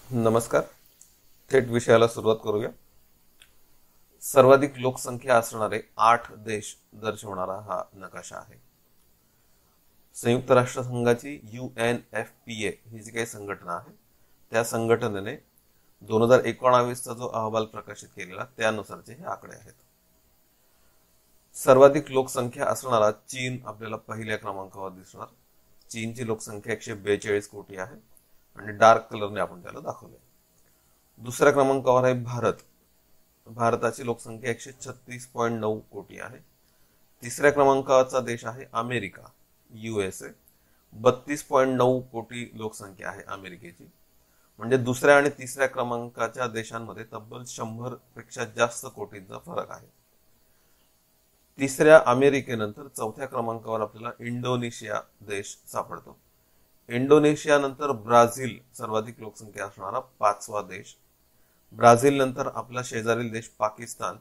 नमस्कार. थेट विषयाला सुरुवात करूया. सर्वाधिक लोकसंख्या असणारे 8 देश दर्शवणारा हा नकाशा आहे. संयुक्त राष्ट्रसंघाची UNFPA ही जी काही संघटना आहे, त्या संघटनेने 2019चा जो अहवाल प्रकाशित केलेला त्यानुसारचे हे आकडे आहेत. सर्वाधिक लोकसंख्या असणारा चीन आपल्याला पहिल्या क्रमांकावर दिसणार. चीनची लोकसंख्या 142 कोटी आहे आणि डार्क कलरने आपण त्याला दाखवले. दुसऱ्या क्रमांकावर आहे भारत. भारताची लोकसंख्या 136.9 कोटी आहे. तिसऱ्या क्रमांकाचा देश आहे अमेरिका, USA. 32.9 कोटी लोकसंख्या आहे अमेरिकेची. म्हणजे दुसऱ्या आणि तिसऱ्या क्रमांकाच्या देशांमध्ये तब्बल 100 पेक्षा जास्त कोटींचा फरक आहे. तिसऱ्या अमेरिकेनंतर चौथ्या क्रमांकावर आपल्याला इंडोनेशिया देश सापडतो. इंडोनेशिया नंतर ब्राझील सर्वाधिक लोकसंख्या असणारा 5वा देश. ब्राझील नंतर आपला शेजारील देश पाकिस्तान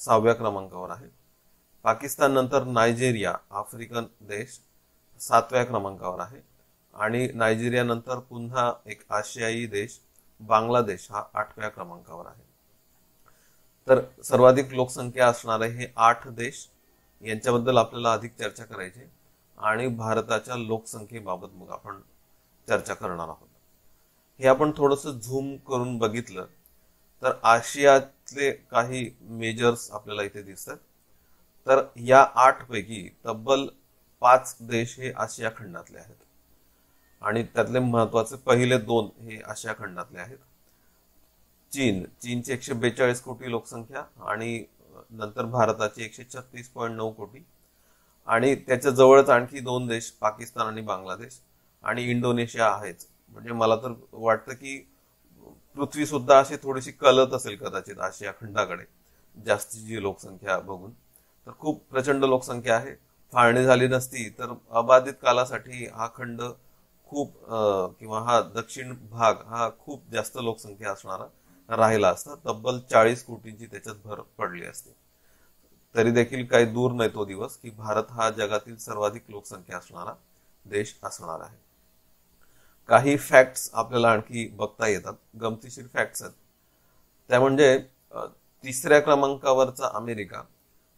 6व्या क्रमांकावर आहे. पाकिस्तान नंतर नायजेरिया आफ्रिकन देश 7व्या क्रमांकावर आहे आणि नायजेरिया नंतर पुन्हा एक आशियाई देश बांगलादेश हा 8व्या क्रमांकावर आहे. तर सर्वाधिक लोकसंख्या असणारे हे 8 देश यांच्याबद्दल आपल्याला अधिक चर्चा करायची आणि भारताच्या लोकसंख्येबाबत मग आपण चर्चा करणार आहोत. हे आपण थोडंसं झूम करून बघितलं तर आशियातले काही मेजर्स आपल्याला इथे दिसतात. तर या 8 पैकी तब्बल 5 देश हे आशिया खंडातले आहेत आणि त्यातले महत्वाचे पहिले 2 हे आशिया खंडातले आहेत. चीनची 142 कोटी लोकसंख्या आणि नंतर भारताची 136.9 कोटी आणि त्याच्या जवळच आणखी 2 देश पाकिस्तान आणि बांगलादेश आणि इंडोनेशिया आहेच. म्हणजे मला तर वाटतं की पृथ्वी सुद्धा अशी थोडीशी कलत असेल कदाचित आशिया खंडाकडे जास्तीची लोकसंख्या बघून. तर खूप प्रचंड लोकसंख्या आहे. फाळणी झाली नसती तर अबाधित कालासाठी हा खंड खूप किंवा हा दक्षिण भाग हा खूप जास्त लोकसंख्या असणारा राहिला असता. तब्बल 40 कोटींची त्याच्यात भर पडली असते. तरी देखील काही दूर नाही तो दिवस की भारत हा जगातील सर्वाधिक लोकसंख्या असणारा देश असणार आहे. काही फॅक्ट्स आपल्याला आणखी बघता येतात, गमतीशीर फॅक्ट्स आहेत. त्या म्हणजे तिसऱ्या क्रमांकावरचा अमेरिका,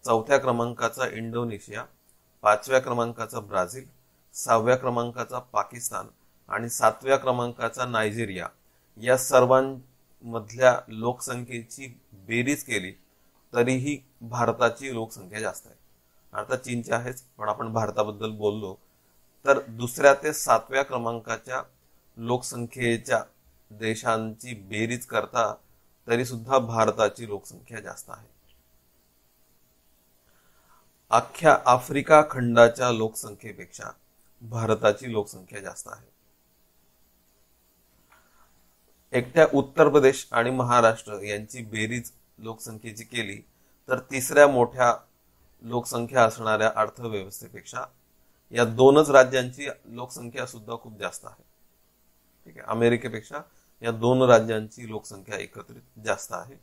चौथ्या क्रमांकाचा इंडोनेशिया, 5व्या क्रमांकाचा ब्राझील, 6व्या क्रमांकाचा पाकिस्तान आणि 7व्या क्रमांकाचा नायजेरिया या सर्वांमधल्या लोकसंख्येची बेरीज केली तरीही भारताची लोकसंख्या जास्त आहे. अर्थात चीनची आहेच, पण आपण भारताबद्दल बोललो तर दुसऱ्या ते 7व्या क्रमांकाच्या लोकसंख्येच्या देशांची बेरीज करता तरी सुद्धा भारताची लोकसंख्या जास्त आहे. अख्ख्या आफ्रिका खंडाच्या लोकसंख्येपेक्षा भारताची लोकसंख्या जास्त आहे. एकट्या उत्तर प्रदेश आणि महाराष्ट्र यांची बेरीज लोकसंख्येची केली तर तिसऱ्या मोठ्या लोकसंख्या असणाऱ्या अर्थव्यवस्थेपेक्षा या 2च राज्यांची लोकसंख्या सुद्धा खूप जास्त आहे. ठीक आहे, अमेरिकेपेक्षा या 2 राज्यांची लोकसंख्या एकत्रित जास्त आहे.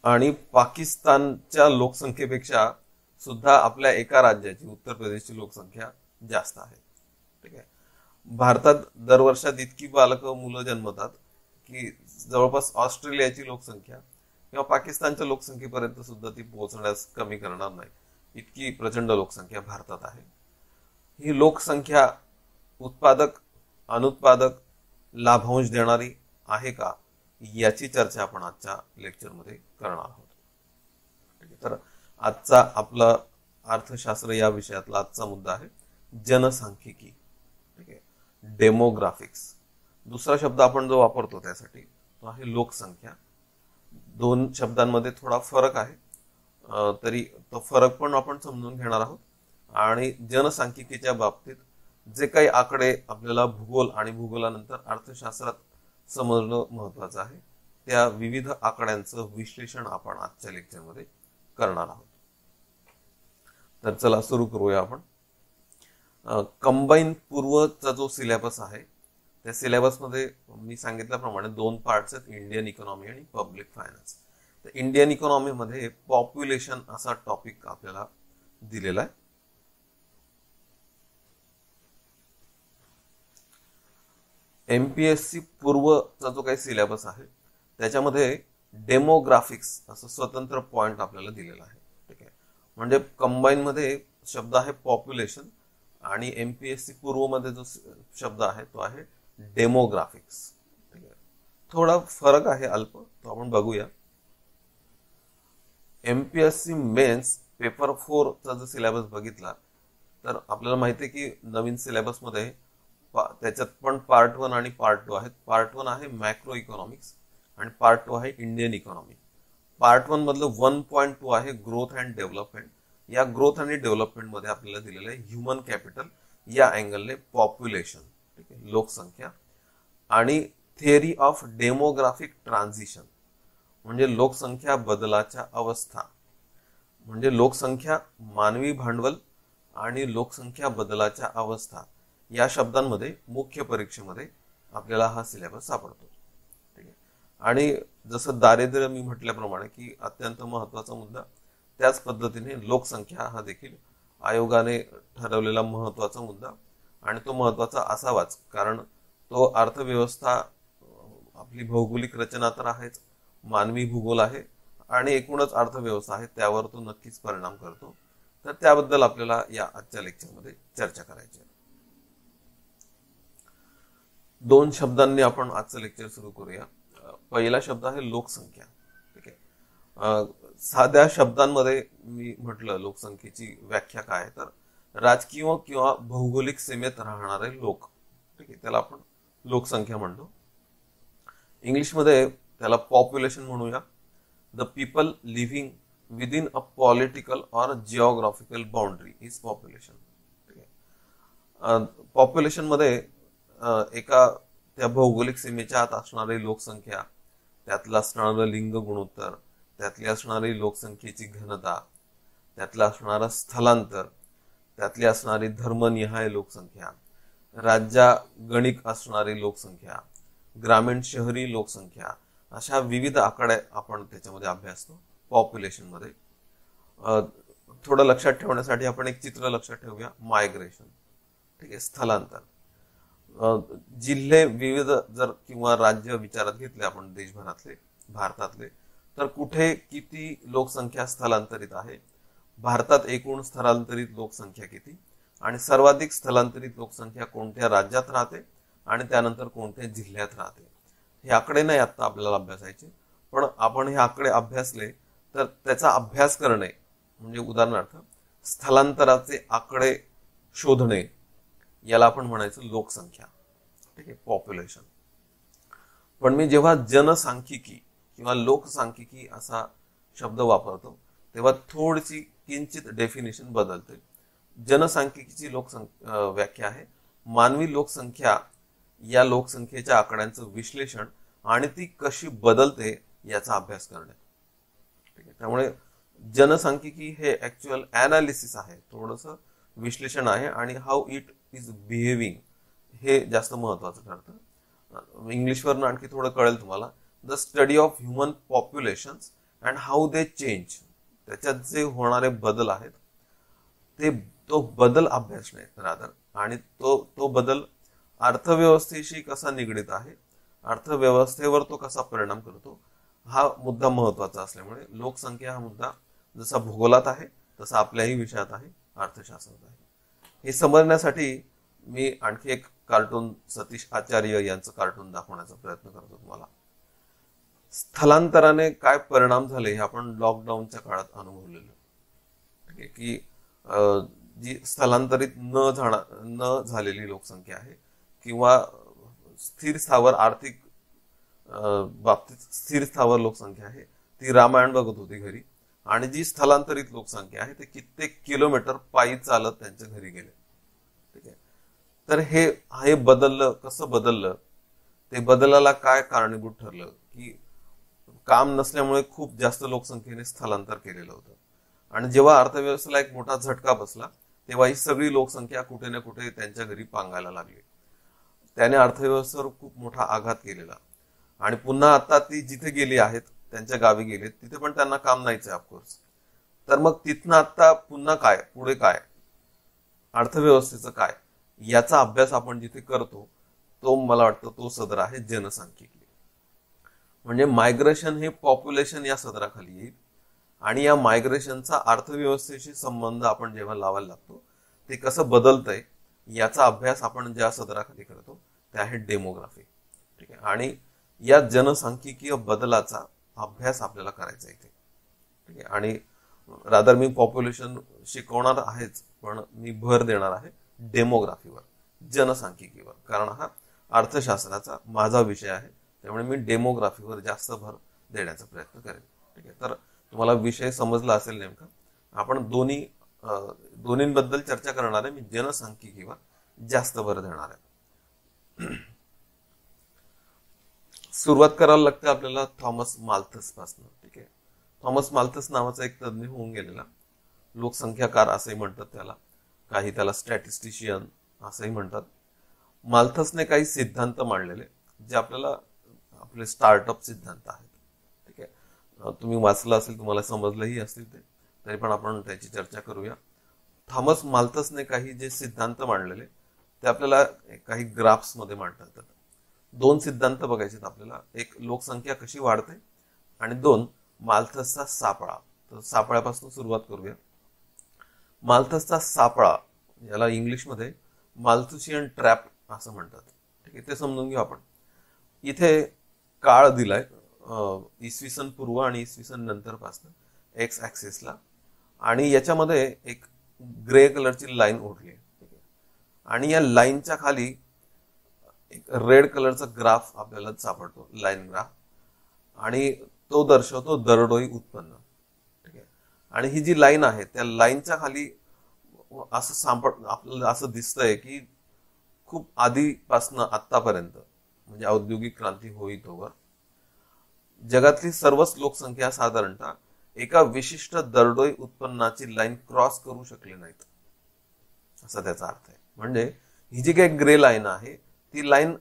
आणि पाकिस्तानच्या लोकसंख्येपेक्षा सुद्धा आपल्या एका राज्याची उत्तर प्रदेशची लोकसंख्या जास्त आहे. ठीक आहे, भारतात दरवर्षात इतकी मुलं जन्मतात की जवळपास ऑस्ट्रेलियाची लोकसंख्या किंवा पाकिस्तानच्या लोकसंख्येपर्यंत सुद्धा ती पोहोचण्यास कमी करणार नाही, इतकी प्रचंड लोकसंख्या भारतात आहे. ही लोकसंख्या उत्पादक, अनुत्पादक, लाभांश देणारी आहे का याची चर्चा आपण आजच्या लेक्चरमध्ये करणार आहोत. तर आजचा आपला अर्थशास्त्र या विषयातला आजचा मुद्दा आहे जनसांख्यिकी. ठीक आहे, डेमोग्राफिक्स. दुसरा शब्द आपण जो वापरतो त्यासाठी तो आहे लोकसंख्या. 2 शब्दांमध्ये थोडा फरक आहे, तरी तो फरक पण आपण समजून घेणार आहोत. आणि जनसांख्यिकीच्या बाबतीत जे काही आकडे आपल्याला भूगोल आणि भूगोलानंतर अर्थशास्त्रात समजणं महत्वाचं आहे त्या विविध आकड्यांचं विश्लेषण आपण आजच्या लेक्चरमध्ये करणार आहोत. तर चला सुरू करूया आपण. कंबाईन पूर्वचा जो सिलेबस आहे त्या सिलेबसमध्ये मी सांगितल्याप्रमाणे 2 पार्ट्स आहेत, इंडियन इकॉनॉमी आणि पब्लिक फायनान्स. तर इंडियन इकॉनॉमी मध्ये पॉप्युलेशन असा टॉपिक आपल्याला दिलेला आहे. MPSC पूर्वचा जो काही सिलेबस आहे त्याच्यामध्ये डेमोग्राफिक्स असं स्वतंत्र पॉइंट आपल्याला दिलेला आहे. ठीक आहे, म्हणजे कंबाईन मध्ये शब्द आहे पॉप्युलेशन आणि MPSC पूर्व मध्ये जो शब्द आहे तो आहे डेमोग्राफिक्स. ठीक आहे, थोडा फरक आहे अल्प, तो आपण बघूया. MPSC मेन्स पेपर 4 चा जर सिलेबस बघितला तर आपल्याला माहिती आहे की नवीन सिलेबस मध्ये त्याच्यात पण पार्ट 1 आणि पार्ट 2 आहेत. पार्ट 1 आहे मॅक्रो इकॉनॉमिक्स आणि पार्ट 2 आहे इंडियन इकॉनॉमी. पार्ट 1 मधलं 1.2 आहे ग्रोथ अँड डेव्हलपमेंट. या ग्रोथ आणि डेव्हलपमेंट मध्ये आपल्याला दिलेलं आहे ह्युमन कॅपिटल या अँगलने पॉप्युलेशन. ठीक आहे, लोकसंख्या आणि थिअरी ऑफ डेमोग्राफिक ट्रान्झिशन म्हणजे लोकसंख्या बदलाच्या अवस्था. म्हणजे लोकसंख्या, मानवी भांडवल आणि लोकसंख्या बदलाच्या अवस्था या शब्दांमध्ये मुख्य परीक्षेमध्ये आपल्याला हा सिलेबस सापडतो. ठीक आहे, आणि जसं दारिद्र्य मी म्हटल्याप्रमाणे की अत्यंत महत्वाचा मुद्दा, त्याच पद्धतीने लोकसंख्या हा देखील आयोगाने ठरवलेला महत्वाचा मुद्दा आणि तो महत्वाचा असावाच, कारण तो अर्थव्यवस्था, आपली भौगोलिक रचना तर आहेच, मानवी भूगोल आहे आणि एकूणच अर्थव्यवस्था आहे, त्यावर तो नक्कीच परिणाम करतो. तर त्याबद्दल आपल्याला या आजच्या लेक्चरमध्ये चर्चा करायची आहे. 2 शब्दांनी आपण आजचं लेक्चर सुरू करूया. पहिला शब्द आहे लोकसंख्या. ठीक आहे, साध्या शब्दांमध्ये मी म्हटलं लोकसंख्येची व्याख्या काय, तर राजकीय किंवा भौगोलिक सीमेत राहणारे लोक. ठीक आहे, त्याला आपण लोकसंख्या म्हणतो. इंग्लिशमध्ये त्याला पॉप्युलेशन म्हणूया. The people living within a political or geographical boundary is population. ठीक आहे, पॉप्युलेशन मध्ये एका त्या भौगोलिक सीमेच्या आत असणारी लोकसंख्या, त्यातलं असणारं लिंग गुणोत्तर, त्यातली असणारी लोकसंख्येची घनता, त्यातलं असणारं स्थलांतर, त्यातली असणारी धर्मनिहाय लोकसंख्या, राज्यागणिक असणारी लोकसंख्या, ग्रामीण शहरी लोकसंख्या, अशा विविध आकडे आपण त्याच्यामध्ये अभ्यासतो पॉप्युलेशन मध्ये. थोडं लक्षात ठेवण्यासाठी आपण एक चित्र लक्षात ठेवूया. मायग्रेशन. ठीक आहे, स्थलांतर. जिल्हे विविध जर किंवा राज्य विचारात घेतले आपण देशभरातले, भारतातले, तर कुठे किती लोकसंख्या स्थलांतरित आहे, भारतात एकूण स्थलांतरित लोकसंख्या किती आणि सर्वाधिक स्थलांतरित लोकसंख्या कोणत्या राज्यात राहते आणि त्यानंतर कोणत्या जिल्ह्यात राहते, हे आकडे नाही आता आपल्याला अभ्यासायचे. पण आपण हे आकडे अभ्यासले तर त्याचा अभ्यास करणे, म्हणजे उदाहरणार्थ स्थलांतराचे आकडे शोधणे, याला आपण म्हणायचं लोकसंख्या. ठीक आहे, पॉप्युलेशन. पण मी जेव्हा जनसांख्यिकी किंवा लोकसांख्यिकी असा शब्द वापरतो तेव्हा थोडीशी किंचित डेफिनेशन बदलते. जनसांख्यिकीची व्याख्या आहे मानवी लोकसंख्या या लोकसंख्येच्या आकड्यांचं विश्लेषण आणि ती कशी बदलते याचा अभ्यास करणे. ठीक आहे, त्यामुळे जनसांख्यिकी हे ऍक्च्युअल अनालिसिस आहे, थोडंसं विश्लेषण आहे आणि हाऊ इट इज बिहेविंग हे जास्त महत्वाचं ठरतं. इंग्लिशवरनं आणखी थोडं कळेल तुम्हाला. The study of human populations and how they change. त्याच्यात जे होणारे बदल आहेत तो बदल अभ्यासणे रादर, आणि तो बदल अर्थव्यवस्थेशी कसा निगडित आहे, अर्थव्यवस्थेवर तो कसा परिणाम करतो, हा मुद्दा महत्वाचा असल्यामुळे लोकसंख्या हा मुद्दा जसा भूगोलात आहे तसा आपल्याही विषयात आहे, अर्थशास्त्रात आहे. हे समजण्यासाठी मी आणखी एक कार्टून, सतीश आचार्य यांचं कार्टून दाखवण्याचा प्रयत्न करतो तुम्हाला. स्थलांतराने काय परिणाम झाले हे आपण लॉकडाऊनच्या काळात अनुभवलेलं. ठीक आहे, की जी स्थलांतरित न झालेली लोकसंख्या आहे किंवा स्थिर स्थावर आर्थिक बाबतीत स्थिर स्थावर लोकसंख्या आहे, ती रामायण बघत होती घरी, आणि जी स्थलांतरित लोकसंख्या आहे ते कित्येक किलोमीटर पायी चालत त्यांच्या घरी गेले. ठीक आहे, तर हे बदललं. कसं बदललं, ते बदलाला काय कारणीभूत ठरलं, की काम नसल्यामुळे खूप जास्त लोकसंख्येने स्थलांतर केलेलं होतं, आणि जेव्हा अर्थव्यवस्थेला एक मोठा झटका बसला तेव्हा ही सगळी लोकसंख्या कुठे ना कुठे त्यांच्या घरी पांगायला लागली. त्याने अर्थव्यवस्थेवर खूप मोठा आघात केलेला, आणि पुन्हा आता ती जिथे गेली आहेत, त्यांच्या गावी गेलेत, तिथे पण त्यांना काम नाहीच आहे ऑफकोर्स. तर मग तिथनं आता पुन्हा काय, पुढे काय, अर्थव्यवस्थेचं काय, याचा अभ्यास आपण जिथे करतो तो मला वाटतं तो सदर आहे जनसांख्यिकी. म्हणजे मायग्रेशन हे पॉप्युलेशन या सदराखाली येईल आणि या मायग्रेशनचा अर्थव्यवस्थेशी संबंध आपण जेव्हा लावायला लागतो ते कसं बदलतंय याचा अभ्यास आपण ज्या सदराखाली करतो ते आहे डेमोग्राफी. ठीक आहे. आणि या जनसांख्यिकीय बदलाचा अभ्यास आपल्याला करायचा इथे. ठीक आहे. आणि रादर मी पॉप्युलेशन शिकवणार आहेच, पण मी भर देणार आहे डेमोग्राफीवर, जनसांख्यिकीवर, कारण हा अर्थशास्त्राचा माझा विषय आहे. त्यामुळे मी डेमोग्राफीवर जास्त भर देण्याचा प्रयत्न करेन. ठीक आहे. तर तुम्हाला विषय समजला असेल नेमका. आपण दोन्हीबद्दल चर्चा करणार आहे. मी जनसांख्यिकीवर जास्त भर देणार आहे. सुरुवात करायला लागते आपल्याला थॉमस माल्थस पासून. ठीक आहे. थॉमस माल्थस नावाचा एक तज्ञ होऊन गेलेला, लोकसंख्याकार असंही म्हणतात त्याला, काही त्याला स्टॅटिस्टिशियन असंही म्हणतात. माल्थसने काही सिद्धांत मांडलेले जे आपल्याला आपले स्टार्टअप सिद्धांत आहेत. ठीक आहे. तुम्ही वाचलं असेल, तुम्हाला समजलंही असतील ते, तरी पण आपण त्याची चर्चा करूया. थॉमस माल्थसने काही जे सिद्धांत मांडलेले ते आपल्याला काही ग्राफ्स मध्ये मांडता येतात. 2 सिद्धांत बघायचे आपल्याला. एक, लोकसंख्या कशी वाढते, आणि 2, माल्थसचा सापळा. तर सापळ्यापासून सुरुवात करूया. माल्थसचा सापळा, याला इंग्लिशमध्ये माल्थुशियन ट्रॅप असं म्हणतात. ठीक आहे. ते समजून घेऊ आपण. इथे काळ दिलाय इसवी सन पूर्व आणि इसवी सन नंतर पासून एक्स ऍक्सिसला, आणि याच्यामध्ये एक ग्रे कलरची लाईन ओढली. आणि या लाईनच्या खाली एक रेड कलरचा ग्राफ आपल्याला सापडतो, लाईन ग्राफ, आणि तो दर्शवतो दरडोई उत्पन्न. ठीक आहे. आणि ही जी लाईन आहे त्या लाईनच्या खाली असं आपल्याला असं दिसतंय की खूप आधीपासनं आतापर्यंत, म्हणजे औद्योगिक क्रांती होईतोवर जगातली सर्वच लोकसंख्या साधारणतः एका विशिष्ट दरडोई उत्पन्नाची लाईन क्रॉस करू शकली नाहीत, असा त्याचा अर्थ आहे. म्हणजे ही जी काही ग्रे लाईन आहे ती लाईन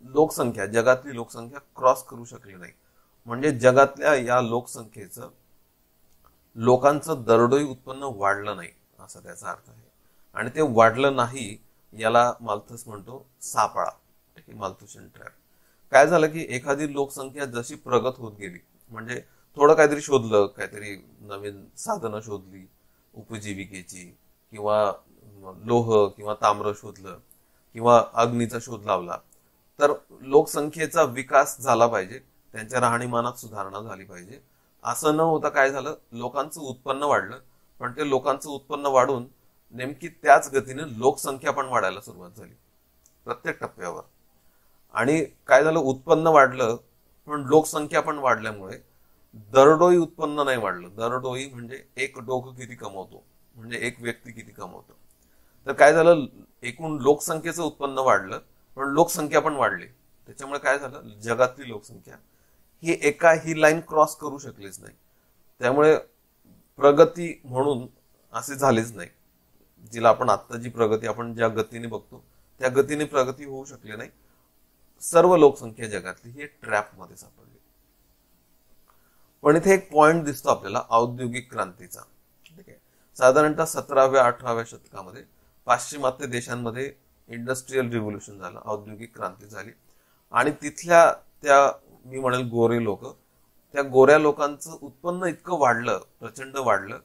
लोकसंख्या, जगातली लोकसंख्या क्रॉस करू शकली नाही. म्हणजे जगातल्या या लोकसंख्येचं, लोकांचं दरडोई उत्पन्न वाढलं नाही, असा त्याचा अर्थ आहे. आणि ते वाढलं नाही याला माल्थस म्हणतो सापळा. ठीक आहे. माल्थुशियन ट्रॅप. काय झालं की एखादी लोकसंख्या जशी प्रगत होत गेली, म्हणजे थोडं काहीतरी शोधलं, काहीतरी नवीन साधनं शोधली उपजीविकेची, किंवा लोह किंवा ताम्र शोधलं, किंवा अग्नीचा शोध लावला, तर लोकसंख्येचा विकास झाला पाहिजे, त्यांच्या राहणीमानात सुधारणा झाली पाहिजे. असं न होता काय झालं, लोकांचं उत्पन्न वाढलं, पण ते लोकांचं उत्पन्न वाढून नेमकी त्याच गतीने लोकसंख्या पण वाढायला सुरुवात झाली प्रत्येक टप्प्यावर. आणि काय झालं, उत्पन्न वाढलं पण लोकसंख्या पण वाढल्यामुळे दरडोई उत्पन्न नाही वाढलं. दरडोई म्हणजे एक डोकं किती कमवतो, म्हणजे एक व्यक्ती किती कमवतो. तर काय झालं, एकूण लोकसंख्येचं उत्पन्न वाढलं पण लोकसंख्या पण वाढली. त्याच्यामुळे काय झालं, जगातली लोकसंख्या ही लाईन क्रॉस करू शकलीच नाही. त्यामुळे प्रगती म्हणून असे झालेच नाही. जिला आपण आता जी प्रगती आपण ज्या गतीने बघतो त्या गतीने प्रगती होऊ शकली नाही. सर्व लोकसंख्या जगातली ही ट्रॅप मध्ये सापडली. पण इथे एक पॉइंट दिसतो आपल्याला औद्योगिक क्रांतीचा. ठीक आहे. साधारणतः 17व्या-18व्या शतकामध्ये पाश्चिमात्य देशांमध्ये इंडस्ट्रियल रिव्होल्युशन झालं, औद्योगिक क्रांती झाली, आणि तिथल्या त्या मी म्हणेल गोरे लोक, त्या गोऱ्या लोकांचं उत्पन्न इतकं वाढलं, प्रचंड वाढलं,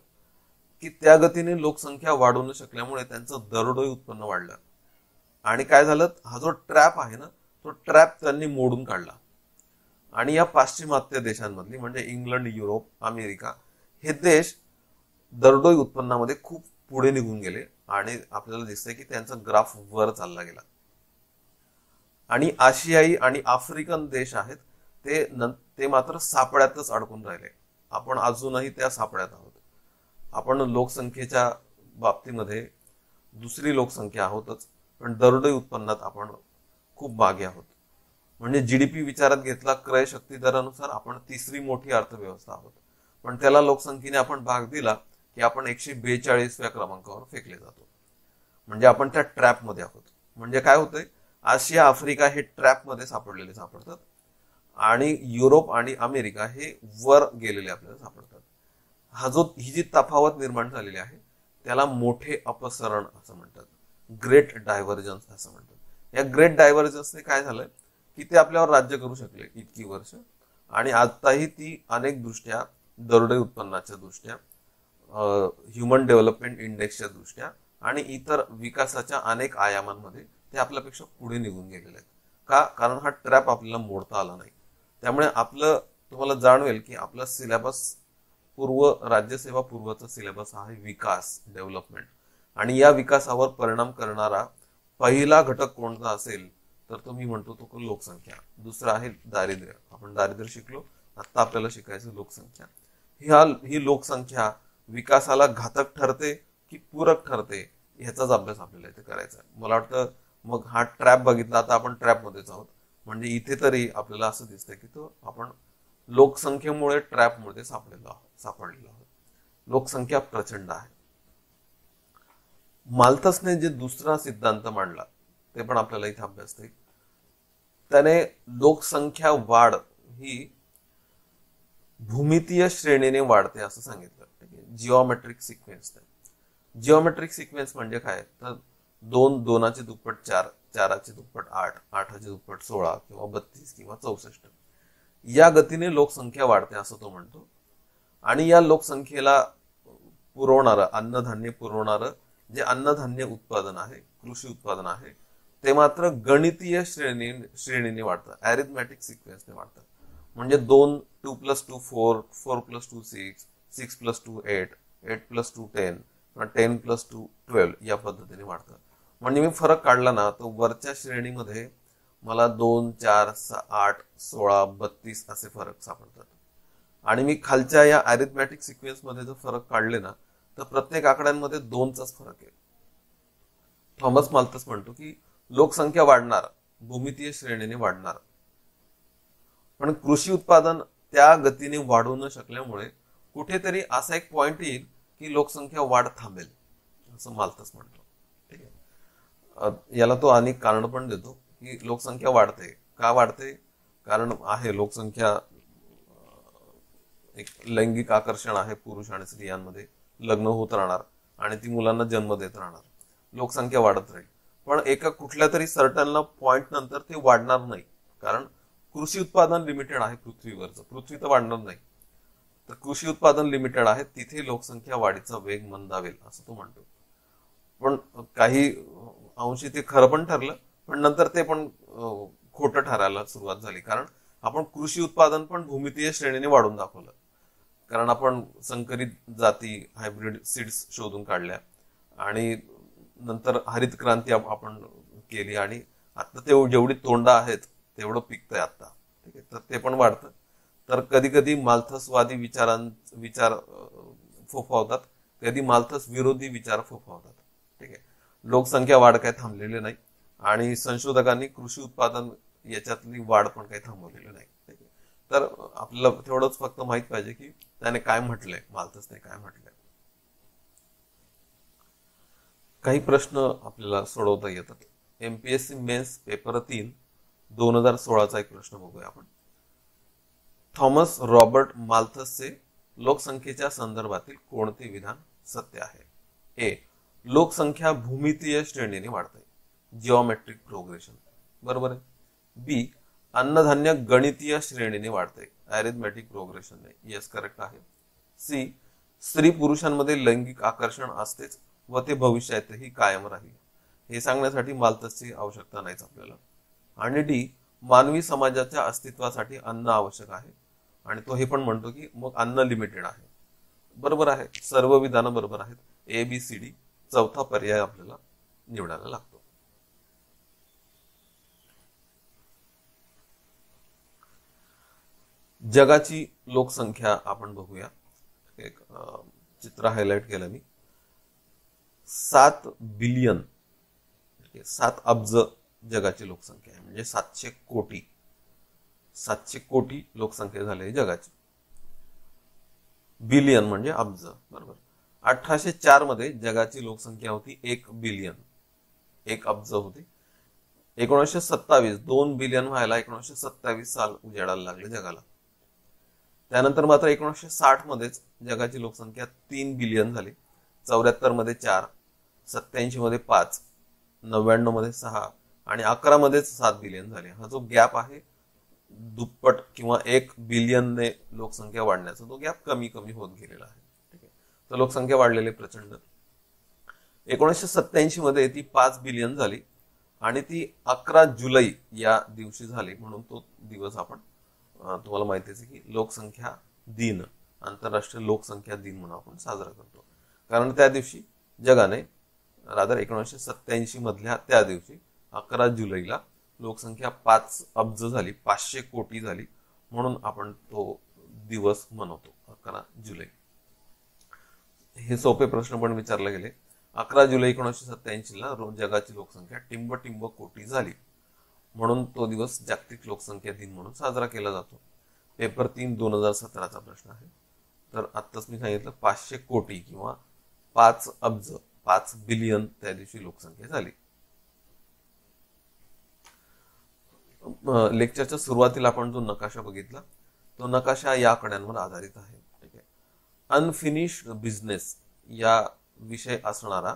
की त्या गतीने लोकसंख्या वाढू न शकल्यामुळे त्यांचं दरडोई उत्पन्न वाढलं. आणि काय झालं, हा जो ट्रॅप आहे ना, तो ट्रॅप त्यांनी मोडून काढला. आणि या पाश्चिमात्य देशांमधली म्हणजे इंग्लंड, युरोप, अमेरिका हे देश दरडोई उत्पन्नामध्ये खूप पुढे निघून गेले, आणि आपल्याला दिसतंय की त्यांचा ग्राफ वर चालला गेला. आणि आशियाई आणि आफ्रिकन देश आहेत ते मात्र सापळ्यातच अडकून राहिले. आपण अजूनही त्या सापळ्यात आहोत. आपण लोकसंख्येच्या बाबतीमध्ये दुसरी लोकसंख्या आहोतच, पण दरडोई उत्पन्नात आपण खूप मागे आहोत. म्हणजे जीडीपी विचारात घेतला, क्रय शक्ती दरानुसार आपण तिसरी मोठी अर्थव्यवस्था आहोत, पण त्याला लोकसंख्येने आपण भाग दिला की आपण 142व्या क्रमांकावर फेकले जातो. म्हणजे आपण त्या ट्रॅप मध्ये आहोत. म्हणजे काय होतंय, आशिया, आफ्रिका हे ट्रॅप मध्ये सापडतात, आणि युरोप आणि अमेरिका हे वर गेलेले आपल्याला सापडतात. ही जी तफावत निर्माण झालेली आहे त्याला मोठे अपसरण असं म्हणतात, ग्रेट डायव्हर्जन्स असं म्हणतात. या ग्रेट डायव्हर्जन्सने काय झालं की ते आपल्यावर राज्य करू शकले इतकी वर्ष, आणि आताही ती अनेक दृष्ट्या, दरोडे उत्पन्नाच्या दृष्ट्या, ह्युमन डेव्हलपमेंट इंडेक्सच्या दृष्ट्या आणि इतर विकासाच्या अनेक आयामांमध्ये ते आपल्यापेक्षा पुढे निघून गेलेले आहेत. का? कारण हा ट्रॅप आपल्याला मोडता आला नाही. त्यामुळे आपलं, तुम्हाला जाणवेल की आपला सिलेबस राज्यसेवा पूर्वचा सिलेबस आहे विकास, डेव्हलपमेंट, आणि या विकासावर परिणाम करणारा पहिला घटक कोणता असेल तर तो मी म्हणतो तो लोकसंख्या. दुसरा आहे दारिद्र्य. आपण दारिद्र्य शिकलो, आता आपल्याला शिकायचं लोकसंख्या. ही लोकसंख्या विकासाला घातक ठरते की पूरक ठरते ह्याचाच अभ्यास आपल्याला इथे करायचा आहे. मला वाटतं मग हा ट्रॅप बघितला, आता आपण ट्रॅप मध्येच आहोत. म्हणजे इथे तरी आपल्याला असं दिसतंय की तो आपण लोकसंख्येमुळे ट्रॅपमध्ये सापडलेलो आहोत. लोकसंख्या प्रचंड आहे. माल्थसने जे दुसरा सिद्धांत मांडला ते पण आपल्याला इथे अभ्यासता येईल. त्याने लोकसंख्या वाढ ही भूमितीय श्रेणीने वाढते असं सांगितलं. Geometric sequence. जिओमेट्रिक सिक्वेन्स म्हणजे काय तर 2, 2चे दुप्पट 4, 4चे दुप्पट 8, 8चे दुप्पट 16 किंवा 32 किंवा 64 या गतीने लोकसंख्या वाढते असं तो म्हणतो. आणि या लोकसंख्येला पुरवणारं अन्नधान्य पुरवणारं जे अन्नधान्य उत्पादन आहे, कृषी उत्पादन आहे, ते मात्र गणितीय श्रेणीने वाढतं, अरिथमॅटिक सिक्वेन्सने वाढतं. म्हणजे 2, 2 + 2 4, 4 + 2 6, 6 + 2 8, 8 + 2 10 किंवा 10 + 2 12 या पद्धतीने वाढतं. म्हणजे मी फरक काढला ना तर वरच्या श्रेणीमध्ये मला 2, 4, 8, 16, 32 असे फरक सापडतात. आणि मी खालच्या या अरिथमॅटिक सिक्वेन्स मध्ये जर फरक काढले ना तर प्रत्येक आकड्यांमध्ये 2चाच फरक आहे. थॉमस माल्थस म्हणतो की लोकसंख्या वाढणार, भूमितीय श्रेणीने वाढणार, पण कृषी उत्पादन त्या गतीने वाढू न शकल्यामुळे कुठेतरी असा एक पॉइंट येईल की लोकसंख्या वाढ थांबेल असं माल्थस म्हणतो. ठीक आहे. याला तो अनेक कारण पण देतो की लोकसंख्या वाढते. का वाढते? कारण आहे लोकसंख्या, एक लैंगिक आकर्षण आहे पुरुष आणि स्त्रियांमध्ये, लग्न होत राहणार आणि ती मुलांना जन्म देत राहणार, लोकसंख्या वाढत राहील. पण एका कुठल्या तरी सर्टन पॉइंट नंतर ते वाढणार नाही, कारण कृषी उत्पादन लिमिटेड आहे पृथ्वीवरचं. पृथ्वी तर वाढणार नाही, तर कृषी उत्पादन लिमिटेड आहे, तिथे लोकसंख्या वाढीचा वेग मंदावेल असं तो म्हणतो. पण काही अंशी ते खरं पण ठरलं, पण नंतर ते पण खोटं ठरायला सुरुवात झाली. कारण आपण कृषी उत्पादन पण भूमितीय श्रेणीने वाढून दाखवलं, कारण आपण संकरित जाती, हायब्रिड सीड्स शोधून काढल्या आणि नंतर हरित क्रांती आपण केली आणि आता ते जेवढी तोंडा आहेत तेवढं पिकतंय आता. ठीक आहे. तर ते पण वाढतं. तर कधी कधी माल्थसवादी विचार फोफावतात, कधी माल्थस विरोधी विचार फोफावतात. ठीक आहे. लोकसंख्या वाढ काही थांबलेली नाही आणि संशोधकांनी कृषी उत्पादन याच्यातली वाढ पण काही थांबवलेली नाही. ठीक आहे. तर आपल्याला तेवढंच फक्त माहित पाहिजे की त्याने काय म्हटलंय, माल्थसने काय म्हटलंय. काही प्रश्न आपल्याला सोडवता येतात. एमपीएससी मेन्स पेपर 3 2016चा एक प्रश्न बघूया आपण. थॉमस रॉबर्ट माल्थसचे लोकसंख्येच्या संदर्भातील कोणते विधान सत्य आहे? ए. लोकसंख्या भूमितीय श्रेणीने वाढते, जिओमेट्रिक प्रोग्रेशन, बरोबर आहे. बी. अन्नधान्य गणितीय श्रेणीने वाढते, अरिथमॅटिक प्रोग्रेशनने, यस करेक्ट आहे. सी. स्त्री पुरुषांमध्ये लैंगिक आकर्षण असतेच व ते भविष्यातही कायम राहील, हे सांगण्यासाठी माल्थसची आवश्यकता नाहीच आपल्याला. आणि डी. मानवी समाजाच्या अस्तित्वासाठी अन्न आवश्यक आहे आणि तो हे पण म्हणतो की मग अन्न लिमिटेड आहे. बरोबर आहे, सर्व विधानं बरोबर आहेत. ABCD चौथा पर्याय आपल्याला निवडायला लागतो. जगाची लोकसंख्या आपण बघूया. एक चित्र हायलाइट केलं मी. 7 बिलियन, 7 अब्ज जगाची लोकसंख्या आहे, म्हणजे 700 कोटी. 700 कोटी लोकसंख्या झाली जगाची. बिलियन म्हणजे अब्ज, बरोबर. 1804 मध्ये जगाची लोकसंख्या होती 1 बिलियन, 1 अब्ज होती. 1927 2 बिलियन व्हायला 1927 साल उजेडायला लागले जगाला. त्यानंतर मात्र 1960 मध्येच जगाची लोकसंख्या 3 बिलियन झाली. 74 मध्ये 4, 87 मध्ये 5, 99 मध्ये 6 आणि 11 मध्येच 7 बिलियन झाले. हा जो गॅप आहे दुप्पट किंवा 1 बिलियनने लोकसंख्या वाढण्याचा, तो गॅप कमी कमी होत गेलेला आहे. ठीक आहे, तर लोकसंख्या वाढलेली प्रचंड. 1987 मध्ये ती 5 बिलियन झाली आणि ती 11 जुलै या दिवशी झाली. म्हणून तो दिवस आपण तुम्हाला माहितीच आहे की लोकसंख्या दिन, आंतरराष्ट्रीय लोकसंख्या दिन म्हणून आपण साजरा करतो. कारण त्या दिवशी जगाने रादर 1987 मधल्या त्या दिवशी 11 जुलैला लोकसंख्या 5 अब्ज झाली, 500 कोटी झाली. म्हणून आपण तो दिवस मनवतो 11 जुलै. हे सोपे प्रश्न पण विचारले गेले. 11 जुलै 1987 ला जगाची लोकसंख्या टिंब कोटी झाली. म्हणून तो दिवस जागतिक लोकसंख्या दिन म्हणून साजरा केला जातो. पेपर 3 2017चा प्रश्न आहे. तर आत्ताच मी सांगितलं 500 कोटी किंवा 5 अब्ज, 5 बिलियन त्या दिवशी लोकसंख्या झाली. लेक्चरच्या सुरुवातीला आपण जो नकाशा बघितला तो नकाशा या आकड्यांवर आधारित आहे. ठीक आहे, अनफिनिश्ड बिझनेस या विषय असणारा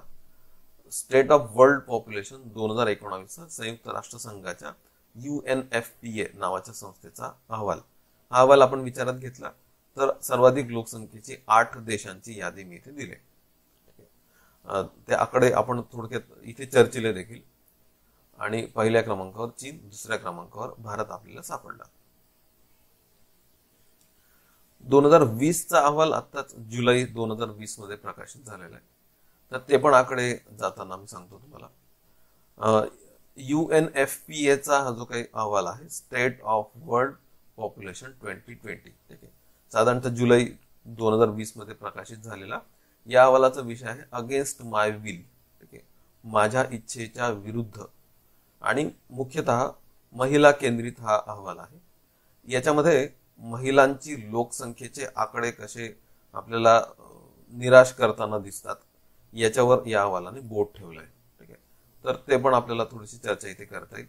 स्टेट ऑफ वर्ल्ड पॉप्युलेशन 2019 संयुक्त राष्ट्र संघाच्या UNFPA नावाच्या संस्थेचा अहवाल. हा अहवाल आपण विचारात घेतला तर सर्वाधिक लोकसंख्येची 8 देशांची यादी मी इथे दिली. ते आकडे आपण थोडक्यात इथे चर्चिले देखील. आणि पहिल्या क्रमांकावर चीन, दुसऱ्या क्रमांकावर भारत आपल्याला सापडला. 2020चा अहवाल आताच जुलै 2020 मध्ये प्रकाशित झालेला आहे. तर ते पण आकडे जाताना मी सांगतो तुम्हाला. UNFPA हा जो काही अहवाल आहे, स्टेट ऑफ वर्ल्ड पॉप्युलेशन 2020, ठीक आहे, साधारणतः जुलै 2020 मध्ये प्रकाशित झालेला. या अहवालाचा विषय आहे अगेन्स्ट माय विल. ठीक आहे, माझ्या इच्छेच्या विरुद्ध. आणि मुख्यतः महिला केंद्रित हा अहवाल आहे. याच्यामध्ये महिलांची लोकसंख्येचे आकडे कसे आपल्याला निराश करताना दिसतात याच्यावर या अहवालाने बोट ठेवलंय. ठीक आहे, तर ते पण आपल्याला थोडीशी चर्चा इथे करता येईल.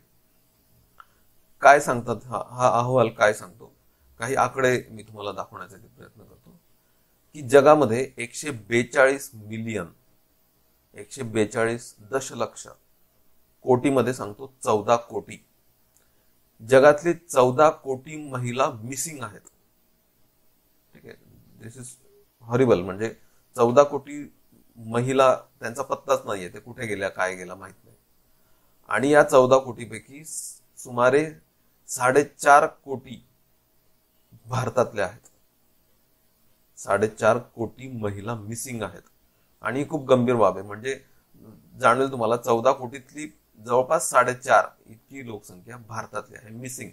काय सांगतात हा अहवाल काय सांगतो, काही आकडे मी तुम्हाला दाखवण्याचा प्रयत्न करतो. की जगामध्ये 142 मिलियन, 142 दशलक्ष, कोटीमध्ये सांगतो 14 कोटी, जगातले 14 कोटी महिला मिसिंग आहेत. ठीक आहे, दिस इज हॉरिबल. म्हणजे 14 कोटी महिला, त्यांचा पत्ताच नाहीये, ते कुठे गेल्या, काय गेला माहित नाही. आणि या 14 कोटीपैकी सुमारे 4.5 कोटी भारतातल्या आहेत. 4.5 कोटी महिला मिसिंग आहेत. आणि ही खूप गंभीर बाब आहे. म्हणजे जाणवेल तुम्हाला, 14 कोटीतली जवळपास 4.5 इतकी लोकसंख्या भारतातली आहे मिसिंग.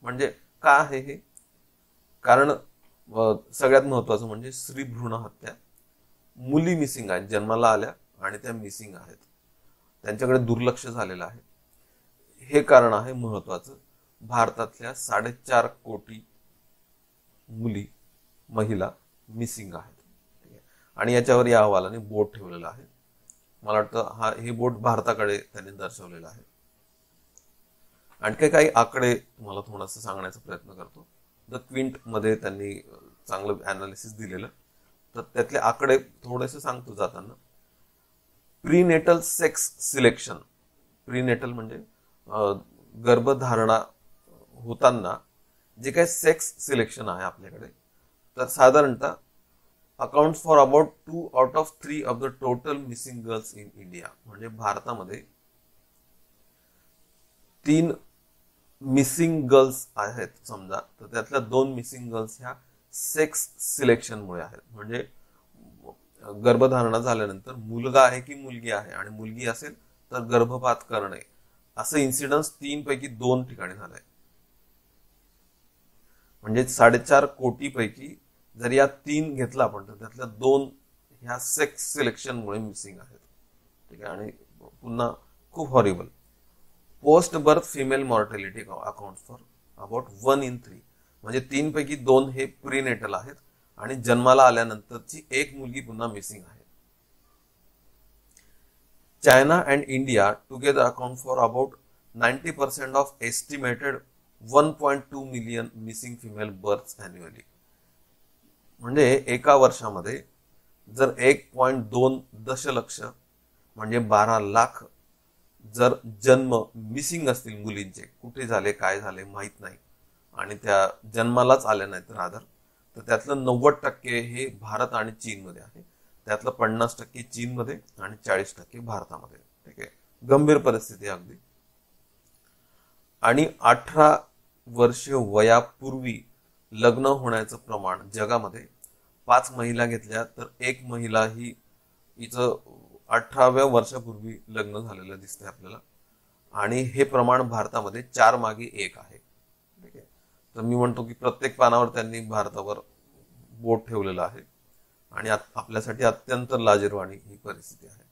म्हणजे का आहे हे? कारण सगळ्यात महत्वाचं म्हणजे स्त्री भ्रूण हत्या. मुली मिसिंग आहेत, जन्माला आल्या आणि त्या मिसिंग आहेत, त्यांच्याकडे दुर्लक्ष झालेलं आहे. हे कारण आहे महत्वाचं. भारतातल्या 4.5 कोटी मुली, महिला मिसिंग आहेत. आणि याच्यावर या अहवालाने बोट ठेवलेलं आहे. मला वाटतं हे बोट भारताकडे त्यांनी दर्शवलेलं आहे. आणखी काही आकडे तुम्हाला थोडंसं सांगण्याचा प्रयत्न करतो. द क्विंट मध्ये त्यांनी चांगलं अनालिसिस दिलेलं, तर त्यातले आकडे थोडेसे सांगतो जाताना. Prenatal sex selection. प्रीनेटल म्हणजे गर्भधारणा होताना जे काही सेक्स सिलेक्शन आहे आपल्याकडे, तर साधारणतः accounts for about 2 out of 3 of the total missing girls in India. म्हणजे भारतामध्ये 3 मिसिंग गर्ल्स आहेत समजा, तर त्यातल्या 2 मिसिंग गर्ल्स ह्या सेक्स सिलेक्शनमुळे आहेत. म्हणजे गर्भधारणा झाल्यानंतर मुलगा आहे की मुलगी आहे, आणि मुलगी असेल तर गर्भपात करणे, असं इन्सिडन्स 3 पैकी 2 ठिकाणी झालंय. म्हणजे 4.5 कोटी पैकी जर या 3 घेतला आपण, तर त्यातल्या 2 ह्या सेक्स सिलेक्शनमुळे मिसिंग आहेत. ठीक आहे, आणि पुन्हा खूप horrible. Post birth female mortality account for about 1 in 3. म्हणजे 3 पैकी 2 हे प्रीनेटल आहेत, आणि जन्माला आल्यानंतरची एक मुलगी पुन्हा मिसिंग आहे. China and India together account for about 90% of estimated 1.2 million missing female births annually. म्हणजे एका वर्षामध्ये जर 1.2 दशलक्ष म्हणजे 12 लाख जर जन्म मिसिंग असतील मुलींचे, कुठे झाले काय झाले माहीत नाही, आणि त्या जन्मालाच आल्या नाहीत रादर, तर त्यातलं 90% हे भारत आणि चीनमध्ये आहे. त्यातलं 50% चीनमध्ये आणि 40% भारतामध्ये. ठीक आहे, गंभीर परिस्थिती अगदी. आणि 18 वर्ष वयापूर्वी लग्न होण्याचं प्रमाण जगामध्ये 5 महिला घेतल्या तर एक महिला ही हिचं 18व्या वर्षापूर्वी लग्न झालेलं दिसतंय आपल्याला. आणि हे प्रमाण भारतामध्ये 4 मागे 1 आहे. ठीक आहे, तर मी म्हणतो की प्रत्येक पानावर त्यांनी भारतावर बोट ठेवलेलं आहे आणि आपल्यासाठी अत्यंत लाजिरवाणी ही परिस्थिती आहे.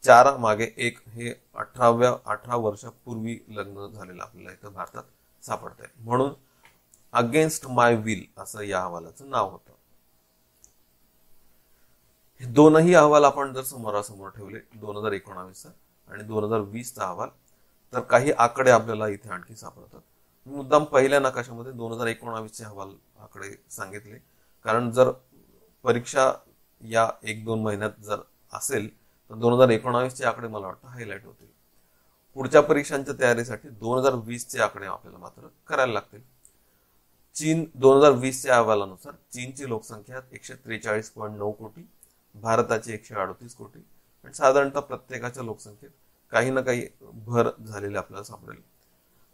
4 मागे 1 हे 18 वर्षापूर्वी लग्न झालेलं आपल्याला इथं भारतात सापडतंय. म्हणून अगेन्स्ट माय विल असं या अहवालाचं नाव होतं. हे दोनही अहवाल आपण जर समोरासमोर ठेवले, 2019 आणि 2020चा अहवाल, तर काही आकडे आपल्याला इथे आणखी सापडतात. मुद्दाम पहिल्या नकाशामध्ये 2019चे अहवाल आकडे सांगितले, कारण जर परीक्षा या 1-2 महिन्यात जर असेल तर 2019चे आकडे मला वाटतं हायलाइट होतील. पुढच्या परीक्षांच्या तयारीसाठी 2020चे आकडे आपल्याला मात्र करायला लागतील. चीन 2020च्या अहवालानुसार चीनची लोकसंख्या 143.9 कोटी, भारताची 138 कोटी, आणि साधारणतः प्रत्येकाच्या लोकसंख्येत काही ना काही भर झालेले आपल्याला सापडेल.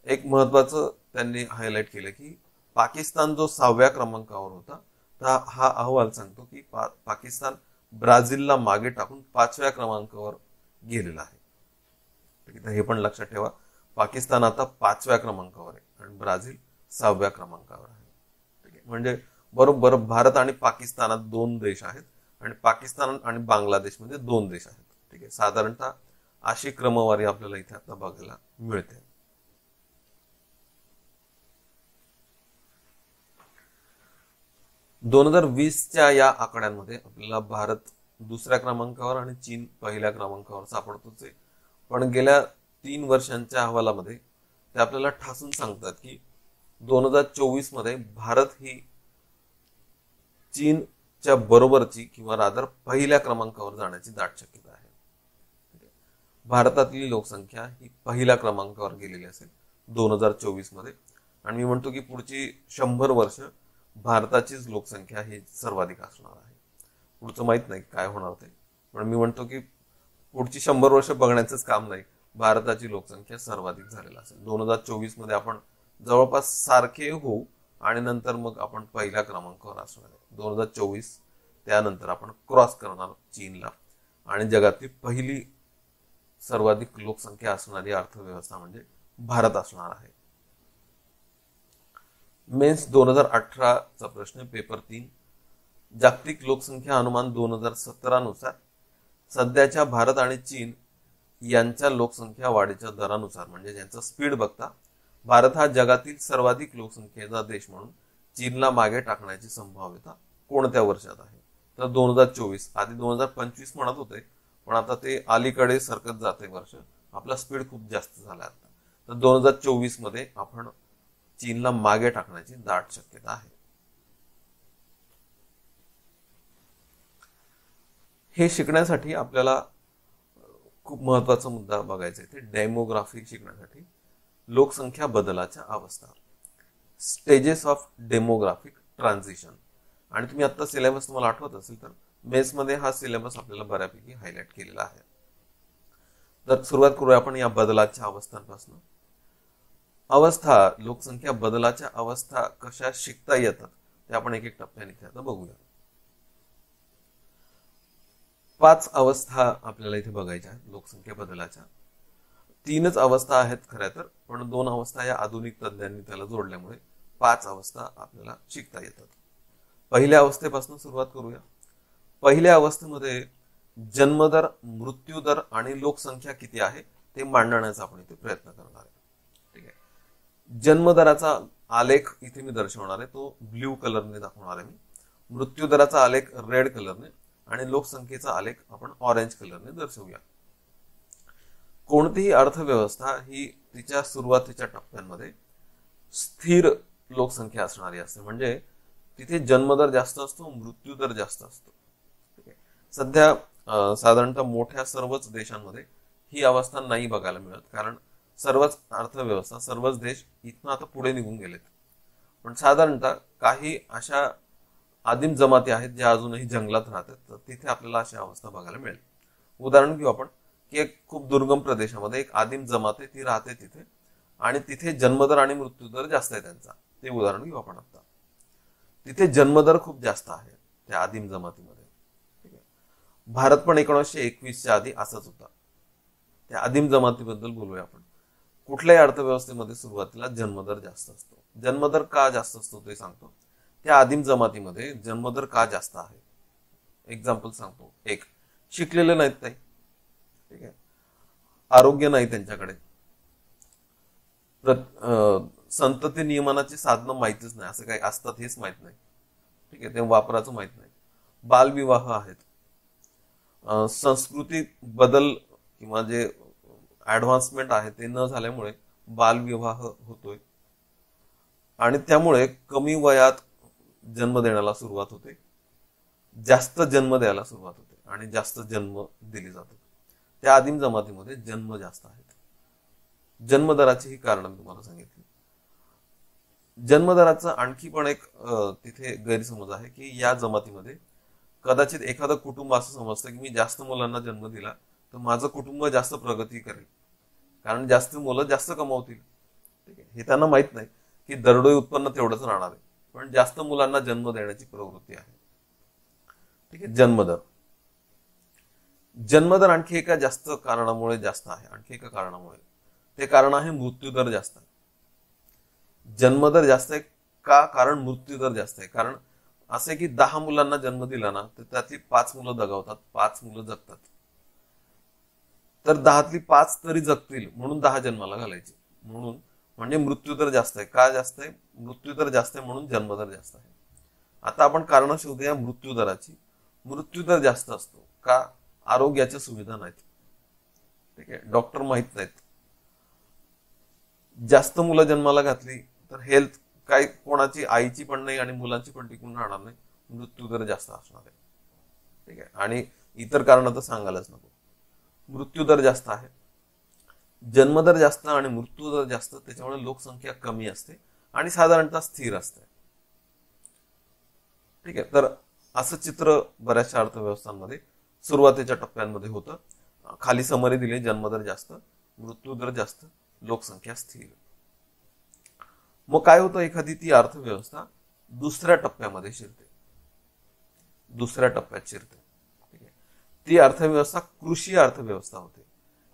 एक महत्वाचं त्यांनी हायलाइट केलं की पाकिस्तान जो 6व्या क्रमांकावर होता, तर हा अहवाल सांगतो की पाकिस्तान ब्राझीलला मागे टाकून 5व्या क्रमांकावर गेलेला आहे. ठीक आहे, हे पण लक्षात ठेवा, पाकिस्तान आता 5व्या क्रमांकावर आहे आणि ब्राझील 6व्या क्रमांकावर आहे. ठीक आहे, म्हणजे बरोबर भारत आणि पाकिस्तानात 2 देश आहेत आणि पाकिस्तान आणि बांगलादेशमध्ये 2 देश आहेत. ठीक आहे, साधारणतः अशी क्रमवारी आपल्याला इथे आता बघायला मिळते. दोन 2020च्या या आकड्यांमध्ये आपल्याला भारत 2ऱ्या क्रमांकावर आणि चीन 1ल्या क्रमांकावर सापडतोच आहे. पण गेल्या 3 वर्षांच्या अहवालामध्ये ते आपल्याला ठासून सांगतात की 2024 मध्ये भारत ही चीनच्या बरोबरची किंवा रादर 1ल्या क्रमांकावर जाण्याची दाट शक्यता आहे. भारतातली लोकसंख्या ही 1ल्या क्रमांकावर गेलेली असेल 2024 मध्ये, आणि मी म्हणतो की पुढची 100 वर्ष भारताचीच लोकसंख्या ही सर्वाधिक असणार आहे. पुढचं माहित नाही काय होणार ते, पण मी म्हणतो की पुढची 100 वर्ष बघण्याचंच काम नाही, भारताची लोकसंख्या सर्वाधिक झालेला असेल. 2024 मध्ये आपण जवळपास सारखे होऊ आणि नंतर मग आपण 1ल्या क्रमांकावर असणार आहे. 2024 त्यानंतर आपण क्रॉस करणार चीनला, आणि जगातली पहिली सर्वाधिक लोकसंख्या असणारी अर्थव्यवस्था म्हणजे भारत असणार आहे. मेन्स 2018चा प्रश्न, पेपर 3, जागतिक लोकसंख्या अनुमान 2017 नुसार सध्याच्या भारत आणि चीन यांच्या लोकसंख्या वाढीच्या दरानुसार, म्हणजे ज्यांचा स्पीड बघता, भारत हा जगातील सर्वाधिक लोकसंख्येचा देश म्हणून चीनला मागे टाकण्याची संभाव्यता कोणत्या वर्षात आहे? तर 2024. आधी 2025 म्हणत होते, पण आता ते अलीकडे सरकत जाते वर्ष, आपला स्पीड खूप जास्त झाला आता. तर 2024 मध्ये आपण चीनला मागे टाकण्याची दाट शक्यता आहे. हे शिकण्यासाठी आपल्याला खूप महत्वाचा मुद्दा बघायचा आहे, ते डेमोग्राफी शिकण्यासाठी लोकसंख्या बदलाच्या अवस्था, स्टेजेस ऑफ डेमोग्राफिक ट्रान्झिशन. आणि तुम्ही आता सिलेबस तुम्हाला आठवत असेल तर मेस मध्ये हा सिलेबस आपल्याला बऱ्यापैकी हायलाइट केलेला आहे. तर सुरुवात करूया आपण या बदलाच्या अवस्थांपासून. अवस्था, लोकसंख्या बदलाच्या अवस्था कशा शिकता येतात ते आपण एक एक टप्प्याने आता बघूया. 5 अवस्था आपल्याला इथे बघायच्या आहेत लोकसंख्या बदलाच्या. 3च अवस्था आहेत खऱ्या तर, पण 2 अवस्था या आधुनिक तज्ञांनी त्याला जोडल्यामुळे 5 अवस्था आपल्याला शिकता येतात. पहिल्या अवस्थेपासून सुरुवात करूया. पहिल्या अवस्थेमध्ये जन्मदर, मृत्यूदर आणि लोकसंख्या किती आहे ते मांडण्याचा आपण इथे प्रयत्न करणार आहे. ठीक आहे, जन्मदराचा आलेख इथे मी दर्शवणार आहे, तो ब्ल्यू कलरने दाखवणार आहे मी. मृत्यूदराचा आलेख रेड कलरने आणि लोकसंख्येचा आलेख आपण ऑरेंज कलरने दर्शवूया. कोणतीही अर्थव्यवस्था ही तिच्या सुरुवातीच्या टप्प्यांमध्ये स्थिर लोकसंख्या असणारी असते, म्हणजे तिथे जन्मदर जास्त असतो, मृत्यूदर जास्त असतो. ठीक आहे, सध्या साधारणतः मोठ्या सर्वच देशांमध्ये ही अवस्था नाही बघायला मिळत, कारण सर्वच अर्थव्यवस्था, सर्वच देश इथनं आता पुढे निघून गेलेत. पण साधारणतः काही अशा आदिम जमाती आहेत ज्या अजूनही जंगलात राहतात, तर तिथे आपल्याला अशी अवस्था बघायला मिळेल. उदाहरण घेऊ आपण की एक खूप दुर्गम प्रदेशामध्ये एक आदिम जमात आहे, ती राहते तिथे, आणि तिथे जन्मदर आणि मृत्यूदर जास्त आहे त्यांचा. ते उदाहरण घेऊ आपण आता. तिथे जन्मदर खूप जास्त आहे त्या आदिम जमातीमध्ये. ठीक आहे. भारत पण 1921च्या आधी असाच होता. त्या आदिम जमातीबद्दल बोलूया आपण. कुठल्याही अर्थव्यवस्थेमध्ये सुरुवातीला जन्मदर जास्त असतो. जन्मदर का जास्त असतो ते सांगतो. त्या आदिम जमातीमध्ये जन्मदर का जास्त आहे, एक्झाम्पल सांगतो. एक, शिकलेले नाहीत ते. ठीक आहे. आरोग्य नाही त्यांच्याकडे. संतती नियमनाची साधनं माहितीच नाही, असं काही असतात हेच माहित नाही. ठीक आहे, ते वापराचं माहित नाही. बालविवाह आहेत. संस्कृती बदल किंवा जे ऍडव्हान्समेंट आहे ते न झाल्यामुळे बालविवाह होतोय, आणि त्यामुळे कमी वयात जन्म देण्याला सुरुवात होते, जास्त जन्म द्यायला सुरुवात होते, आणि जास्त जन्म दिली जातात. त्या आदिम जमातीमध्ये जन्म जास्त आहेत. जन्मदराची ही कारण मी तुम्हाला सांगितली. जन्मदराचा आणखी पण एक तिथे गैरसमज आहे की या जमातीमध्ये कदाचित एखादं कुटुंब असं समजतं की मी जास्त मुलांना जन्म दिला तर माझं कुटुंब जास्त प्रगती करेल, कारण जास्त मुलं जास्त कमावतील. ठीक आहे. हे त्यांना माहित नाही की दरडोई उत्पन्न तेवढंच राहणार आहे, पण जास्त मुलांना जन्म देण्याची प्रवृत्ती आहे. ठीक आहे. जन्मदर आणखी एका जास्त कारणामुळे जास्त आहे. आणखी एका कारणामुळे, ते कारण आहे मृत्यूदर जास्त आहे. जन्मदर जास्त आहे का? कारण मृत्यूदर जास्त आहे. कारण असे की 10 मुलांना जन्म दिला ना तर त्यातली 5 मुलं दगावतात, 5 मुलं जगतात. तर 10तली 5 तरी जगतील म्हणून 10 जन्माला घालायचे. म्हणून म्हणजे मृत्यूदर जास्त आहे. का जास्त आहे? मृत्यूदर जास्त आहे म्हणून जन्मदर जास्त आहे. आता आपण कारण शोधूया मृत्यूदराची. मृत्यूदर जास्त असतो का? आरोग्याच्या सुविधा नाहीत. ठीक आहे. डॉक्टर माहित नाहीत. जास्त मुलं जन्माला घातली तर हेल्थ काही कोणाची, आईची पण नाही आणि मुलांची पण टिकून राहणार नाही. मृत्यूदर जास्त असणार आहे. ठीक आहे. आणि इतर कारण तर सांगायलाच नको. मृत्यूदर जास्त आहे, जन्मदर जास्त आणि मृत्यूदर जास्त, त्याच्यामुळे लोकसंख्या कमी असते आणि साधारणतः स्थिर असते. ठीक आहे. तर असं चित्र बऱ्याचशा अर्थव्यवस्थांमध्ये सुरुवातीच्या टप्प्यांमध्ये होतं. खाली समरी दिली, जन्मदर जास्त, मृत्यूदर जास्त, लोकसंख्या स्थिर. मग काय होतं, एखादी ती अर्थव्यवस्था दुसऱ्या टप्प्यामध्ये शिरते, दुसऱ्या टप्प्यात शिरते. ठीक आहे. ती अर्थव्यवस्था कृषी अर्थव्यवस्था होते.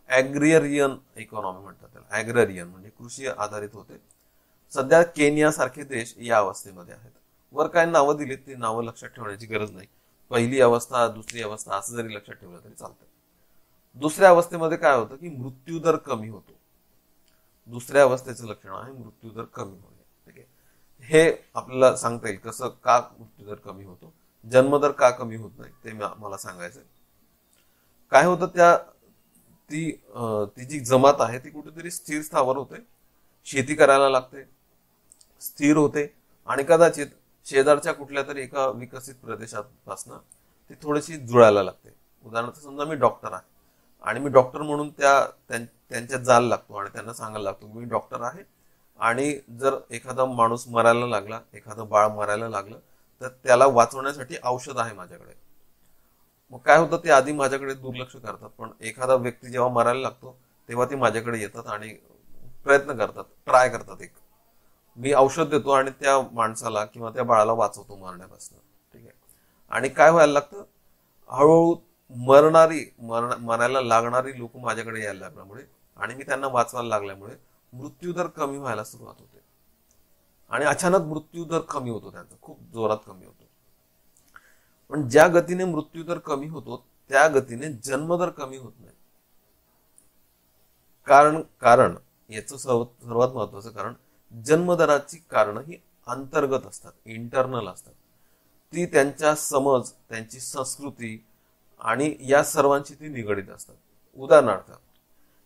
ॲग्रियरियन इकॉनॉमी म्हणतात त्याला. ॲग्ररियन म्हणजे कृषी आधारित होते. सध्या केनिया सारखे देश या अवस्थेमध्ये आहेत. वर काय नावं दिलीत ती नावं लक्षात ठेवण्याची गरज नाही. पहिली अवस्था, दुसरी अवस्था असं जरी लक्षात ठेवलं तरी चालतं. दुसऱ्या अवस्थेमध्ये काय होतं की मृत्यूदर कमी होतो. दुसऱ्या अवस्थेचं लक्षण आहे मृत्यूदर कमी होणे. ठीक आहे. हे आपल्याला सांगता येईल कसं, का मृत्यूदर कमी होतो, जन्मदर का कमी होत नाही ते मला सांगायचंय. काय होतं, ती जी जमात आहे ती कुठेतरी स्थिर स्थावर होते, शेती करायला लागते, स्थिर होते, आणि कदाचित शेजारच्या कुठल्या तरी एका विकसित प्रदेशापासून ती थोडीशी जुळायला लागते. उदाहरणार्थ समजा मी डॉक्टर आहे आणि मी डॉक्टर म्हणून त्यांच्यात जायला लागतो आणि त्यांना सांगायला लागतो मी डॉक्टर आहे, आणि जर एखादा माणूस मरायला लागला, एखादं बाळ मरायला लागलं तर त्याला वाचवण्यासाठी औषध आहे माझ्याकडे. मग काय होतं, ते आधी माझ्याकडे दुर्लक्ष करतात, पण एखादा व्यक्ती जेव्हा मरायला लागतो तेव्हा ते माझ्याकडे येतात आणि प्रयत्न करतात, ट्राय करतात. एक मी औषध देतो आणि त्या माणसाला किंवा त्या बाळाला वाचवतो मरण्यापासून. ठीक आहे. आणि काय व्हायला लागतं, हळूहळू मरायला लागणारी लोक माझ्याकडे यायला लागल्यामुळे आणि मी त्यांना वाचवायला लागल्यामुळे मृत्यूदर कमी व्हायला सुरुवात होते. आणि अचानक मृत्यूदर कमी होतो, त्यांचा खूप जोरात कमी होतो. पण ज्या गतीने मृत्यूदर कमी होतो त्या गतीने जन्मदर कमी होत नाही. कारण याचं सर्वात महत्वाचं कारण, जन्मदराची कारण ही अंतर्गत असतात, इंटरनल असतात. ती त्यांच्या समज, त्यांची संस्कृती आणि या सर्वांची ती निगडीत असतात. उदाहरणार्थ,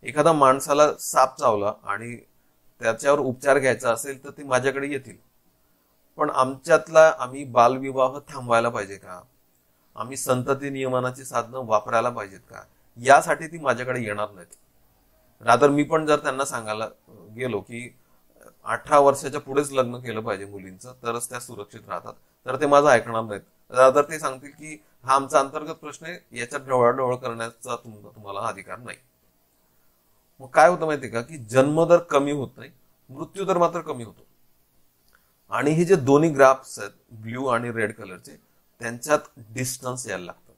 एखादा माणसाला साप चावला आणि त्याच्यावर उपचार घ्यायचा असेल तर ते माझ्याकडे येतील. पण आम्ही बालविवाह थांबवायला पाहिजे का, आम्ही संतती नियमनाची साधनं वापरायला पाहिजेत का, यासाठी ती माझ्याकडे येणार नाहीत. रादर मी पण जर त्यांना सांगायला गेलो की 18 वर्षाच्या पुढेच लग्न केलं पाहिजे मुलींचं तरच त्या सुरक्षित राहतात, तर ते माझं ऐकणार नाहीत. रादर ते सांगतील की हा आमचा अंतर्गत प्रश्न आहे, याच्यात ढवळाढवळ करण्याचा तुम्हाला अधिकार नाही. मग काय होतं माहितीये का की जन्मदर कमी होत नाही, मृत्यूदर मात्र कमी होतो. आणि हे जे दोन्ही ग्राफ्स आहेत ब्ल्यू आणि रेड कलरचे, त्यांच्यात डिस्टन्स यायला लागतं,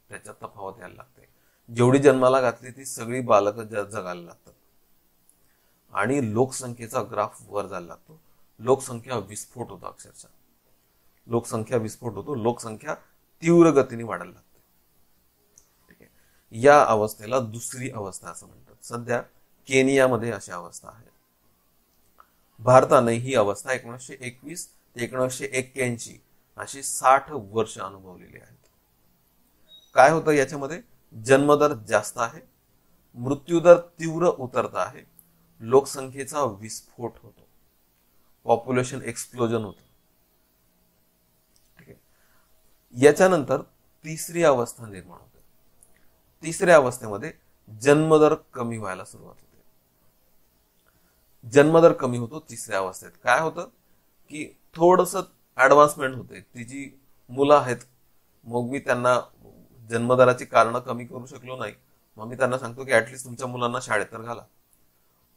त्याच्यात तफावत यायला लागते. जेवढी जन्माला घातली ती सगळी बालकं जगायला लागतात. आणि लोकसंख्येचा ग्राफ वर जायला लागतो. लोकसंख्या विस्फोट होतो, अक्षरशः लोकसंख्या विस्फोट होतो. लोकसंख्या तीव्र गतीने वाढायला लागते. ठीक आहे, या अवस्थेला दुसरी अवस्था असं म्हणतात. सध्या केनियामध्ये अशी अवस्था आहे. भारताने ही अवस्था 1921 ते 1981 अशी 60 वर्ष अनुभवलेली आहेत. काय होतं याच्यामध्ये? जन्मदर जास्त आहे, मृत्यूदर तीव्र उतरत आहे, लोकसंख्येचा विस्फोट होतो, पॉप्युलेशन एक्सप्लोजन होतं. ठीक आहे, याच्यानंतर तिसरी अवस्था निर्माण होते. तिसऱ्या अवस्थेमध्ये जन्मदर कमी व्हायला सुरुवात होते. जन्मदर कमी होतो तिसऱ्या अवस्थेत. काय होतं की थोडस ऍडव्हान्समेंट होते. ती जी मुलं आहेत, मग मी त्यांना जन्मदराची कारणं कमी करू शकलो नाही, मग मी त्यांना सांगतो की ऍटलिस्ट तुमच्या मुलांना शाळेत तर घाला.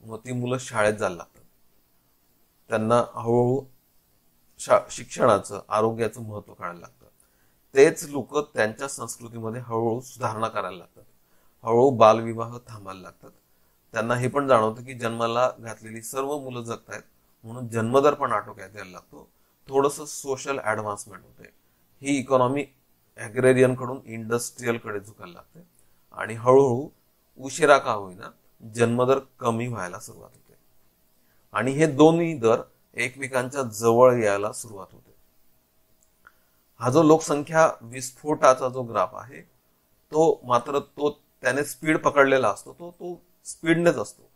मग ती मुलं शाळेत जायला लागतात. त्यांना हळूहळू शिक्षणाचं, आरोग्याचं महत्व कळायला लागतं. तेच लोक त्यांच्या संस्कृतीमध्ये हळूहळू सुधारणा करायला लागतात. हळूहळू बालविवाह थांबायला लागतात. त्यांना हे पण जाणवतं की जन्माला घातलेली सर्व मुलं जगतायत, म्हणून जन्मदर पण आटोक्यात यायला लागतो. थोडस सोशल ऍडव्हान्समेंट होते. ही इकॉनॉमी ऍग्रेरियन कडून इंडस्ट्रीयल कडे झुकायला लागते. आणि हळूहळू उशिरा का होईना जन्मदर कमी व्हायला सुरुवात होते. आणि हे दोन्ही दर एकमेकांच्या जवळ यायला सुरुवात होते. हा जो लोकसंख्या विस्फोटाचा जो ग्राफ आहे, तो मात्र त्याने स्पीड पकडलेला असतो. तो स्पीडनेच असतो.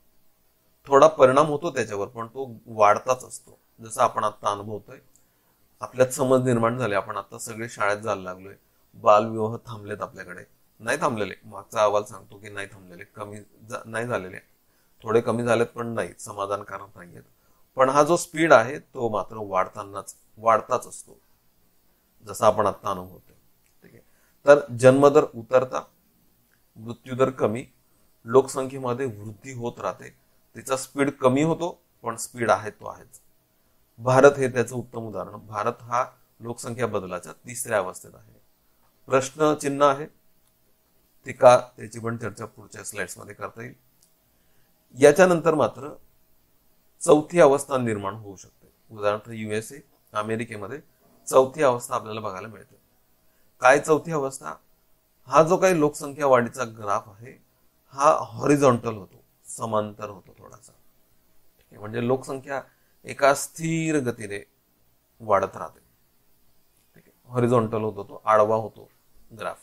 थोडा परिणाम होतो त्याच्यावर, पण तो वाढताच असतो. जसं आपण आता अनुभवतोय, आपल्यात समज निर्माण झाली, आपण आता सगळे शाळेत जायला लागलोय, बालविवाह थांबलेत आपल्याकडे. नाही थांबलेले, मागचा अहवाल सांगतो की नाही थांबलेले, कमी नाही झालेले, थोडे कमी झालेत पण नाही समाधानकारक नाहीयेत. पण हा जो स्पीड आहे तो मात्र वाढताच असतो, जसा आपण आता अनुभवतोय. ठीक आहे, तर जन्मदर उतरता, मृत्यूदर कमी, लोकसंख्येमध्ये वृद्धी होत राहते. तिचा स्पीड कमी होतो, पण स्पीड आहे तो आहेच. भारत हे त्याचं उत्तम उदाहरण. भारत हा लोकसंख्या बदलाच्या तिसऱ्या अवस्थेत आहे. प्रश्न चिन्ह आहे ते का, त्याची पण चर्चा पुढच्या स्लाइड्स मध्ये करता येईल. याच्यानंतर मात्र चौथी अवस्था निर्माण होऊ शकते. उदाहरणार्थ USA, अमेरिकेमध्ये चौथी अवस्था आपल्याला बघायला मिळते. काय चौथी अवस्था? हा जो काही लोकसंख्या वाढीचा ग्राफ आहे, हा हॉरिझॉन्टल होतो, समांतर होतो थोडासा. म्हणजे लोकसंख्या एका स्थिर गतीने वाढत राहते. हॉरिझॉन्टल होतो, तो आडवा होतो ग्राफ.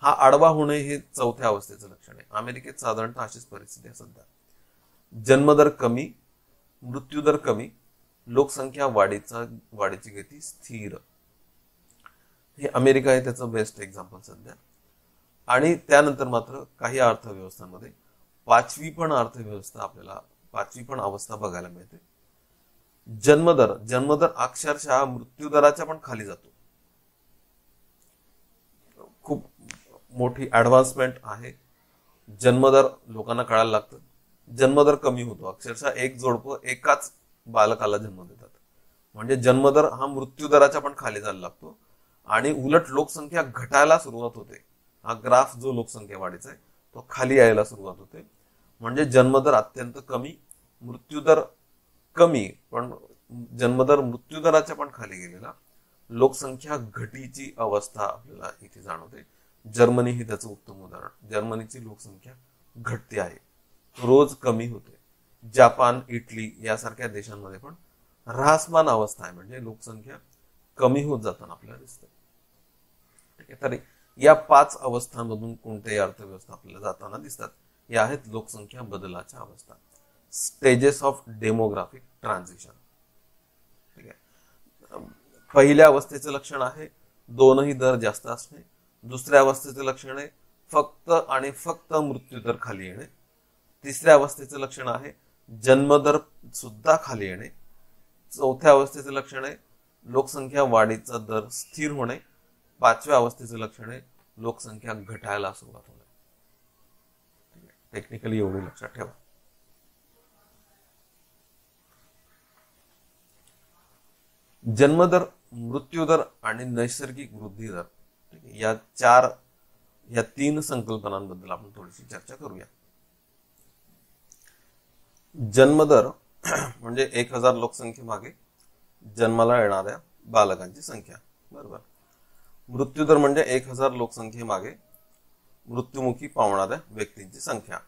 हा आडवा होणे हे चौथ्या अवस्थेचं लक्षण आहे. अमेरिकेत साधारणतः अशीच परिस्थिती आहे सध्या. जन्मदर कमी, मृत्यूदर कमी, लोकसंख्या वाढीची गती स्थिर. हे अमेरिका आहे त्याचं बेस्ट एक्झाम्पल सध्या. आणि त्यानंतर मात्र काही अर्थव्यवस्थांमध्ये पाचवी पण अवस्था बघायला मिळते. जन्मदर अक्षरशः मृत्यूदराच्या पण खाली जातो. खूप मोठी ऍडव्हान्समेंट आहे. जन्मदर लोकांना कळायला लागतं. जन्मदर कमी होतो, अक्षरशः एक जोडपं एकाच बालकाला जन्म देतात. म्हणजे जन्मदर हा मृत्यूदराच्या पण खाली जायला लागतो. आणि उलट लोकसंख्या घटायला सुरुवात होते. हा ग्राफ जो लोकसंख्या वाढीचा आहे तो खाली यायला सुरुवात होते. म्हणजे जन्मदर अत्यंत कमी, मृत्यूदर कमी, पण जन्मदर मृत्यूदराच्या पण खाली गेलेला. लोकसंख्या घटीची अवस्था आपल्याला इथे जाणवते. जर्मनी ही त्याचं उत्तम उदाहरण. जर्मनीची लोकसंख्या घटते आहे, रोज कमी होते. जपान, इटली यासारख्या देशांमध्ये पण ऱ्हासमान अवस्था आहे, म्हणजे लोकसंख्या कमी होत जाताना आपल्याला दिसते. ठीक आहे, तर या 5 अवस्थांमधून कोणत्याही अर्थव्यवस्था आपल्याला जाताना दिसतात. या आहेत लोकसंख्या बदलाच्या अवस्था, स्टेजेस ऑफ डेमोग्राफिक ट्रान्झिशन. ठीक आहे, पहिल्या अवस्थेचं लक्षण आहे दोनही दर जास्त असणे. दुसऱ्या अवस्थेचं लक्षण आहे फक्त आणि फक्त मृत्यूदर खाली येणे. तिसऱ्या अवस्थेचं लक्षण आहे जन्मदर सुद्धा खाली येणे. चौथ्या अवस्थेचं लक्षण आहे लोकसंख्या वाढीचा दर स्थिर होणे. पाचव्या अवस्थेचं लक्षण आहे लोकसंख्या घटायला सुरुवात होणे. टेक्निकली एवढी लक्षात ठेवा. जन्मदर, मृत्यूदर आणि नैसर्गिक वृद्धी दर, ठीक आहे, या तीन संकल्पनांबद्दल आपण थोडीशी चर्चा करूया. जन्मदर म्हणजे 1000 लोकसंख्येमागे जन्माला येणाऱ्या बालकांची संख्या, बरोबर. मृत्यूदर म्हणजे 1000 लोकसंख्येमागे मृत्युमुखी पावणाऱ्या व्यक्तींची संख्या.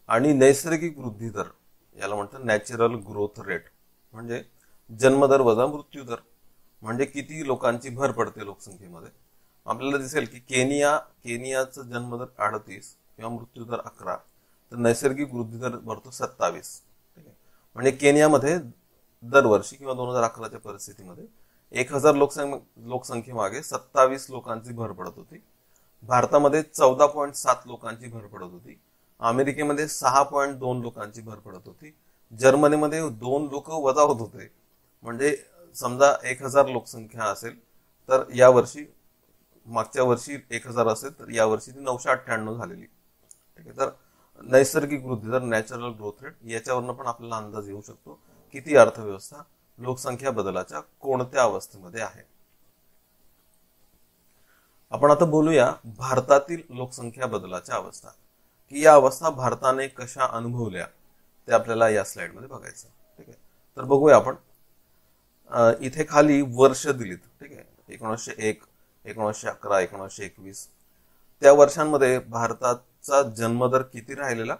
आणि नैसर्गिक वृद्धी दर याला म्हणतात नॅचरल ग्रोथ रेट, म्हणजे जन्मदर वजा मृत्यूदर, म्हणजे किती लोकांची भर पडते लोकसंख्येमध्ये. आपल्याला दिसेल की केनियाचा जन्मदर 38 किंवा मृत्यूदर 11, तर नैसर्गिक वृद्धी दर भरतो 27. ठीक आहे, म्हणजे केनियामध्ये दरवर्षी किंवा 2011च्या परिस्थितीमध्ये 1000 लोकसंख्येमागे 27 लोकांची भर पडत होती. भारतामध्ये 14.7 लोकांची भर पडत होती. अमेरिकेमध्ये 6.2 लोकांची भर पडत होती. जर्मनीमध्ये 2 लोक वजा होत होते. म्हणजे समजा 1000 लोकसंख्या असेल तर यावर्षी, मागच्या वर्षी 1000 असेल तर यावर्षी ती 998 झालेली. ठीक आहे, तर नैसर्गिक वृद्धी दर नॅचरल ग्रोथ रेट याच्यावरनं पण आपल्याला अंदाज येऊ शकतो किती अर्थव्यवस्था लोकसंख्या बदलाच्या कोणत्या अवस्थेमध्ये आहे. आपण आता बोलूया भारतातील लोकसंख्या बदलाच्या अवस्था, की या अवस्था भारताने कशा अनुभवल्या ते आपल्याला या स्लाइडमध्ये बघायचं. ठीक आहे, तर बघूया आपण. इथे खाली वर्ष दिलीत. ठीक आहे, 1901, 1911, 1921 त्या वर्षांमध्ये भारताचा जन्मदर किती राहिलेला,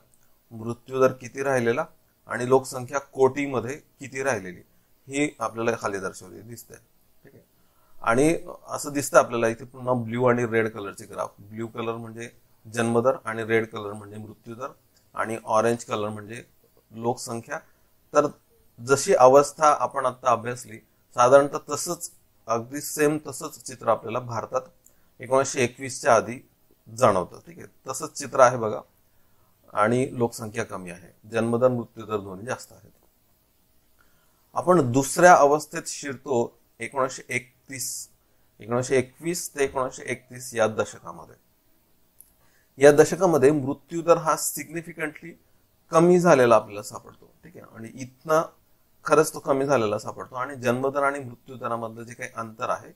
मृत्यूदर किती राहिलेला आणि लोकसंख्या कोटीमध्ये किती राहिलेली ही आपल्याला खाली दर्शवली दिसते. ठीक आहे, आणि असं दिसतं आपल्याला इथे पुन्हा ब्ल्यू आणि रेड कलरचे ग्राफ. ब्ल्यू कलर म्हणजे जन्मदर आणि रेड कलर म्हणजे मृत्यूदर आणि ऑरेंज कलर म्हणजे लोकसंख्या. तर जशी अवस्था आपण आता अभ्यासली साधारणतः तसंच अगदी सेम तसंच चित्र आपल्याला भारतात 1921च्या आधी जाणवतं. ठीक आहे, तसंच चित्र आहे बघा. आणि लोकसंख्या कमी आहे, जन्मदर मृत्यूदर दोन्ही जास्त आहेत. आपण दुसऱ्या अवस्थेत शिरतो 1921 ते 1931 या दशकामध्ये. या दशकामध्ये मृत्यूदर हा सिग्निफिकंटली कमी झालेला आपल्याला सापडतो. ठीक आहे, आणि इथनं खरंच तो कमी झालेला सापडतो. आणि जन्मदर आणि मृत्यूदरामधलं जे काही अंतर आहे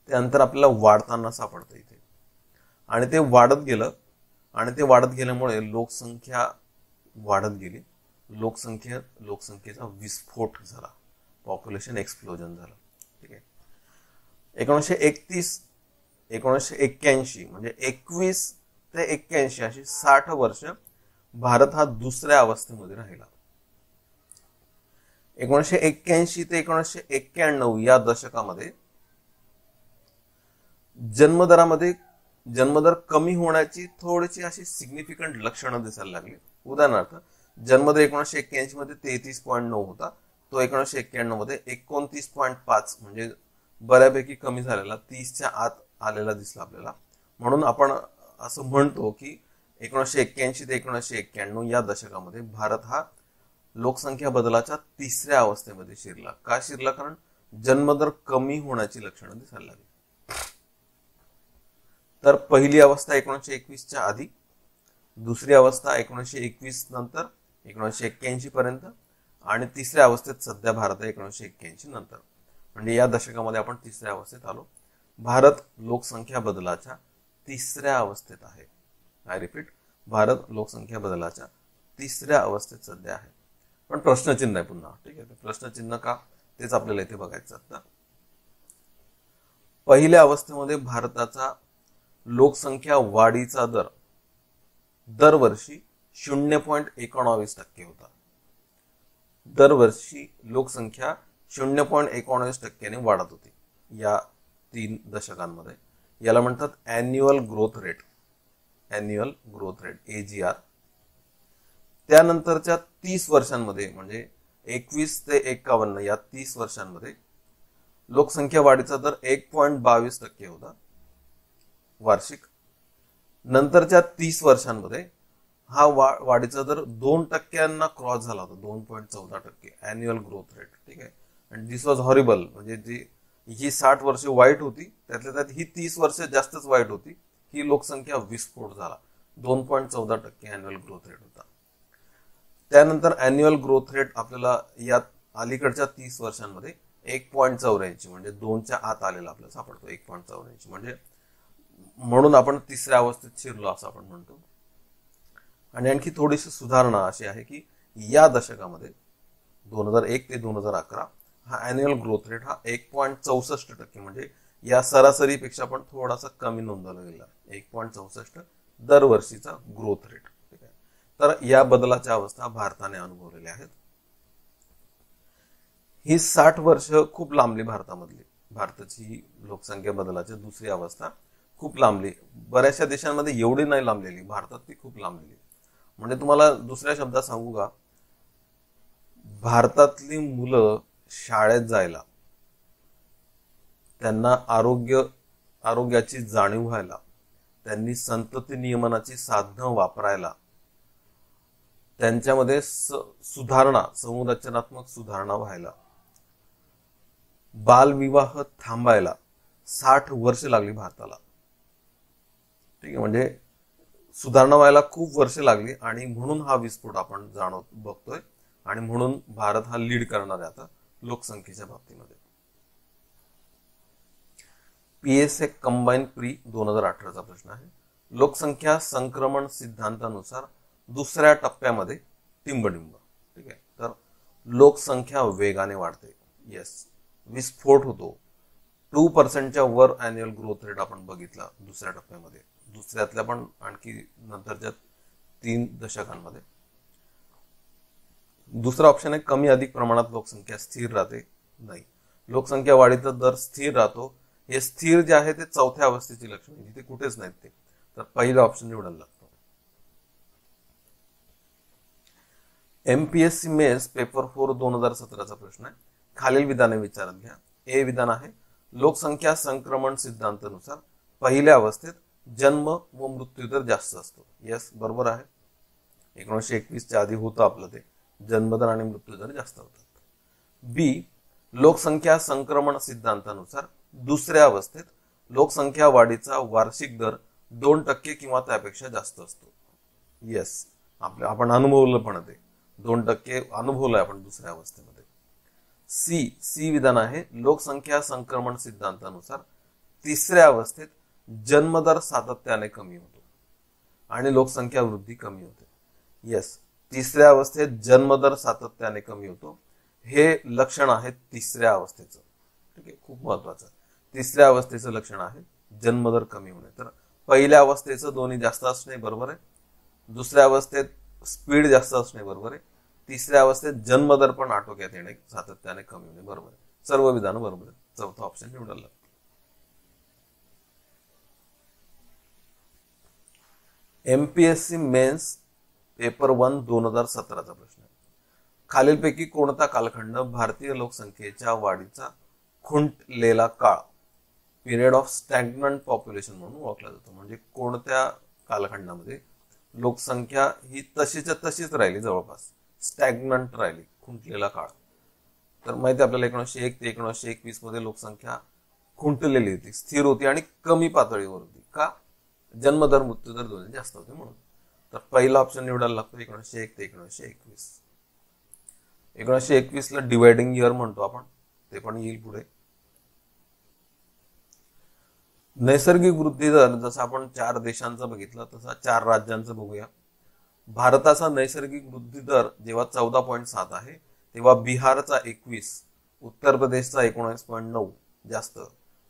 ते अंतर आपल्याला वाढताना सापडतं इथे. आणि ते वाढत गेलं आणि ते वाढत गेल्यामुळे लोकसंख्या वाढत गेली. लोकसंख्येचा विस्फोट झाला, पॉप्युलेशन एक्सप्लोजन झालं. ठीक आहे, 1981 म्हणजे 21 ते 81 अशी 60 वर्ष भारत हा दुसऱ्या अवस्थेमध्ये राहिला. 1981 ते 1991 या दशकामध्ये जन्मदर कमी होण्याची थोडीशी अशी सिग्निफिकंट लक्षणं दिसायला लागली. उदाहरणार्थ जन्मदर 1981 मध्ये 33.9 होता, तो 1991 मध्ये 29.5 म्हणजे बऱ्यापैकी कमी झालेला, 30च्या आत आलेला दिसला आपल्याला. म्हणून आपण असं म्हणतो की 1981 ते 1991 या दशकामध्ये भारत हा लोकसंख्या बदलाच्या तिसऱ्या अवस्थेमध्ये शिरला. का शिरला? कारण जन्मदर कमी होण्याची लक्षणं दिसायला लागली. तर पहिली अवस्था 1921च्या आधी, दुसरी अवस्था 1921 नंतर 1981 पर्यंत आणि तिसऱ्या अवस्थेत सध्या भारत आहे 1981 नंतर. म्हणजे या दशकामध्ये आपण तिसऱ्या अवस्थेत आलो. भारत लोकसंख्या बदलाच्या तिसऱ्या अवस्थेत आहे. आय रिपीट, भारत लोकसंख्या बदलाच्या तिसऱ्या अवस्थेत सध्या आहे. पण प्रश्नचिन्ह आहे पुन्हा. ठीक आहे, प्रश्नचिन्ह का तेच आपल्याला इथे बघायचं आता. पहिल्या अवस्थेमध्ये भारताचा लोकसंख्या वाढीचा दर दरवर्षी 0.19% होता. दरवर्षी लोकसंख्या 0.19% वाढत होती या 3 दशकांमध्ये. याला म्हणतात अॅन्युअल ग्रोथ रेट, AGR. त्यानंतरच्या 30 वर्षांमध्ये म्हणजे 21 ते 51 या 30 वर्षांमध्ये लोकसंख्या वाढीचा दर 1.22% होता. वार्षिक. नंतरच्या 30 वर्षांमध्ये हा वाढीचा दर 2% क्रॉस झाला होता, 2.14% अॅन्युअल ग्रोथ रेट. ठीक आहे. आणि दिस वॉज हॉरिबल. म्हणजे ही 60 वर्ष वाईट होती, त्यातल्या त्यात ही 30 वर्ष जास्तच वाईट होती. ही लोकसंख्या विस्फोट झाला. 2.14% अॅन्युअल ग्रोथ रेट होता. त्यानंतर अॅन्युअल ग्रोथ रेट आपल्याला या अलीकडच्या 30 वर्षांमध्ये 1.84 म्हणजे 2च्या आत आलेला आपल्याला सापडतो. 1.84 म्हणजे म्हणून आपण तिसऱ्या अवस्थेत शिरलो असं आपण म्हणतो. आणि आणखी थोडीशी सुधारणा अशी आहे की या दशकामध्ये 2001 ते 2011 हा अॅन्युअल ग्रोथ रेट हा 1.64% म्हणजे या सरासरीपेक्षा पण थोडासा कमी नोंदवला गेला. 1.64 दरवर्षीचा ग्रोथ रेट. ठीक आहे. तर या बदलाच्या अवस्था भारताने अनुभवलेल्या आहेत. ही 60 वर्ष खूप लांबली भारतामधली. भारताची लोकसंख्या बदलाची दुसरी अवस्था खूप लांबली. बऱ्याचशा देशांमध्ये एवढी नाही लांबलेली, भारतात ती खूप लांबलेली. म्हणजे तुम्हाला दुसऱ्या शब्दात सांगू का, भारतातली मुलं शाळेत जायला, त्यांना आरोग्याची जाणीव व्हायला, त्यांनी संतती नियमनाची साधनं वापरायला, त्यांच्यामध्ये सुधारणा, संरचनात्मक सुधारणा व्हायला, बालविवाह थांबायला 60 वर्ष लागली भारताला. ठीक आहे. म्हणजे सुधारणा व्हायला खूप वर्ष लागली आणि म्हणून हा विस्फोट आपण बघतोय आणि म्हणून भारत हा लीड करणार आहे आता लोकसंख्येच्या बाबतीमध्ये. PSA कंबाईन प्री 2018चा प्रश्न आहे. लोकसंख्या संक्रमण सिद्धांतानुसार दुसऱ्या टप्प्यामध्ये टिंबडिंब. ठीक आहे. तर लोकसंख्या वेगाने वाढते. येस, विस्फोट होतो. 2% वर अॅन्युअल ग्रोथ रेट आपण बघितला दुसऱ्या टप्प्यामध्ये. दुसऱ्यातल्या पण आणखी नंतरच्या 3 दशकांमध्ये. दुसरा ऑप्शन आहे कमी अधिक प्रमाणात लोकसंख्या स्थिर राहते. नाही, लोकसंख्या वाढीचा दर स्थिर राहतो. हे स्थिर जे आहे ते चौथ्या अवस्थेची लक्षणे, जिथे कुठेच नाहीत ते. तर पहिला ऑप्शन निवडायला लागतो. MPSC मेन्स पेपर 4 2017चा प्रश्न आहे. खालील विधाने विचारात घ्या. ए विधान आहे, लोकसंख्या संक्रमण सिद्धांतानुसार पहिल्या अवस्थेत जन्म व मृत्यूदर जास्त असतो. यस, बरोबर आहे. 1921च्या आधी होतं आपलं ते. जन्मदर आणि मृत्यूदर जास्त होतात. बी, लोकसंख्या संक्रमण सिद्धांतानुसार दुसऱ्या अवस्थेत लोकसंख्या वाढीचा वार्षिक दर 2% किंवा त्यापेक्षा जास्त असतो. यस, आपण अनुभवलं पण ते 2% अनुभवलंय आपण दुसऱ्या अवस्थेमध्ये. सी विधान आहे, लोकसंख्या संक्रमण सिद्धांतानुसार तिसऱ्या अवस्थेत जन्मदर सातत्याने कमी होतो आणि लोकसंख्या वृद्धी कमी होते. यस, तिसऱ्या अवस्थेत जन्मदर सातत्याने कमी होतो. हे लक्षण आहे तिसऱ्या अवस्थेचं. ठीक आहे, खूप महत्वाचं. तिसऱ्या अवस्थेचं लक्षण आहे जन्मदर कमी होणे. तर पहिल्या अवस्थेचं दोन्ही जास्त असणे बरोबर आहे. दुसऱ्या अवस्थेत स्पीड जास्त असणे बरोबर आहे. तिसऱ्या अवस्थेत जन्मदर पण आटोक्यात येणे, सातत्याने कमी होणे बरोबर आहे. सर्व विधान बरोबर आहे. चौथा ऑप्शन निवडायला लागतो. MPSC मेन्स पेपर 1 2017चा प्रश्न आहे. खालीलपैकी कोणता कालखंड भारतीय लोकसंख्येच्या वाढीचा खुंटलेला काळ, पिरियड ऑफ स्टॅग्नंट पॉप्युलेशन म्हणून ओळखला जातो. म्हणजे कोणत्या कालखंडामध्ये लोकसंख्या ही तशीच्या तशीच राहिली, जवळपास स्टॅग्नंट राहिली, खुंटलेला काळ. तर माहिती आपल्याला 1901 ते 1921 मध्ये लोकसंख्या खुंटलेली होती, स्थिर होती आणि कमी पातळीवर होती. का? जन्मदर मृत्यूदर दोन्ही जास्त होते म्हणून. तर पहिला ऑप्शन निवडायला लागतो 1901 ते 1921. 1921 ला डिवायडिंग इयर म्हणतो आपण, ते पण येईल पुढे. नैसर्गिक वृद्धी दर जसं आपण 4 देशांचा बघितला तसा 4 राज्यांचा बघूया. भारताचा नैसर्गिक वृद्धी दर जेव्हा 14.7 आहे तेव्हा बिहारचा 21, उत्तर प्रदेशचा 19.9 जास्त,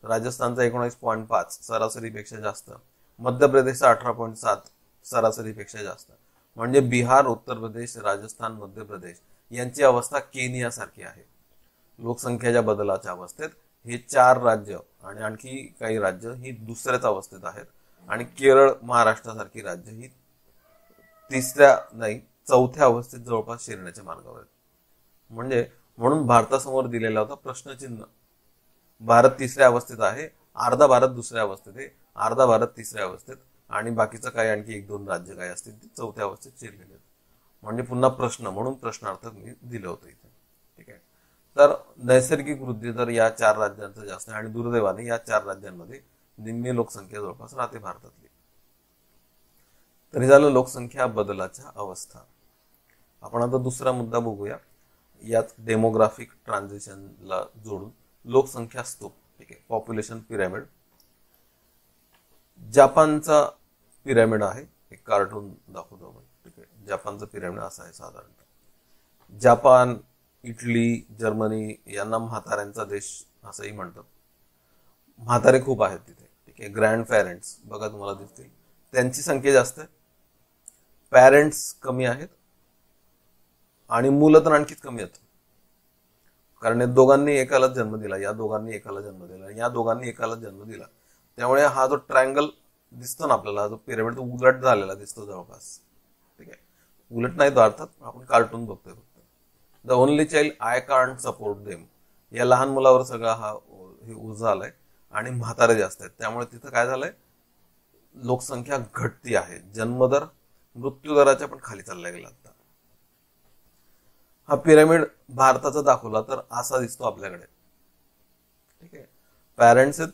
राजस्थानचा 19.5 सरासरीपेक्षा जास्त, मध्य प्रदेशचा 18.7 सरासरीपेक्षा जास्त. म्हणजे बिहार, उत्तर प्रदेश, राजस्थान, मध्य प्रदेश यांची अवस्था केनियासारखी आहे. लोकसंख्येच्या बदलाच्या अवस्थेत हे 4 राज्य आणि आणखी काही राज्य ही दुसऱ्याच अवस्थेत आहेत आणि केरळ, महाराष्ट्रासारखी राज्य ही तिसऱ्या नाही चौथ्या अवस्थेत जवळपास शिरण्याच्या मार्गावर आहेत. म्हणून भारतासमोर दिलेला होता प्रश्नचिन्ह. भारत तिसऱ्या अवस्थेत आहे, अर्धा भारत दुसऱ्या अवस्थेत आहे अर्धा भारत तिसऱ्या अवस्थेत आणि बाकीचं काही आणखी 1-2 राज्य काय असतील ते चौथ्या अवस्थेत शिरलेले आहेत. म्हणजे पुन्हा प्रश्न म्हणून प्रश्नार्थक मी दिलं होतं इथे. ठीक आहे. तर नैसर्गिक वृद्धी दर या 4 राज्यांचा जास्त आहे आणि दुर्दैवाने या 4 राज्यांमध्ये निम्मी लोकसंख्या जवळपास राहते भारतातली. तरी झालं लोकसंख्या बदलाच्या अवस्था. आपण आता दुसरा मुद्दा बघूया. यात डेमोग्राफिक ट्रान्झिशनला जोडून लोकसंख्या स्तूप. ठीक आहे. Population pyramid. जपानचा पिरॅमिड आहे. एक कार्टून दाखवतो आपण. ठीक आहे. जपानचा पिरॅमिड असा आहे साधारणतः. जपान, इटली, जर्मनी यांना म्हाताऱ्यांचा देश असंही म्हणतात. म्हातारे खूप आहेत तिथे. ठीक आहे. ग्रँड पॅरेंट्स बघा तुम्हाला दिसतील, त्यांची संख्या जास्त आहे. पॅरेंट्स कमी आहेत आणि मुलं तर आणखीच कमी आहेत. कारण या दोघांनी एकालाच जन्म दिला, या दोघांनी एकाला जन्म दिला, या दोघांनी एकाला जन्म दिला. त्यामुळे हा जो ट्रायंगल दिसतो ना आपल्याला, जो पिरॅमिड, तो उलट झालेला दिसतो जवळपास. ठीक आहे. उलट नाही तो अर्थात, आपण कार्टून बघतोय फक्त. The only child I can't support them. या लहान मुलावर सगळा हे ओझं आलाय आणि म्हातारे जास्त आहेत. त्यामुळे तिथं काय झालंय, लोकसंख्या घटती आहे. जन्मदर मृत्यूदराच्या पण खाली चालला गेला. आता हा पिरॅमिड भारताचा दाखवला तर असा दिसतो आपल्याकडे. ठीक आहे. पॅरेंट्स आहेत,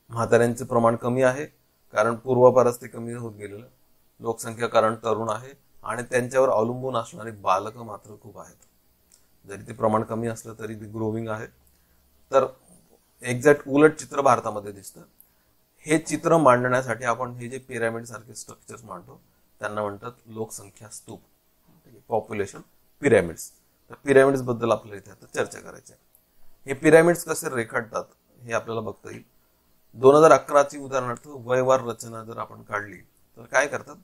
म्हाताऱ्यांचे प्रमाण कमी आहे कारण पूर्वापारच ते कमी होत गेलेलं. लोकसंख्या कारण तरुण आहे आणि त्यांच्यावर अवलंबून असणारी बालकं मात्र खूप आहेत. जरी ते प्रमाण कमी असलं तरी ते ग्रोविंग आहे. तर एक्झॅक्ट उलट चित्र भारतामध्ये दिसतं. हे चित्र मांडण्यासाठी आपण हे जे पिरॅमिड सारखे स्ट्रक्चर्स मांडतो त्यांना म्हणतात लोकसंख्या स्तूप. Population pyramids. तर पिरॅमिड्स बद्दल आपल्याला इथे आता चर्चा करायची आहे. हे पिरॅमिड्स कसे रेखाटतात हे आपल्याला बघता येईल. 2011ची उदाहरणार्थ वयवार रचना जर आपण काढली तर काय करतात,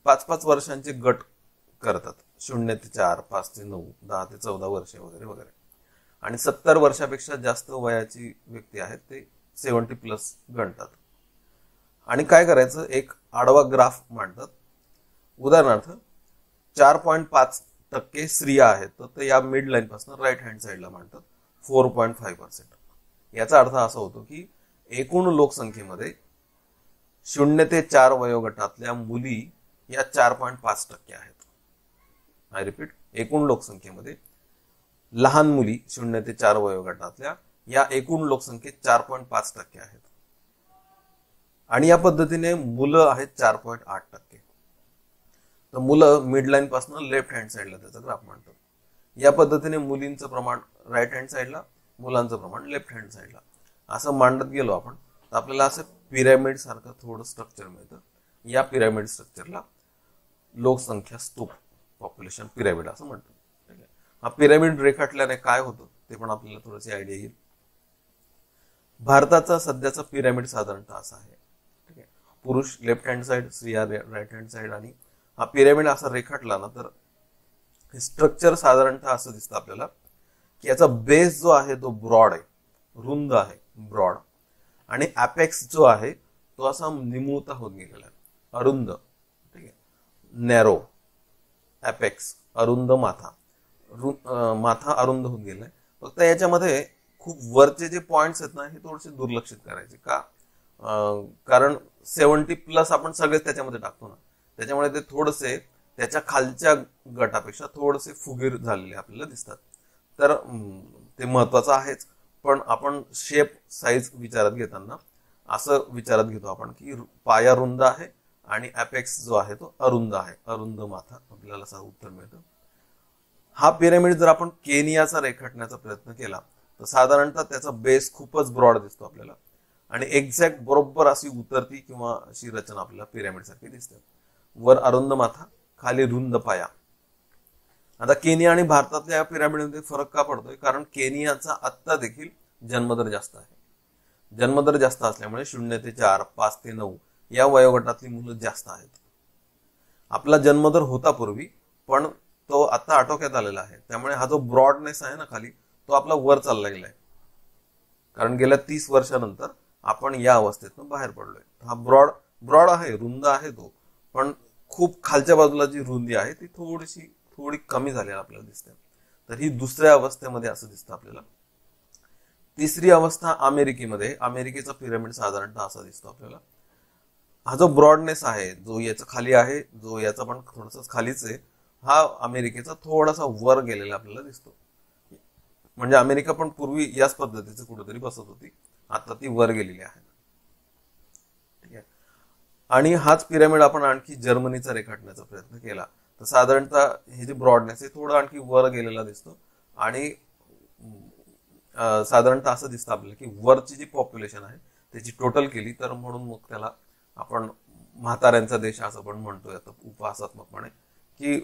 5-5 वर्षांचे गट करतात. 0 ते 4, 5 ते 9, 10 ते 14 वर्षे वगैरे वगैरे. आणि 70 वर्षापेक्षा जास्त वयाची व्यक्ती आहेत ते 70+ गणतात. आणि काय करायचं, एक आडवा ग्राफ मांडतात. उदाहरणार्थ 4.5% स्त्रिया आहेत तर ते या मिड लाईन पासून राईट हँड साईडला मांडतात 4.5%. याचा अर्थ असा होतो की एकूण लोकसंख्येमध्ये 0 ते 4 वयोगटातल्या मुली या 4.5% आहेत. आय रिपीट, एकूण लोकसंख्येमध्ये लहान मुली 0 ते 4 वयोगटातल्या या एकूण लोकसंख्येत 4.5% आहेत. आणि या पद्धतीने मुलं आहेत 4.8%. तर मुलं मिडलाईन पासून लेफ्ट हँड साईडला त्याचा ग्राफ मांडतात. या पद्धतीने मुलींचं प्रमाण राईट हँड साईडला, मुलांचं प्रमाण लेफ्ट हँड साईडला, असं मांडत गेलो आपण तर आपल्याला असं पिरॅमिड सारखं थोडं स्ट्रक्चर मिळतं. या पिरॅमिड स्ट्रक्चरला लोकसंख्या स्तूप, पॉप्युलेशन पिरॅमिड असं म्हणतो. ठीक आहे. हा पिरॅमिड रेखाटल्याने काय होतं ते पण आपल्याला थोडीशी आयडिया येईल. भारताचा सध्याचा पिरॅमिड साधारणतः असा आहे. ठीक आहे. पुरुष लेफ्ट हँड साईड, स्त्रिया राईट हँड साईड. आणि हा पिरॅमिड असा रेखाटला ना तर हे स्ट्रक्चर साधारणतः असं दिसतं आपल्याला की याचा बेस जो आहे तो ब्रॉड आहे, रुंद आहे, ब्रॉड. आणि ॲपेक्स जो आहे तो असा निमुळता होत गेलेला आहे, अरुंद. ठीक आहे. नॅरो ॲपेक्स, अरुंद माथा. माथा अरुंद होत गेलाय. फक्त याच्यामध्ये खूप वरचे जे पॉइंट्स आहेत ना हे थोडेसे दुर्लक्षित करायचे. का? कारण 70+ आपण सगळेच त्याच्यामध्ये टाकतो ना, त्याच्यामुळे ते थोडेसे त्याच्या खालच्या गटापेक्षा थोडेसे फुगीर झालेले आपल्याला दिसतात. तर ते महत्वाचं आहेच, पण आपण शेप साईज विचारात घेताना असं विचारात घेतो आपण की पाया रुंद आहे आणि ॲपेक्स जो आहे तो अरुंद आहे, अरुंद माथा. आपल्याला असं उत्तर मिळतं. हा पिरॅमिड जर आपण केनियाचा रेखाटण्याचा प्रयत्न केला तर साधारणतः त्याचा बेस खूपच ब्रॉड दिसतो आपल्याला आणि एक्झॅक्ट बरोबर अशी उतरती किंवा अशी रचना आपल्याला पिरॅमिड सारखी दिसते. वर अरुंद माथा, खाली रुंद पाया. आता केनिया आणि भारतातल्या पिरॅमिडमध्ये फरक का पडतोय? कारण केनियाचा आत्ता देखील जन्मदर जास्त आहे. जन्मदर जास्त असल्यामुळे 0 ते 4, 5 ते 9 या वयोगटातली मुलं जास्त आहेत. आपला जन्मदर होता पूर्वी, पण तो आता आटोक्यात आलेला आहे. त्यामुळे हा जो ब्रॉडनेस आहे ना खाली, तो आपला वर चालला गेलाय. कारण गेल्या 30 वर्षानंतर आपण या अवस्थेतून बाहेर पडलोय. हा ब्रॉड आहे, रुंद आहे तो, पण खूप खालच्या बाजूला जी रुंदी आहे ती थोडी कमी झालेली आपल्याला दिसते. तर ही दुसऱ्या अवस्थेमध्ये असं दिसतं आपल्याला. तिसरी अवस्था अमेरिकेमध्ये, अमेरिकेचा पिरामिड साधारणतः असा दिसतो आपल्याला. हा जो ब्रॉडनेस आहे, जो याचा खाली आहे, जो याचा पण थोडासा खालीच आहे, हा अमेरिकेचा थोडासा वर गेलेला आपल्याला दिसतो. म्हणजे अमेरिका पण पूर्वी याच पद्धतीचं कुठेतरी बसत होती, आता ती वर गेलेली आहे. ठीक आहे. आणि हाच पिरामिड आपण आणखी जर्मनीचा रेखाटण्याचा प्रयत्न केला तर साधारणतः हे जे ब्रॉडनेस आहे थोडं आणखी वर गेलेला दिसतो. आणि साधारणतः असं दिसतं आपल्याला की वरची जी पॉप्युलेशन आहे त्याची टोटल केली तर, म्हणून मग त्याला आपण म्हाताऱ्यांचा देश असं पण म्हणतोय आता उपहासात्मकपणे, की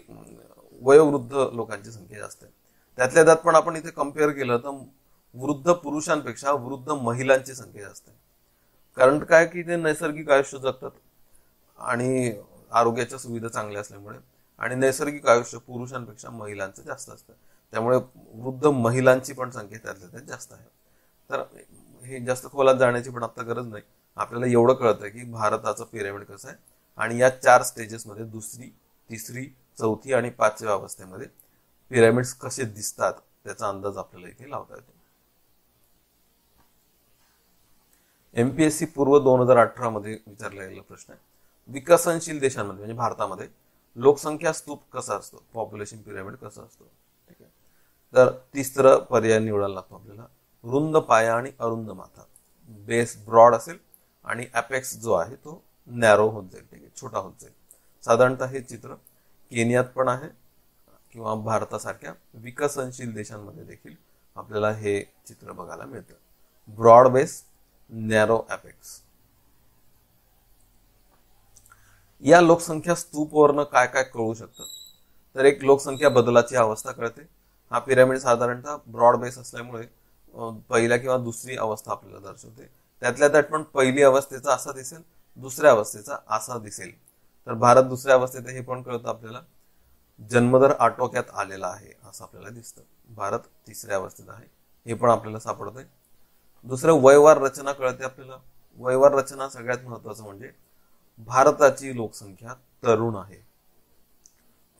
वयोवृद्ध लोकांची संख्या जास्त आहे. त्यातल्या त्यात पण आपण इथे कम्पेअर केलं तर वृद्ध पुरुषांपेक्षा वृद्ध महिलांची संख्या जास्त आहे. कारण काय की ते नैसर्गिक आयुष्य जगतात आणि आरोग्याच्या सुविधा चांगल्या असल्यामुळे, आणि नैसर्गिक आयुष्य पुरुषांपेक्षा महिलांचं जास्त असतं, त्यामुळे वृद्ध महिलांची पण संख्या त्यातल्या त्यात जास्त आहे. तर हे जास्त खोलात जाण्याची पण आता गरज नाही, आपल्याला एवढं कळतंय की भारताचं पिरामिड कसं आहे आणि या 4 स्टेजेसमध्ये दुसरी, तिसरी, चौथी आणि 5व्या अवस्थेमध्ये पिरामिड्स कसे दिसतात त्याचा अंदाज आपल्याला इथे लावता येतो. एमपीएससी पूर्व 2018 मध्ये विचारला गेलेला प्रश्न आहे, विकसनशील देशांमध्ये म्हणजे भारतामध्ये लोकसंख्या स्तूप कसा असतो, पॉप्युलेशन पिरामिड कसा असतो. ठीक आहे. तर तिसरा पर्याय निवडायला लागतो आपल्याला, रुंद पाया आणि अरुंद माथा. बेस ब्रॉड असेल आणि अपेक्स जो आहे तो नॅरो होत जाईल. ठीक आहे, छोटा होत जाईल. साधारणतः हे चित्र केनियात पण आहे किंवा भारतासारख्या विकसनशील देशांमध्ये देखील आपल्याला हे चित्र बघायला मिळतं. Broad base, narrow apex. या लोकसंख्या स्तूपवरनं काय काय कळू शकतं, तर एक लोकसंख्या बदलाची अवस्था कळते. हा पिरामिड साधारणतः ब्रॉड बेस असल्यामुळे पहिल्या किंवा दुसरी अवस्था आपल्याला दर्शवते. त्यातल्या त्यात पण पहिली अवस्थेचा असा दिसेल, दुसऱ्या अवस्थेचा असा दिसेल. तर भारत दुसऱ्या अवस्थेत हे पण कळतं आपल्याला, जन्मदर आटोक्यात आलेला आहे असं आपल्याला दिसतं. भारत तिसऱ्या अवस्थेत आहे हे पण आपल्याला सापडतंय. दुसरं वयवार रचना कळते आपल्याला. वयवार रचना सगळ्यात महत्वाचं म्हणजे भारताची लोकसंख्या तरुण आहे,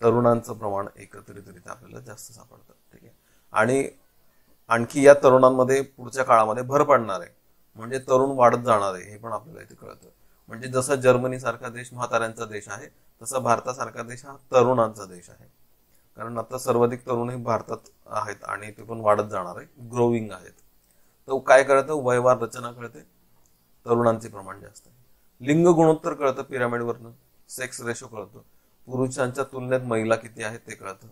तरुणांचं प्रमाण एकत्रितरित्या आपल्याला जास्त सापडतं. ठीक आहे. आणि आणखी या तरुणांमध्ये पुढच्या काळामध्ये भर पडणार आहे, म्हणजे तरुण वाढत जाणार आहे हे पण आपल्याला इथे कळतं. म्हणजे जसं जर्मनी सारखा देश म्हाताऱ्यांचा देश आहे, तसा भारतासारखा देश हा तरुणांचा देश आहे. कारण आता सर्वाधिक तरुण हे भारतात आहेत आणि ते पण वाढत जाणार आहे, ग्रोविंग आहेत. तर काय कळतं, वयवार रचना कळते, तरुणांचे प्रमाण जास्त आहे. लिंग गुणोत्तर कळतं पिरामिडवरनं, सेक्स रेशो कळतं, पुरुषांच्या तुलनेत महिला किती आहेत ते कळतं.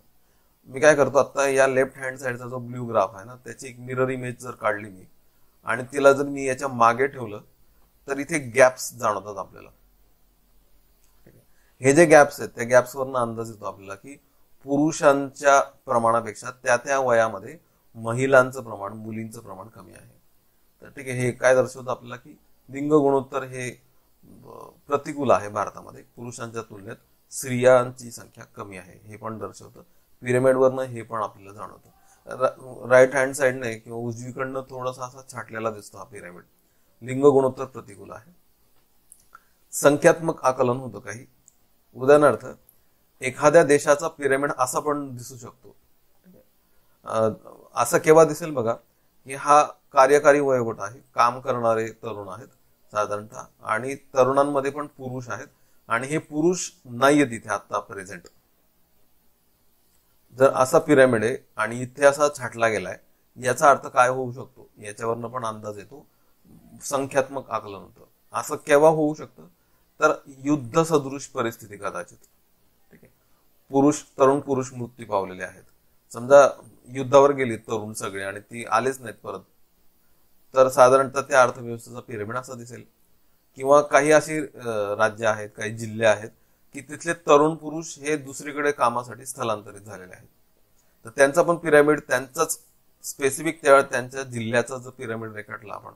मी काय करतो, आता या लेफ्ट हँड साईडचा जो ब्ल्यू ग्राफ आहे ना, त्याची एक मिरर इमेज जर काढली मी आणि तिला जर मी याच्या मागे ठेवलं तर इथे गॅप्स जाणवतात आपल्याला. हे जे गॅप्स आहेत त्या गॅप्सवरनं अंदाज येतो आपल्याला की पुरुषांच्या प्रमाणापेक्षा त्या त्या वयामध्ये महिलांचं प्रमाण, मुलींचं प्रमाण कमी आहे. तर ठीक आहे, हे काय दर्शवतं आपल्याला की लिंग गुणोत्तर हे प्रतिकूल आहे भारतामध्ये, पुरुषांच्या तुलनेत स्त्रियांची संख्या कमी आहे हे पण दर्शवतं. पिरामिडवरनं हे पण आपल्याला जाणवतं. राईट हँड साईडने किंवा उजवीकडनं थोडासा असा छाटलेला दिसतो हा पिरामिड, लिंग गुणोत्तर प्रतिकूल आहे. संख्यात्मक आकलन होतं काही. उदाहरणार्थ एखाद्या देशाचा पिरामिड असा पण दिसू शकतो. असं केव्हा दिसेल बघा, की हा कार्यकारी वयोगट आहे, काम करणारे तरुण आहेत साधारणतः, आणि तरुणांमध्ये पण पुरुष आहेत, आणि हे पुरुष नाहीये तिथे आता प्रेझेंट. जर असा पिरामिड आहे आणि इथे असा छाटला गेलाय, याचा अर्थ काय होऊ शकतो याच्यावरनं पण अंदाज येतो, संख्यात्मक आकलन होतं. असं केव्हा होऊ शकतं, तर युद्ध सदृश परिस्थिती कदाचित. ठीक आहे, तरुण पुरुष मृत्यू पावलेले आहेत, समजा युद्धावर गेली तरुण सगळे आणि ती आलेच नाहीत परत, तर साधारणतः त्या अर्थव्यवस्थेचा पिरामिड असा दिसेल. किंवा काही अशी राज्य आहेत, काही जिल्हे आहेत की तिथले तरुण पुरुष हे दुसरीकडे कामासाठी स्थलांतरित झालेले आहेत, तर त्यांचा पण पिरामिड त्यांचाच स्पेसिफिक त्या त्यांच्या जिल्ह्याचा जर पिरामिड रेखाटला आपण,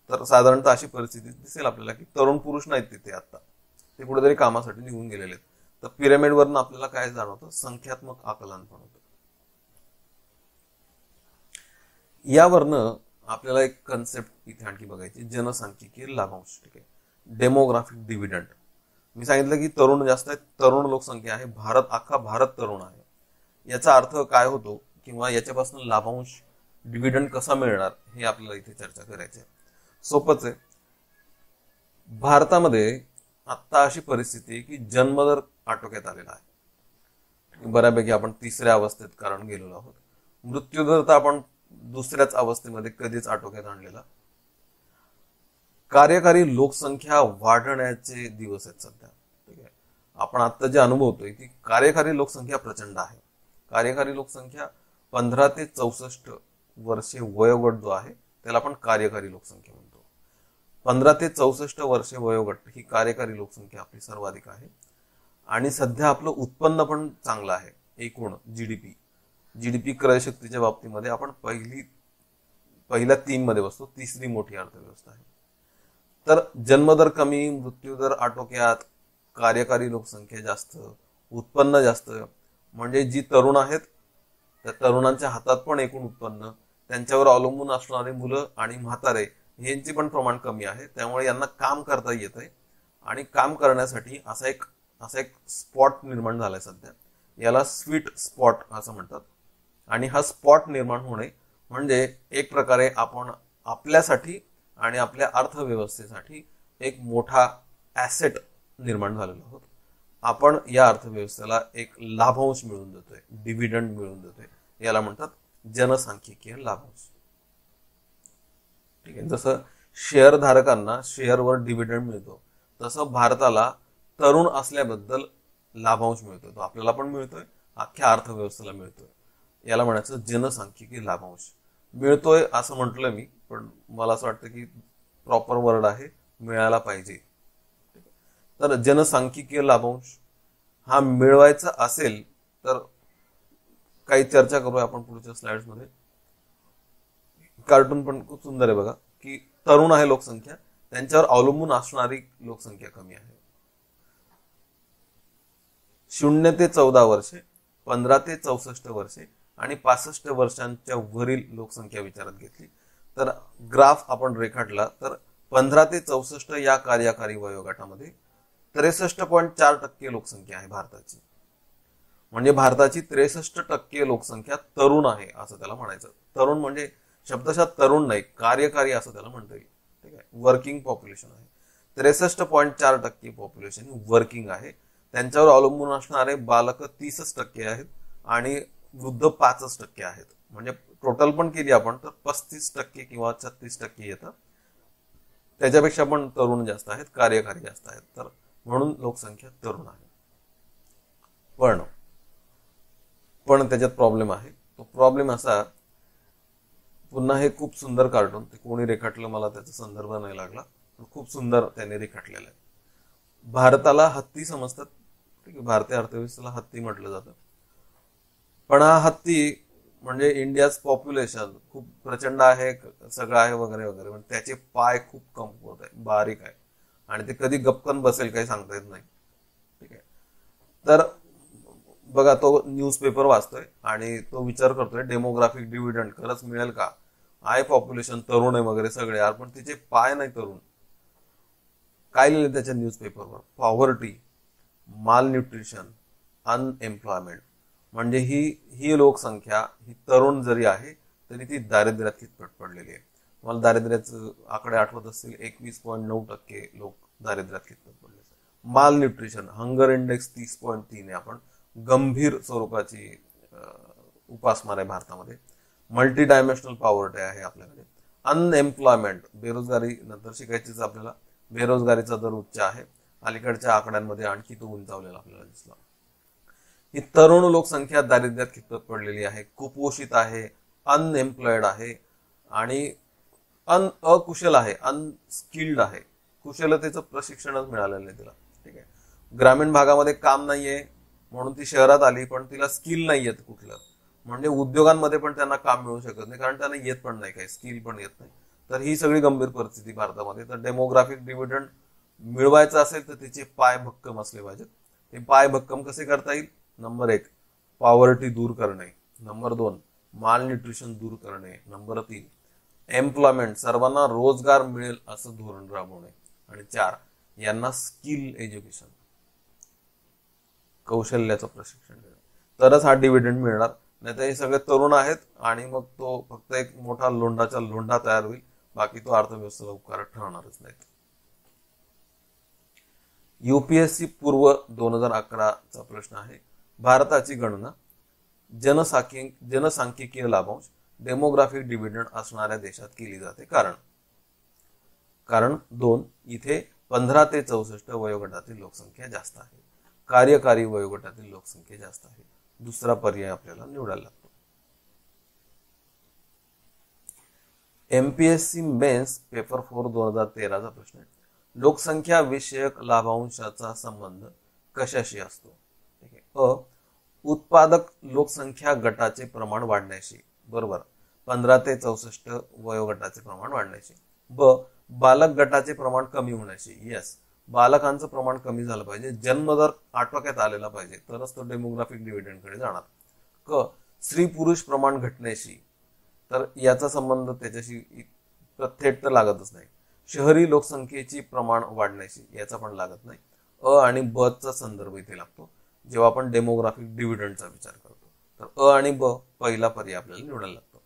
तर साधारणतः अशी परिस्थिती दिसेल आपल्याला की तरुण पुरुष नाहीत तिथे आता, ते कुठेतरी कामासाठी निघून गेलेले आहेत. तर पिरामिडवरनं आपल्याला काय जाणवतं, संख्यात्मक आकलन पण होतं. यावरनं आपल्याला एक कन्सेप्ट इथे आणखी बघायची, जनसांख्यिकीय लाभांश. ठीक आहे, डेमोग्राफिक डिव्हिडंड. मी सांगितलं की तरुण जास्त आहेत, तरुण लोकसंख्या आहे, अख्खा भारत तरुण आहे. याचा अर्थ काय होतो किंवा याच्यापासून लाभांश डिव्हिडंड कसा मिळणार हे आपल्याला इथे चर्चा करायची आहे. सोपंच आहे. भारतामध्ये आता अशी परिस्थिती आहे की जन्मदर आटोक्यात आलेला आहे बऱ्यापैकी. आपण तिसऱ्या अवस्थेत कारण गेलेलो आहोत. मृत्यूदर तर आपण दुसऱ्याच अवस्थेमध्ये कधीच आटोक्यात आणलेला. कार्यकारी लोकसंख्या वाढण्याचे दिवस आहेत सध्या. ठीक आहे, आपण आता जे अनुभवतोय ती कार्यकारी लोकसंख्या प्रचंड आहे. कार्यकारी लोकसंख्या 15 ते 64 वर्षे वयोगट जो आहे त्याला आपण कार्यकारी लोकसंख्या म्हणतो. 15 ते 64 वर्षे वयोगट ही कार्यकारी लोकसंख्या आपली सर्वाधिक आहे. आणि सध्या आपलं उत्पन्न पण चांगलं आहे. एकूण जीडीपी क्रयशक्तीच्या बाबतीमध्ये आपण पहिल्या 3 मध्ये बसतो. तिसरी मोठी अर्थव्यवस्था आहे. तर जन्मदर कमी, मृत्यूदर आटोक्यात, कार्यकारी लोकसंख्या जास्त, उत्पन्न जास्त, म्हणजे जी तरुण आहेत त्या तरुणांच्या हातात पण एकूण उत्पन्न, त्यांच्यावर अवलंबून असणारे मुलं आणि म्हातारे यांचे पण प्रमाण कमी आहे. त्यामुळे यांना काम करता येत आहे आणि काम करण्यासाठी असा एक स्पॉट निर्माण झालाय सध्या. याला स्वीट स्पॉट असं म्हणतात. आणि हा स्पॉट निर्माण होणे म्हणजे एक प्रकारे आपण आपल्यासाठी आणि आपल्या अर्थव्यवस्थेसाठी एक मोठा ऍसेट निर्माण झालेला आहोत. आपण या अर्थव्यवस्थेला एक लाभांश मिळवून देतोय, डिव्हिडंड मिळवून देतोय. याला म्हणतात जनसांख्यिकीय लाभांश. ठीक आहे, जसं शेअर धारकांना शेअरवर डिव्हिडंड मिळतो तसं भारताला तरुण असल्याबद्दल लाभांश मिळतोय. तो आपल्याला पण मिळतोय, अख्ख्या अर्थव्यवस्थेला मिळतोय. याला म्हणायचं जनसांख्यिकीय लाभांश. मिळतोय असं म्हटलं मी, पण मला असं वाटतं की प्रॉपर वर्ड आहे, मिळायला पाहिजे. तर जनसांख्यिकीय लाभांश हा मिळवायचा असेल तर काही चर्चा करूया आपण पुढच्या स्लाइड्स मध्ये. कार्टून पण खूप सुंदर आहे बघा, की तरुण आहे लोकसंख्या, त्यांच्यावर अवलंबून असणारी लोकसंख्या कमी आहे. 0 ते 14 वर्षे, 15 ते 64 वर्षे आणि 65 वर्षांच्या वरील लोकसंख्या विचारात घेतली तर ग्राफ आपण रेखाटला तर 15 ते 64 या कार्यकारी वयोगटामध्ये 63.4% लोकसंख्या आहे भारताची. म्हणजे भारताची 63% लोकसंख्या तरुण आहे असं त्याला म्हणायचं. तरुण म्हणजे शब्दशः तरुण नाही, कार्यकारी असं त्याला म्हणता येईल. ठीक आहे, वर्किंग पॉप्युलेशन आहे. 63.4% पॉप्युलेशन वर्किंग आहे. त्यांच्यावर अवलंबून असणारे बालक 30% आहेत आणि वृद्ध 5% आहेत. म्हणजे टोटल पण केली आपण तर 35% किंवा 36% येतं. त्याच्यापेक्षा पण तरुण जास्त आहेत, कार्यकारी जास्त आहेत. तर म्हणून लोकसंख्या तरुण आहे. पण त्याच्यात प्रॉब्लेम आहे. तो प्रॉब्लेम असा, पुन्हा हे खूप सुंदर कार्टून, ते कोणी रेखाटलं मला त्याचा संदर्भ नाही लागला, पण खूप सुंदर त्याने रेखाटलेलं आहे. भारताला हत्ती समजतात. ठीक आहे, भारतीय अर्थव्यवस्थेला हत्ती म्हटलं जातं. पण हा हत्ती म्हणजे इंडियाच पॉप्युलेशन खूप प्रचंड आहे, सगळं आहे वगैरे वगैरे, पण त्याचे पाय खूप कमकुवत आहे, बारीक आहे आणि ते कधी गपकन बसेल काही सांगता येत नाही. ठीक आहे, तर बघा तो न्यूजपेपर वाचतोय आणि तो विचार करतोय डेमोग्राफिक डिव्हिडंड खरंच मिळेल का. आहे पॉप्युलेशन, तरुण आहे वगैरे सगळे यार, पण तिचे पाय नाही तरुण. काय लिहिले त्याच्या न्यूजपेपरवर? पॉव्हर्टी, माल न्यूट्रिशन, अनएम्प्लॉयमेंट. म्हणजे ही लोकसंख्या ही तरुण जरी आहे तरी ती दारिद्र्यात कितपत पडलेली आहे. मला दारिद्र्याचे आकडे आठवत असतील, 21.9% लोक दारिद्र्यात कितपत पडले. माल न्यूट्रिशन, हंगर इंडेक्स 30.3 आहे. आपण गंभीर स्वरूपाची उपासमार आहे भारतामध्ये. मल्टी डायमेन्शनल पॉवर्टी आहे आपल्याकडे. अनएम्प्लॉयमेंट, बेरोजगारी नंतर शिकायचीच आपल्याला. बेरोजगारीचा दर उच्च आहे. अलीकडच्या आकड्यांमध्ये आणखी तो उंचावलेला आपल्याला दिसला. ही तरुण लोकसंख्या दारिद्र्यात कितपत पडलेली आहे, कुपोषित आहे, अनएम्प्लॉयड आहे आणि अकुशल आहे, अनस्किल्ड आहे. कुशलतेचं प्रशिक्षणच मिळालेलं नाही तिला. ठीक आहे, ग्रामीण भागामध्ये काम नाहीये म्हणून ती शहरात आली, पण तिला स्किल नाही येत कुठलं. म्हणजे उद्योगांमध्ये पण त्यांना काम मिळू शकत नाही, कारण त्यांना येत पण नाही, काही स्किल पण येत नाही. तर ही सगळी गंभीर परिस्थिती भारतामध्ये. तर डेमोग्राफिक डिव्हिडंड मिळवायचं असेल तर तिचे पाय भक्कम असले पाहिजेत. ते पाय भक्कम कसे करता येईल? नंबर 1 पॉवर्टी दूर करणे, नंबर 2 माल न्यूट्रिशन दूर करणे, नंबर 3 एम्प्लॉयमेंट, सर्वांना रोजगार मिळेल असं धोरण राबवणे, आणि 4 यांना स्किल एज्युकेशन, कौशल्याचं प्रशिक्षण देणं. तरच हा डिव्हिडंड मिळणार. नाही तर हे सगळे तरुण आहेत आणि मग तो फक्त एक मोठा लोंढाचा लोंढा तयार होईल, बाकी तो अर्थव्यवस्थेला उपकारक ठरणारच नाहीत. UPSC पूर्व 2011चा प्रश्न आहे. भारताची गणना जनसांख्यिकीय लाभांश डेमोग्राफिक डिव्हिडंड असणाऱ्या देशात केली जाते. कारण 2, इथे 15 ते 64 वयोगटातील लोकसंख्या जास्त आहे. कार्यकारी वयोगटातील लोकसंख्या जास्त आहे. दुसरा पर्याय आपल्याला निवडायला लागतो. MPSC मेन्स पेपर 4 2013चा प्रश्न आहे. लोकसंख्या विषयक लाभांशाचा संबंध कशाशी असतो? ठीक आहे. उत्पादक लोकसंख्या गटाचे प्रमाण वाढण्याशी, बरोबर, 15 ते 64 वयोगटाचे प्रमाण वाढण्याशी. बालक गटाचे प्रमाण कमी होण्याशी, यस, बालकांचं प्रमाण कमी झालं पाहिजे, जन्मदर आटोक्यात आलेला पाहिजे, तरच तो डेमोग्राफिक डिव्हिडंड कडे जाणार. स्त्री पुरुष प्रमाण घटण्याशी, तर याचा संबंध त्याच्याशी थेट तर लागतच नाही. शहरी लोकसंख्येची प्रमाण वाढण्याशी, याचा पण लागत नाही. आणि ब चा संदर्भ इथे लागतो जेव्हा आपण डेमोग्राफिक डिव्हिडंडचा विचार करतो. तर आणि ब पहिला पर्याय आपल्याला निवडायला लागतो.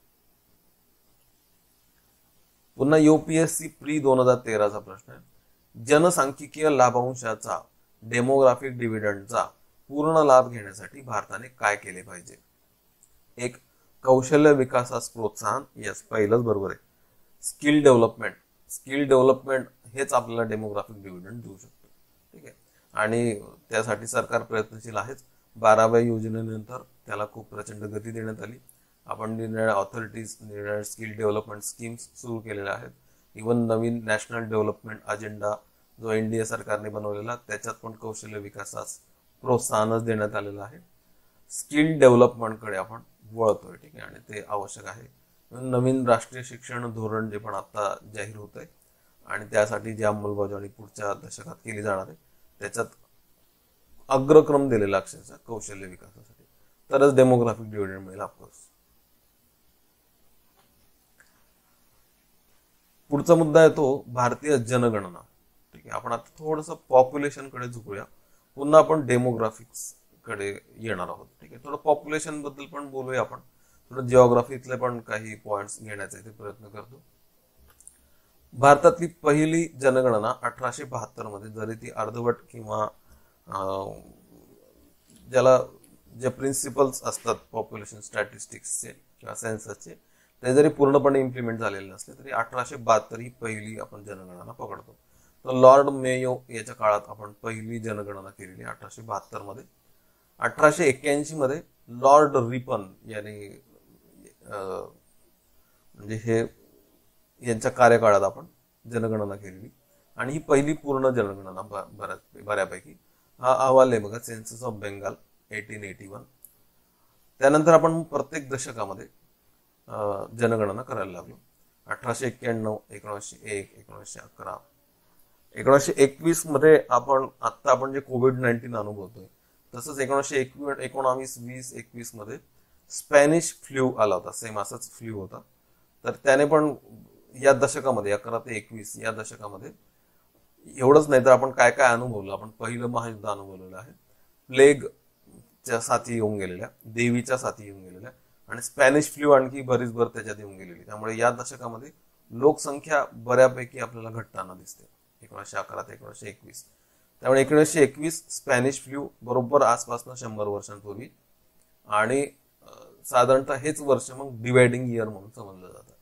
पुन्हा UPSC प्री 2013चा प्रश्न आहे. जनसांख्यिकीय लाभांशाचा डेमोग्राफिक डिव्हिडंडचा पूर्ण लाभ घेण्यासाठी भारताने काय केले पाहिजे? 1, कौशल्य विकासास प्रोत्साहन, यस, पहिलंच बरोबर आहे. स्किल डेव्हलपमेंट हेच आपल्याला डेमोग्राफिक डिव्हिडंड देऊ शकतो. ठीक आहे. आणि त्यासाठी सरकार प्रयत्नशील आहेच. 12व्या योजनेनंतर त्याला खूप प्रचंड गती देण्यात आली. आपण निरनिराळ्या ऑथॉरिटीज, निरनिराळ्या स्किल डेव्हलपमेंट स्कीम्स सुरू केलेल्या आहेत. इव्हन नवीन नॅशनल डेव्हलपमेंट अजेंडा जो NDA सरकारने बनवलेला, त्याच्यात पण कौशल्य विकासास प्रोत्साहनच देण्यात आलेलं आहे. स्किल डेव्हलपमेंटकडे आपण वळतोय. ठीक आहे. आणि ते आवश्यक आहे. नवीन राष्ट्रीय शिक्षण धोरण जे पण आता जाहीर होत आहे आणि त्यासाठी जी अंमलबजावणी पुढच्या दशकात केली जाणार आहे, त्याच्यात अग्रक्रम दिलेला अक्षरशः कौशल्य विकासासाठी, तरच डेमोग्राफिक डिव्हिडंड मिळेल. ऑफकोर्स पुढचा मुद्दा आहे तो भारतीय जनगणना. ठीक आहे. आपण आता थोडंसं पॉप्युलेशन कडे झुकूया, पुन्हा आपण डेमोग्राफिक्स कडे येणार आहोत. ठीक आहे. थोडं पॉप्युलेशन बद्दल पण बोलूया आपण, थोडं जिओग्राफीतले पण काही पॉइंट्स घेण्याचा इथे प्रयत्न करतो. भारतातली पहिली जनगणना 1872 मध्ये, जरी ती अर्धवट किंवा ज्याला जे प्रिन्सिपल्स असतात पॉप्युलेशन स्टॅटिस्टिक्सचे किंवा सेन्ससचे, ते जरी पूर्णपणे इम्प्लिमेंट झालेले नसले तरी 1872 ही पहिली आपण जनगणना पकडतो. तर लॉर्ड मेयो याच्या काळात आपण पहिली जनगणना केलेली 1872 मध्ये. 1881 मध्ये लॉर्ड रिपन यांनी म्हणजे हे यांच्या कार्यकाळात आपण जनगणना केलेली आणि ही पहिली पूर्ण जनगणना बऱ्यापैकी. हा अहवाल आहे बघा, सेन्सस ऑफ बेंगाल 1881. त्यानंतर आपण प्रत्येक दशकामध्ये जनगणना करायला लागलो. 1891, 1901, 1911, 1921 मध्ये आपण जे COVID-19 अनुभवतोय, तसंच 1919, 20, 21 मध्ये स्पॅनिश फ्लू आला होता. सेम असाच फ्लू होता. तर त्याने पण या दशकामध्ये 11 ते 21 या दशकामध्ये एवढंच नाही तर आपण काय काय अनुभवलं. आपण पहिलं महायुद्ध अनुभवलेलं आहे, प्लेगच्या साथी येऊन गेलेल्या, देवीच्या साथी येऊन गेलेल्या आणि स्पॅनिश फ्लू आणखी बरीच भर त्याच्यात येऊन गेलेली. त्यामुळे या दशकामध्ये लोकसंख्या बऱ्यापैकी आपल्याला घटताना दिसते 1911 ते 1921. त्यामुळे 1921 स्पॅनिश फ्लू बरोबर आसपासनं 100 वर्षांपूर्वी, आणि साधारणतः हेच वर्ष मग डिवायडिंग इयर म्हणून समजलं जातं.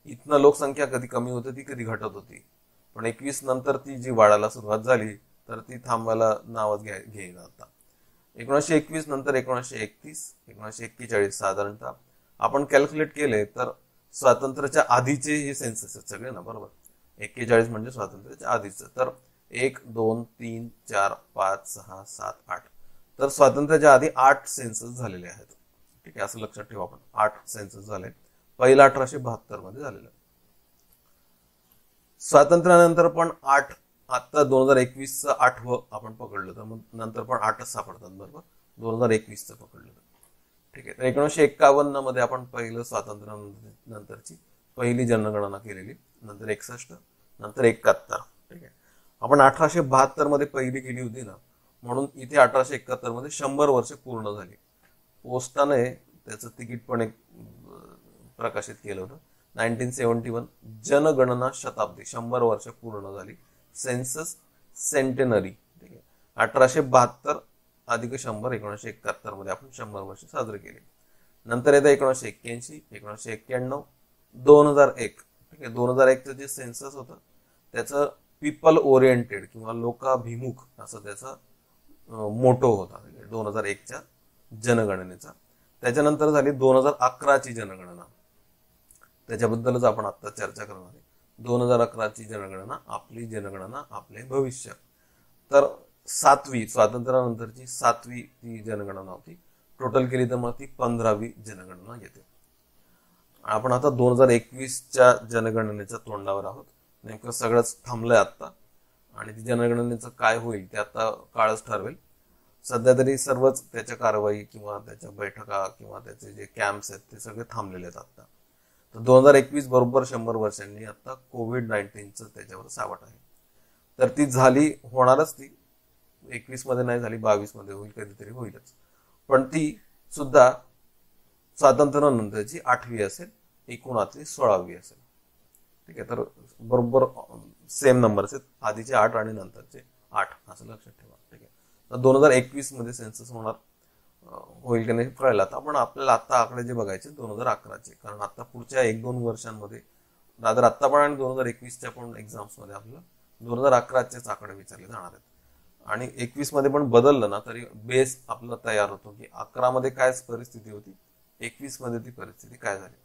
इथनं लोकसंख्या कधी कमी होती ती कधी घटत होती, पण 21 नंतर ती जी वाढायला सुरुवात झाली तर ती थांबायला नावच घेईना आता. 1921 नंतर 1931, 1941 साधारणतः आपण कॅल्क्युलेट केले तर स्वातंत्र्याच्या आधीचे हे सेन्सस आहेत सगळे ना, बरोबर. 41 म्हणजे स्वातंत्र्याच्या आधीचं. तर 1, 2, 3, 4, 5, 6, 7, 8, तर स्वातंत्र्याच्या आधी 8 सेन्सस झालेले आहेत. ठीक आहे. असं लक्षात ठेवा आपण, 8 सेन्सस झाले. पहिला 1872 मध्ये झालेलं. स्वातंत्र्यानंतर पण 8, आता 2021चं 8वं आपण पकडलं तर मग नंतर पण 8च सापडतात, बरोबर. 2021चं पकडलं तर ठीक आहे. तर 1951 मध्ये आपण पहिलं स्वातंत्र्यानंतरची पहिली जनगणना केलेली, नंतर 61, नंतर 71. ठीक आहे. आपण 1872 मध्ये पहिली केली होती ना, म्हणून इथे 1871 मध्ये 100 वर्ष पूर्ण झाली. पोस्टाने त्याचं तिकीट पण एक प्रकाशित केलं होतं. 1971 जनगणना शताब्दी, 100 वर्ष पूर्ण झाली. सेन्सस सेंटेनरी, ठीक आहे, 1872 अधिक 100, 1971 मध्ये आपण 100 वर्ष साजरे केले. नंतर येतं 1981, 1991, 2001, ठीक आहे. 2001चं जे सेन्सस होतं त्याचं पीपल ओरिएंटेड किंवा लोकाभिमुख असं त्याचा मोटो होता 2001च्या जनगणनेचा. त्याच्यानंतर झाली 2011ची जनगणना, त्याच्याबद्दलच आपण आता चर्चा करणार आहे. 2011ची जनगणना, आपली जनगणना आपले भविष्य. तर 7वी, स्वातंत्र्यानंतरची 7वी ती जनगणना होती. टोटल केली तर मग ती 15वी जनगणना येते. आपण आता 2021च्या जनगणनेच्या तोंडावर आहोत. नेमकं सगळंच थांबलंय आता आणि ती जनगणनेचं काय होईल ते आता काळच ठरवेल. सध्या तरी सर्वच त्याच्या कारवाई किंवा त्याच्या बैठका किंवा त्याचे जे कॅम्प्स आहेत ते सगळे थांबलेले आहेत आता. तर 2021 बरोबर 100 वर्षांनी आता कोविड-19चं त्याच्यावर सावट आहे. तर ती झाली, होणारच ती. 21 मध्ये नाही झाली, 22 मध्ये होईल, कधीतरी होईलच. पण ती सुद्धा स्वातंत्र्यानंतरची 8वी असेल, एकूणातली 16वी असेल. ठीक आहे. तर बरोबर सेम नंबर्स आहेत, आधीचे 8 आणि नंतरचे 8, असं लक्षात ठेवा. ठीक आहे. तर 2021 मध्ये सेन्सस होणार, होईल की नाही कळलं. आता पण आपल्याला आता आकडे जे बघायचे 2011चे, कारण आता पुढच्या 1-2 वर्षांमध्ये, रादर आता पण आणि 2021च्या पण एक्झाम्स मध्ये आपल्याला 2011चेच आकडे विचारले जाणार आहेत. आणि 21 मध्ये पण बदललं ना तरी बेस आपला तयार होतो की 11 मध्ये काय परिस्थिती होती, 21 मध्ये ती परिस्थिती काय झाली.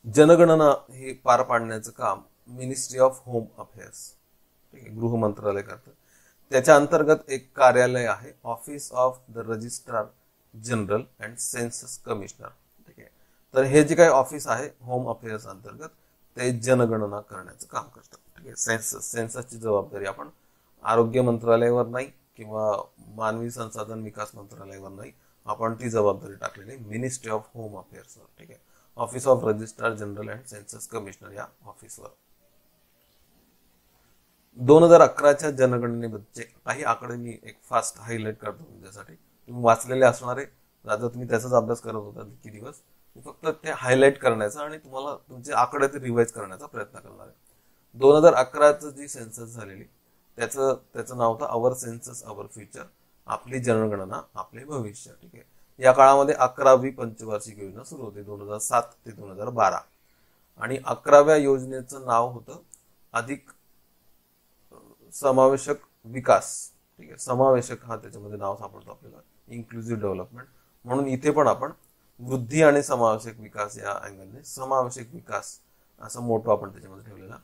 जनगणना हे पार पाडण्याचं काम मिनिस्ट्री ऑफ होम अफेअर्स, ठीक आहे, गृह मंत्रालय करतं. त्याच्या अंतर्गत एक कार्यालय आहे, office of the registrar general and census commissioner. ठीक आहे. तर हे जे काही ऑफिस आहे होम अफेअर्स अंतर्गत, ते जनगणना करण्याचं काम करतं. ठीक आहे. सेन्ससची जबाबदारी आपण आरोग्य मंत्रालयावर नाही किंवा मानवी संसाधन विकास मंत्रालयावर नाही, आपण ती जबाबदारी टाकलेली मिनिस्ट्री ऑफ होम अफेअर्सवर. ठीक आहे. Office of registrar general and census commissioner या ऑफिसवर. 2011च्या जनगणनेबद्दलचे काही आकडे मी एक फास्ट हायलाइट करतो तुमच्यासाठी. तुम्ही वाचलेले असणारे, आता तुम्ही त्याचाच अभ्यास करत होता किती दिवस, फक्त ते हायलाइट करण्याचा आणि तुम्हाला तुमचे आकडे ते रिवाइज करण्याचा प्रयत्न करणार आहे. 2011चं जी सेन्सस झालेली त्याचं नाव होतं अवर सेन्सस अवर फ्युचर, आपली जनगणना आपले भविष्य. ठीक आहे. या काळामध्ये 11वी पंचवार्षिक योजना सुरू होती 2007 ते 2012 आणि 11व्या योजनेचं नाव होतं अधिक समावेशक विकास. ठीक आहे. समावेशक हा त्याच्यामध्ये नाव सापडतो आपल्याला, इन्क्लुझिव्ह डेव्हलपमेंट. म्हणून इथे पण आपण वृद्धी आणि समावेशक विकास या अँगलने समावेशक विकास असा मोठा आपण त्याच्यामध्ये ठेवलेला.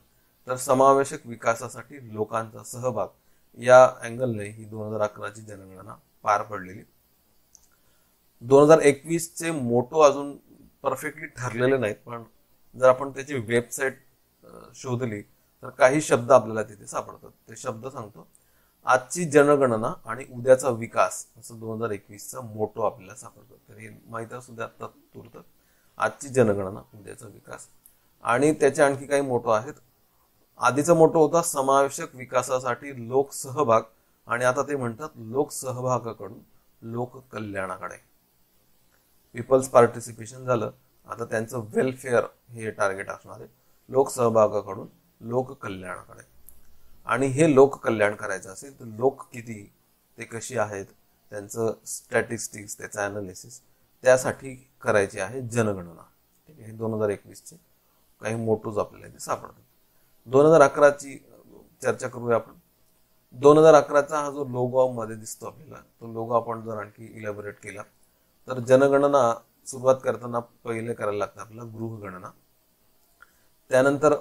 तर समावेशक विकासासाठी लोकांचा सहभाग या अँगलने ही 2011ची जनगणना पार पडलेली. 2021चे मोटो अजून परफेक्टली ठरलेले नाहीत, पण जर आपण त्याची वेबसाईट शोधली तर काही शब्द आपल्याला तिथे सापडतात. ते शब्द सांगतो. आजची जनगणना आणि उद्याचा विकास, असं 2021चा मोटो आपल्याला सापडतो. तर हे माहिती असू द्या आता तुर्त. आजची जनगणना, उद्याचा विकास. आणि त्याचे आणखी काही मोटो आहेत. आधीचा मोटो होता समावेशक विकासासाठी लोकसहभाग, आणि आता ते म्हणतात लोकसहभागाकडून लोककल्याणाकडे. पीपल्स पार्टिसिपेशन झालं, आता त्यांचं वेलफेअर हे टार्गेट असणार आहे, लोकसहभागाकडून लोककल्याणाकडे. आणि हे लोककल्याण करायचं असेल तर लोक किती, ते कशी आहेत, त्यांचं स्टॅटिस्टिक्स, त्याचं अनालिसिस, त्यासाठी करायची आहे जनगणना. ठीक आहे. हे 2021चे काही मोटोज आपल्याला इथे सापडतात. 2011ची चर्चा करूया आपण. 2011चा हा जो लोगो मध्ये दिसतो आपल्याला, तो लोगो आपण जर आणखी इलॅबोरेट केला तर जनगणना सुरुवात करताना पहिले करायला लागतं आपल्याला गृहगणना. त्यानंतर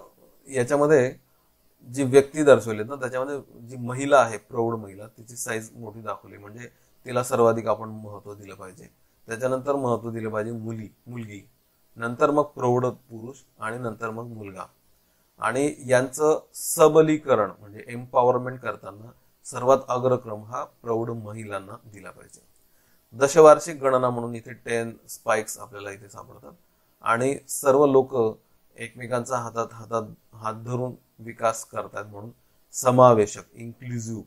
याच्यामध्ये जी व्यक्ती दर्शवली ना, त्याच्यामध्ये जी महिला आहे, प्रौढ महिला, तिची साईज मोठी दाखवली, म्हणजे तिला सर्वाधिक आपण महत्व दिलं पाहिजे. त्याच्यानंतर महत्व दिलं पाहिजे मुलगी, नंतर मग प्रौढ पुरुष आणि नंतर मग मुलगा. आणि यांचं सबलीकरण म्हणजे एम्पॉवरमेंट करताना सर्वात अग्रक्रम हा प्रौढ महिलांना दिला पाहिजे. दशवार्षिक गणना म्हणून इथे 10 स्पाइक्स आपल्याला इथे सापडतात. आणि सर्व लोक एकमेकांचा हात धरून विकास करतात, म्हणून समावेशक, इन्क्लुझिव्ह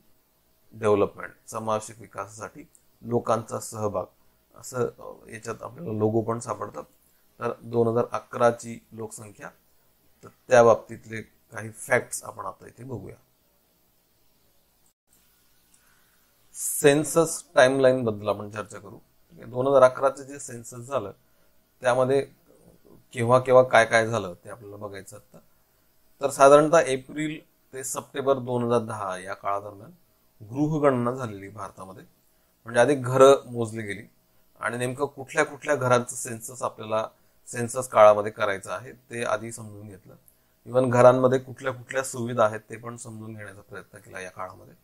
डेव्हलपमेंट, समावेशक विकासासाठी लोकांचा सहभाग असं याच्यात आपल्याला लोगो पण सापडतात. तर 2011ची लोकसंख्या, तर त्या बाबतीतले काही फॅक्ट्स आपण आता इथे बघूया. सेन्सस टाइमलाईन बद्दल आपण चर्चा करू. 2011चं जे सेन्सस झालं त्यामध्ये केव्हा केव्हा काय काय झालं ते आपल्याला बघायचं आता. तर साधारणतः एप्रिल ते सप्टेंबर 2010 या काळादरम्यान गृहगणना झालेली भारतामध्ये. म्हणजे आधी घरं मोजली गेली आणि नेमकं कुठल्या कुठल्या घरांचं सेन्सस आपल्याला सेन्सस काळामध्ये करायचं आहे ते आधी समजून घेतलं. इव्हन घरांमध्ये कुठल्या कुठल्या सुविधा आहेत ते पण समजून घेण्याचा प्रयत्न केला या काळामध्ये.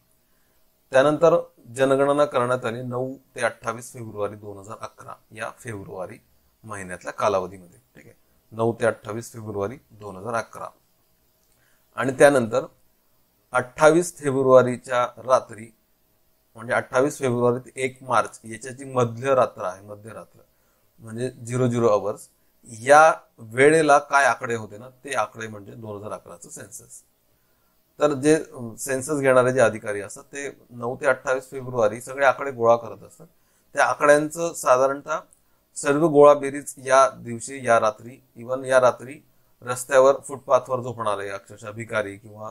त्यानंतर जनगणना करण्यात आली 9 ते 28 फेब्रुवारी 2011 या फेब्रुवारी महिन्यातल्या कालावधीमध्ये. ठीक आहे, 9 ते 28 फेब्रुवारी 2011. आणि त्यानंतर 28 फेब्रुवारीच्या रात्री, म्हणजे 28 फेब्रुवारी ते 1 मार्च याच्या जी मध्यरात्र आहे, मध्यरात्र म्हणजे 00 अवर्स, या वेळेला काय आकडे होते ना, ते आकडे म्हणजे 2011चं सेन्सस. तर जे सेन्सस घेणारे जे अधिकारी असतात ते 9 ते 28 फेब्रुवारी सगळे आकडे गोळा करत असतात. त्या आकड्यांचं साधारणतः सर्व गोळाबेरीज या दिवशी, या रात्री, इव्हन या रात्री रस्त्यावर फुटपाथवर झोपणारे अक्षरशः भिकारी किंवा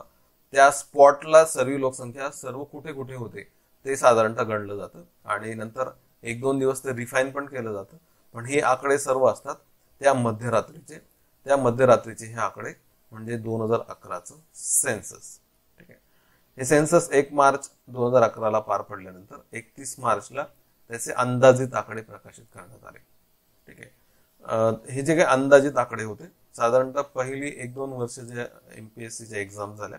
त्या स्पॉटला सर्व लोकसंख्या सर्व कुठे कुठे होते ते साधारणतः गणलं जातं. आणि नंतर 1-2 दिवस ते रिफाईन पण केलं जातं. पण हे आकडे सर्व असतात त्या मध्यरात्रीचे. त्या मध्यरात्रीचे हे आकडे म्हणजे 2011चं सेन्सस. ठीक आहे, हे सेन्सस 1 मार्च 2011ला पार पडल्यानंतर 31 मार्चला त्याचे अंदाजित आकडे प्रकाशित करण्यात आले. ठीक आहे, हे जे काही अंदाजित आकडे होते, साधारणतः पहिली 1-2 वर्ष जे MPSCच्या एक्झाम झाल्या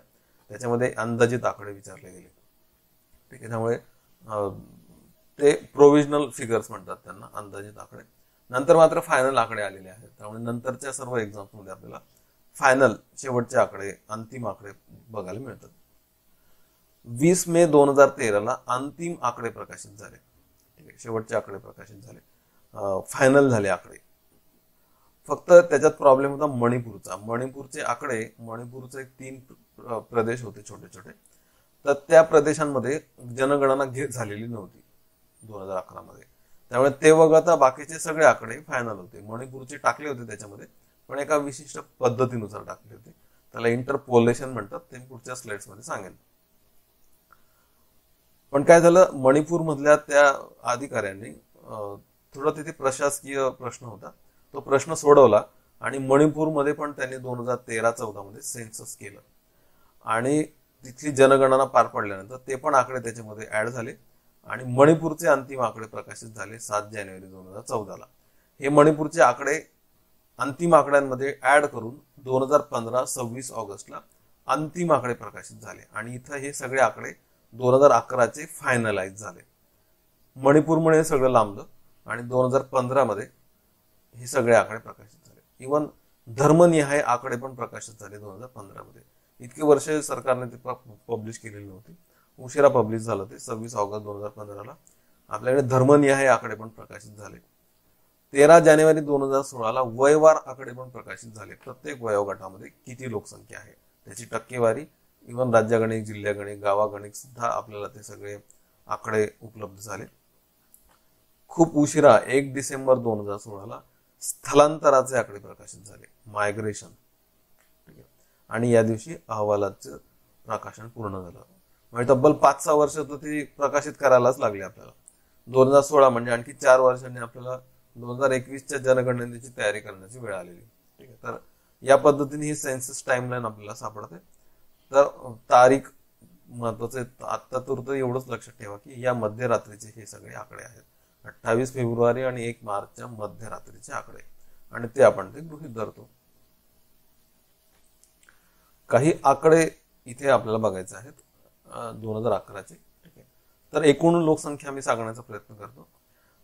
त्याच्यामध्ये अंदाजित आकडे विचारले गेले. ठीक आहे, त्यामुळे ते प्रोव्हिजनल फिगर्स म्हणतात त्यांना, अंदाजित आकडे. नंतर मात्र फायनल आकडे आलेले आहेत. त्यामुळे नंतरच्या सर्व एक्झाम्समध्ये आपल्याला फायनल, शेवटचे आकडे, अंतिम आकडे बघायला मिळतात. 20 मे 2013ला अंतिम आकडे प्रकाशित झाले. ठीक आहे, शेवटचे आकडे प्रकाशित झाले, फायनल झाले आकडे. फक्त त्याच्यात प्रॉब्लेम होता मणिपूरचा. मणिपूरचे आकडे, मणिपूरचे 3 प्रदेश होते छोटे छोटे, तर त्या प्रदेशांमध्ये जनगणना झालेली नव्हती 2011 मध्ये. त्यामुळे ते वगळता बाकीचे सगळे आकडे फायनल होते. मणिपूरचे टाकले होते त्याच्यामध्ये, पण एका विशिष्ट पद्धतीनुसार टाकले होते. त्याला इंटरपोलेशन म्हणतात, ते पुढच्या स्लाइड्स मध्ये सांगेन. पण काय झालं, मणिपूर मधल्या त्या अधिकाऱ्यांनी थोडा तिथे प्रशासकीय प्रश्न होता, तो प्रश्न सोडवला आणि मणिपूरमध्ये पण त्यांनी 2013-14 मध्ये सेन्सस केलं. आणि तिथली जनगणना पार पडल्यानंतर ते पण आकडे त्याच्यामध्ये ऍड झाले आणि मणिपूरचे अंतिम आकडे प्रकाशित झाले 7 जानेवारी 2014ला. हे मणिपूरचे आकडे अंतिम आकड्यांमध्ये ऍड करून 2015-26 ऑगस्टला अंतिम आकडे प्रकाशित झाले. आणि इथं हे सगळे आकडे 2011चे फायनलाइज झाले. मणिपूरमुळे सगळं लांबलं आणि 2015 मध्ये हे सगळे आकडे प्रकाशित झाले. इव्हन धर्मनिहाय आकडे पण प्रकाशित झाले 2015 मध्ये. इतके वर्ष सरकारने ते पब्लिश केलेली नव्हती, उशिरा पब्लिश झालं ते. 26 ऑगस्ट 2015ला आपल्याकडे धर्मनिहाय आकडे पण प्रकाशित झाले. 13 जानेवारी 2016ला वयवार आकडे पण प्रकाशित झाले. प्रत्येक वयोगटामध्ये किती लोकसंख्या आहे त्याची टक्केवारी, इव्हन राज्यगणिक, जिल्ह्यागणिक, गावागणिक सुद्धा आपल्याला ते सगळे आकडे उपलब्ध झाले. खूप उशिरा 1 डिसेंबर 2016ला स्थलांतराचे आकडे प्रकाशित झाले, मायग्रेशन. ठीक आहे, आणि या दिवशी अहवालाचं प्रकाशन पूर्ण झालं. म्हणजे तब्बल 5-6 वर्ष तर ती प्रकाशित करायलाच लागली आपल्याला. 2016 म्हणजे आणखी 4 वर्षांनी आपल्याला 2021च्या जनगणनेची तयारी करण्याची वेळ आलेली. ठीक आहे, तर या पद्धतीने ही सेन्सस टाइमलाईन आपल्याला सापडते. तर तारीख महत्वाचे, आता तर एवढंच लक्षात ठेवा की या मध्यरात्रीचे हे सगळे आकडे आहेत, 28 फेब्रुवारी आणि 1 मार्चच्या मध्यरात्रीचे आकडे, आणि ते आपण ते गृहीत धरतो. काही आकडे इथे आपल्याला बघायचे आहेत 2011चे. ठीक आहे, तर एकूण लोकसंख्या मी सांगण्याचा प्रयत्न करतो.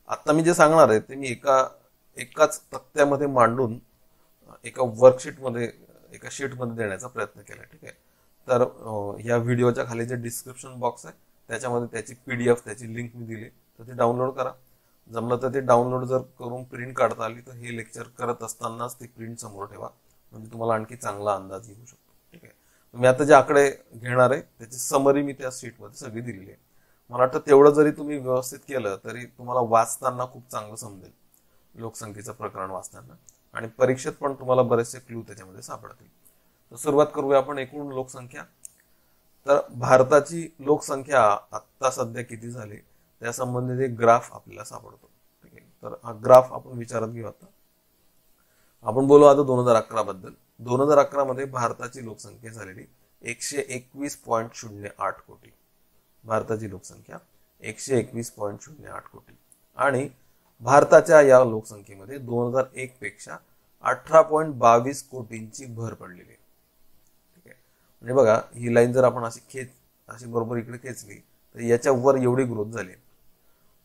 आता मी जे सांगणार आहे ते मी एकाच तक्त्यामध्ये मांडून एका वर्कशीटमध्ये, एका शीटमध्ये देण्याचा प्रयत्न केला. ठीक आहे, तर या व्हिडिओच्या खाली जे डिस्क्रिप्शन बॉक्स आहे त्याच्यामध्ये त्याची PDF, त्याची लिंक मी दिली, तर ती डाउनलोड करा. जमलं तर ते डाउनलोड जर करून प्रिंट काढता आली तर हे लेक्चर करत असतानाच ती प्रिंट समोर ठेवा, म्हणजे तुम्हाला आणखी चांगला अंदाज येऊ शकतो. ठीक आहे, मी आता जे आकडे घेणार आहे त्याची समरी मी त्या शीटमध्ये सगळी दिलेली आहे. मला वाटतं तेवढं जरी तुम्ही व्यवस्थित केलं तरी तुम्हाला वाचताना खूप चांगलं समजेल, लोकसंख्येचं प्रकरण वाचताना, आणि परीक्षेत पण तुम्हाला बरेचसे क्लू त्याच्यामध्ये सापडतील. तर सुरुवात करूया आपण एकूण लोकसंख्या. तर भारताची लोकसंख्या आत्ता सध्या किती झाली त्या संबंधित एक ग्राफ आपल्याला सापडतो. ठीक आहे, तर हा ग्राफ आपण विचारात घेऊ. आता आपण बोलू आता 2011 बद्दल. 2011 मध्ये भारताची लोकसंख्या झालेली 121.08 कोटी. भारताची लोकसंख्या 121.08 कोटी, आणि भारताच्या या लोकसंख्येमध्ये 2001 पेक्षा 18.22 कोटींची भर पडलेली आहे. ठीक आहे, म्हणजे बघा ही लाईन जर आपण अशी बरोबर इकडे खेचली तर याच्या वर एवढी ग्रोथ झाली.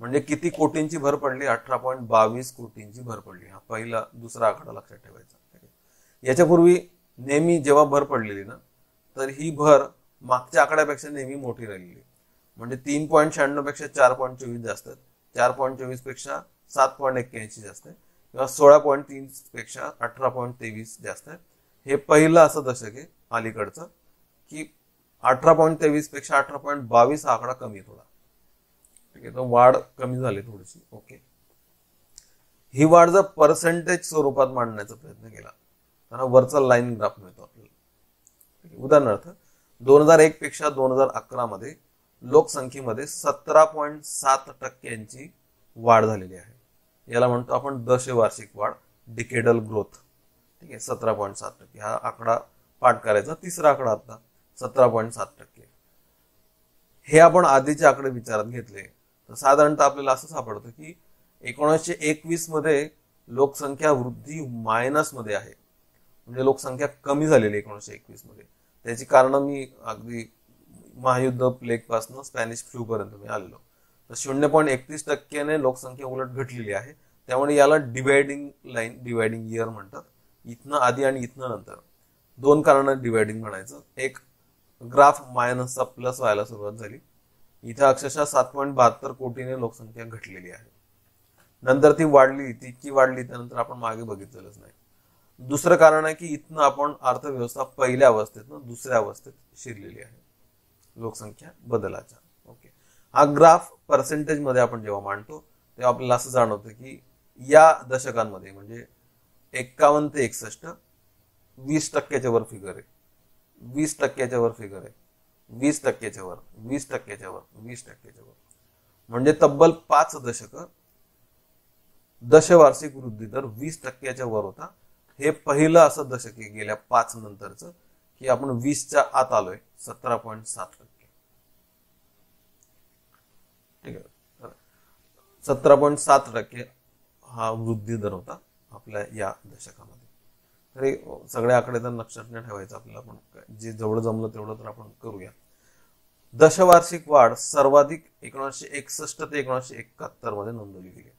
म्हणजे किती कोटींची भर पडली? 18.22 कोटींची भर पडली. हा पहिला दुसरा आकडा लक्षात ठेवायचा. याच्यापूर्वी नेहमी जेव्हा भर पडलेली ना, तर ही भर मागच्या आकड्यापेक्षा नेहमी मोठी राहिलेली. म्हणजे 3.96 पेक्षा 4.24 जास्त, 4.24 पेक्षा 7.81 जास्त, किंवा 16.3 पेक्षा 18.23 जास्त. हे पहिलं असं दशक आहे अलीकडचं की 18.23 पेक्षा 18.22 हा आकडा कमी थोडा. ठीक आहे, तर वाढ कमी झाली थोडीशी. ओके, ही वाढ जर पर्सेंटेज स्वरूपात मांडण्याचा प्रयत्न केला तर वरचा लाईन ग्राफ मिळतो आपल्याला. उदाहरणार्थ 2001 पेक्षा 2011 मध्ये लोकसंख्येमध्ये 17.7% वाढ झालेली आहे. याला म्हणतो आपण दशवार्षिक वाढ, डिकेडल ग्रोथ. ठीक आहे, 17.7%. हा आकडा पाठ करायचा. तिसरा आकडा आता 17.7%. हे आपण आधीचे आकडे विचारात घेतले तर साधारणतः आपल्याला असं सापडतं की 1921 मध्ये लोकसंख्या वृद्धी मायनस मध्ये आहे. म्हणजे लोकसंख्या कमी झालेली 1921 मध्ये. त्याची कारण मी अगदी महायुद्ध, प्लेग पासून स्पॅनिश फ्लू पर्यंत मी आलेलो. तर 0.31% लोकसंख्या उलट घटलेली आहे. त्यामुळे याला डिवायडिंग लाईन, डिवायडिंग इयर म्हणतात. इथनं आधी आणि इथनं नंतर दोन कारणांना डिवायडिंग म्हणायचं. एक, ग्राफ मायनसचा प्लस व्हायला सुरुवात झाली. इथे अक्षरशः 7.72 कोटीने लोकसंख्या घटलेली आहे. नंतर ती वाढली, त्यानंतर आपण मागे बघितलेलंच नाही. दुसरं कारण आहे की इथनं आपण अर्थव्यवस्था पहिल्या अवस्थेतनं दुसऱ्या अवस्थेत शिरलेली आहे लोकसंख्या बदलाच्या. ओके, हा ग्राफ पर्सेंटेज मध्ये आपण जेव्हा मांडतो तेव्हा आपल्याला असं जाणवतं की या दशकांमध्ये म्हणजे 51 ते 61 20% वर फिगर आहे, 20% वर फिगर आहे, 20% वर, 20% वर, 20% वर. म्हणजे तब्बल 5 दशक दशवार्षिक वृद्धी दर 20% वर होता. हे पहिलं असं दशक आहे गेल्या 5 नंतरचं की आपण 20च्या आत आलोय. 17.7%. ठीक आहे, 17.7% हा वृद्धी दर होता आपल्या या दशकामध्ये. तरी सगळे आकडे तर लक्षात नाही ठेवायचं आपल्याला, पण जे जेवढं जमलं तेवढं तर आपण करूया. दशवार्षिक वाढ सर्वाधिक 1961 ते 1971 मध्ये नोंदवली गेली.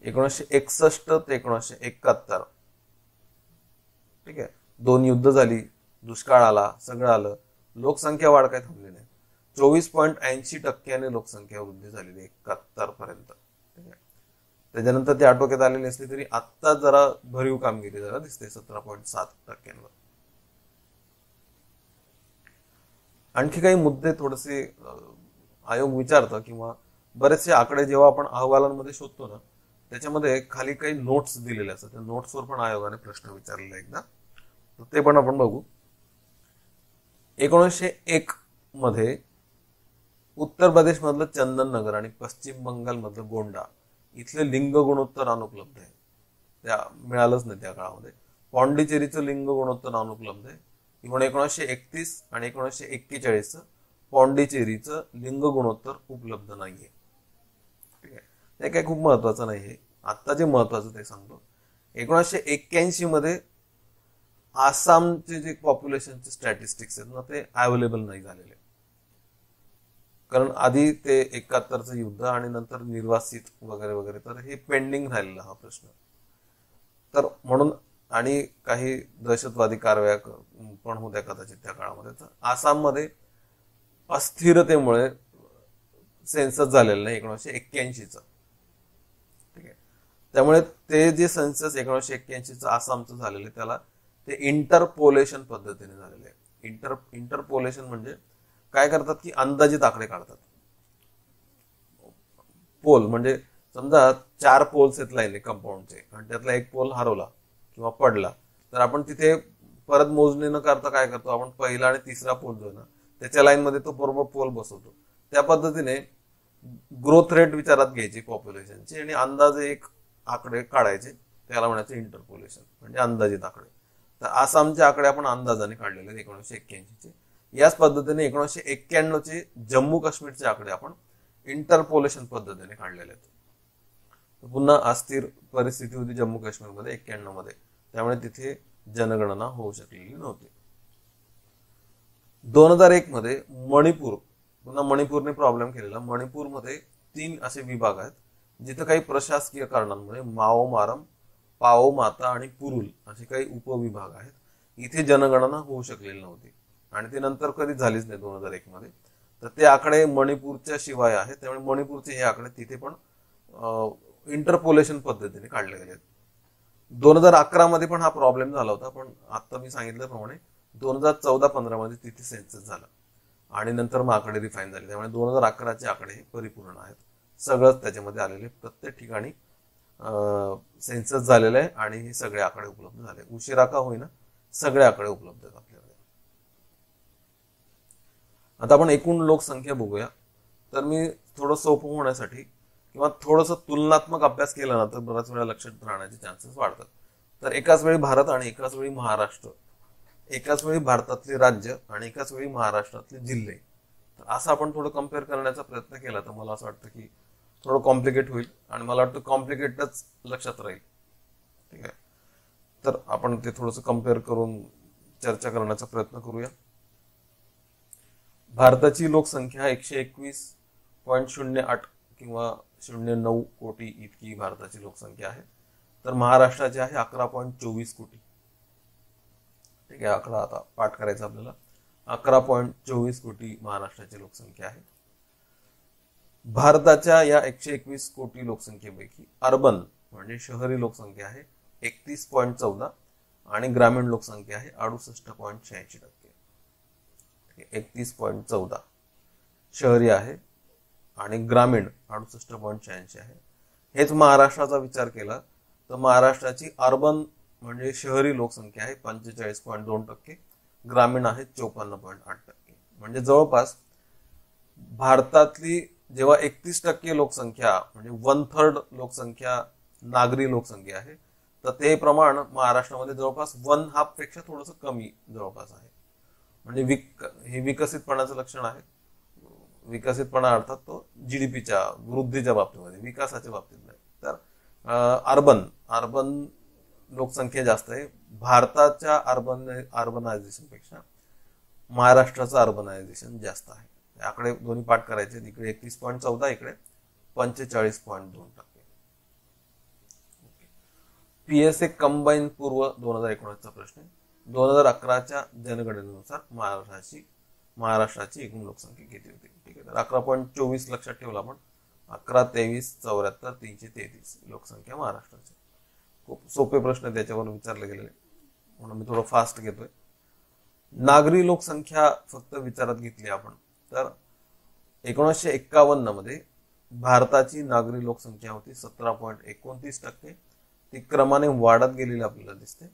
1961 ते 1971. ठीक आहे, 2 युद्ध झाली, दुष्काळ आला, सगळं आलं, लोकसंख्या वाढ काय थांबली नाही. 24.80% लोकसंख्या वृद्धी झालेली 71 पर्यंत. ठीक आहे, त्याच्यानंतर ते आटोक्यात आलेले असले तरी आता जरा भरीव कामगिरी जरा दिसते 17.7%. आणखी काही मुद्दे थोडेसे आयोग विचारतं किंवा बरेचसे आकडे जेव्हा आपण अहवालांमध्ये शोधतो ना त्याच्यामध्ये खाली काही नोट्स दिलेले असतात. त्या नोट्सवर पण आयोगाने प्रश्न विचारलेला एकदा, तर ते पण आपण बघू. 1901 मध्ये उत्तर प्रदेश मधलं चंदननगर आणि पश्चिम बंगाल मधलं गोंडा इथले लिंग गुणोत्तर अनुपलब्ध आहे. त्या मिळालंच नाही त्या काळामध्ये. पॉंडिचेरीचं लिंग गुणोत्तर अनुपलब्ध आहे. 1931 आणि 1941 पॉंडिचेरीचं लिंग गुणोत्तर उपलब्ध नाहीये. ठीक आहे, ते काही खूप महत्वाचं नाहीये. आता जे महत्वाचं ते सांगतो. 1981 मध्ये आसामचे जे पॉप्युलेशनचे स्टॅटिस्टिक्स आहेत ना ते अवेलेबल नाही झालेले. कारण आधी ते 71चं युद्ध आणि नंतर निर्वासित वगैरे वगैरे, तर हे पेंडिंग राहिलेला हा प्रश्न. तर म्हणून आणि काही दहशतवादी कारवाया पण होत्या कदाचित त्या काळामध्ये. तर आसाममध्ये अस्थिरतेमुळे सेन्सस झालेलं नाही 1981चं. ठीक आहे, त्यामुळे ते जे सेन्सस 1981चं आसामचं झालेलं त्याला ते इंटरपोलेशन पद्धतीने झालेलं आहे. इंटरपोलेशन म्हणजे काय करतात की अंदाजित आकडे काढतात. पोल म्हणजे समजा 4 पोल्स आहेत लाईन कंपाऊंडचे आणि त्यातला एक पोल हरवला किंवा पडला, तर आपण तिथे परत मोजणी न करता काय करतो, आपण पहिला आणि तिसरा पोल जो आहे ना त्याच्या लाईन मध्ये तो बरोबर पोल बसवतो. त्या पद्धतीने ग्रोथ रेट विचारात घ्यायची पॉप्युलेशनची आणि अंदाजे एक आकडे काढायचे, त्याला म्हणायचं इंटरपोलेशन म्हणजे अंदाजित आकडे. तर आसामचे आकडे आपण अंदाजाने काढलेले आहेत 1981 चे. याच पद्धतीने 1991 चे जम्मू काश्मीरचे आकडे आपण इंटरपोलेशन पद्धतीने काढलेले आहेत. पुन्हा अस्थिर परिस्थिती होती जम्मू काश्मीरमध्ये 91 मध्ये, त्यामुळे तिथे जनगणना होऊ शकलेली नव्हती. 2001 मध्ये मणिपूर, पुन्हा मणिपूरने प्रॉब्लेम केलेला. मणिपूरमध्ये 3 असे विभाग आहेत जिथे काही प्रशासकीय कारणांमुळे माओ मारम, पाओ माता आणि पुरुल असे काही उपविभाग आहेत. इथे जनगणना होऊ शकलेली नव्हती आणि ते नंतर कधी झालीच नाही 2001 मध्ये. तर ते आकडे मणिपूरच्या शिवाय आहेत, त्यामुळे मणिपूरचे हे आकडे तिथे पण इंटरपोलेशन पद्धतीने काढले गेले. 2011 मध्ये पण हा प्रॉब्लेम झाला होता, पण आता मी सांगितल्याप्रमाणे 2014-15 मध्ये तिथे सेन्सस झाला आणि नंतर मग आकडे रिफाईन झाले. त्यामुळे 2011चे आकडे हे परिपूर्ण आहेत. सगळंच त्याच्यामध्ये आलेले, प्रत्येक ठिकाणी सेन्सस झालेलं आहे आणि हे सगळे आकडे उपलब्ध झाले. उशिरा का होईना सगळे आकडे उपलब्ध आहेत आपल्याकडे. आता आपण एकूण लोकसंख्या बघूया. तर मी थोडं सोपं होण्यासाठी किंवा थोडंसं तुलनात्मक अभ्यास केला ना तर बराच वेळा लक्षात राहण्याचे चान्सेस वाढतात. तर एकाच वेळी भारत आणि एकाच वेळी महाराष्ट्र, एकाच वेळी भारतातले राज्य आणि एकाच वेळी महाराष्ट्रातले जिल्हे, तर असं आपण थोडं कम्पेअर करण्याचा प्रयत्न केला तर मला असं वाटतं की थोडं कॉम्प्लिकेट होईल आणि मला वाटतं कॉम्प्लिकेटच लक्षात राहील. ठीक आहे, तर आपण ते थोडंसं कम्पेअर करून चर्चा करण्याचा प्रयत्न करूया. भारताची लोकसंख्या 121.08 किंवा 09 कोटी इतकी भारताची लोकसंख्या आहे. तर महाराष्ट्राची आहे 11.24 कोटी. ठीक आहे, आकडा आता पाठ करायचा आपल्याला. 11.24 कोटी महाराष्ट्राची लोकसंख्या आहे. भारताच्या या 121 कोटी लोकसंख्येपैकी अर्बन म्हणजे शहरी लोकसंख्या आहे 31.14 आणि ग्रामीण लोकसंख्या आहे 68.86%. 31.14 शहरी आहे आणि ग्रामीण 68.86 आहे. हेच महाराष्ट्राचा विचार केला तर महाराष्ट्राची अर्बन म्हणजे शहरी लोकसंख्या आहे 45.2%, ग्रामीण आहे 54.8%. म्हणजे जवळपास भारतातली जेव्हा 31% लोकसंख्या म्हणजे 1/3 लोकसंख्या नागरी लोकसंख्या आहे, तर ते प्रमाण महाराष्ट्रामध्ये जवळपास 1/2 पेक्षा थोडंसं कमी जवळपास आहे. म्हणजे हे विकसितपणाचं लक्षण आहे. विकसितपणा अर्थात तो जीडीपीच्या वृद्धीच्या बाबतीमध्ये, विकासाच्या बाबतीत नाही. तर अर्बन लोकसंख्या जास्त आहे. भारताच्या अर्बनायझेशन पेक्षा महाराष्ट्राचं अर्बनायझेशन जास्त आहे. आकडे दोन्ही पाठ करायचे. इकडे 31.14, इकडे 45.2%. PSA कंबाईन पूर्व 2019चा प्रश्न आहे. 2011च्या जनगणनेनुसार महाराष्ट्राची एकूण लोकसंख्या किती होती? ठीक आहे, तर 11.24 लक्षात ठेवला आपण. 11-23-74-333 लोकसंख्या महाराष्ट्राची. खूप सोपे प्रश्न त्याच्यावर विचारले गेलेले म्हणून मी थोडं फास्ट घेतोय. नागरी लोकसंख्या फक्त विचारात घेतली आपण तर 1951 मध्ये भारताची नागरी लोकसंख्या होती 17.29%. ती क्रमाने वाढत गेलेली आपल्याला दिसते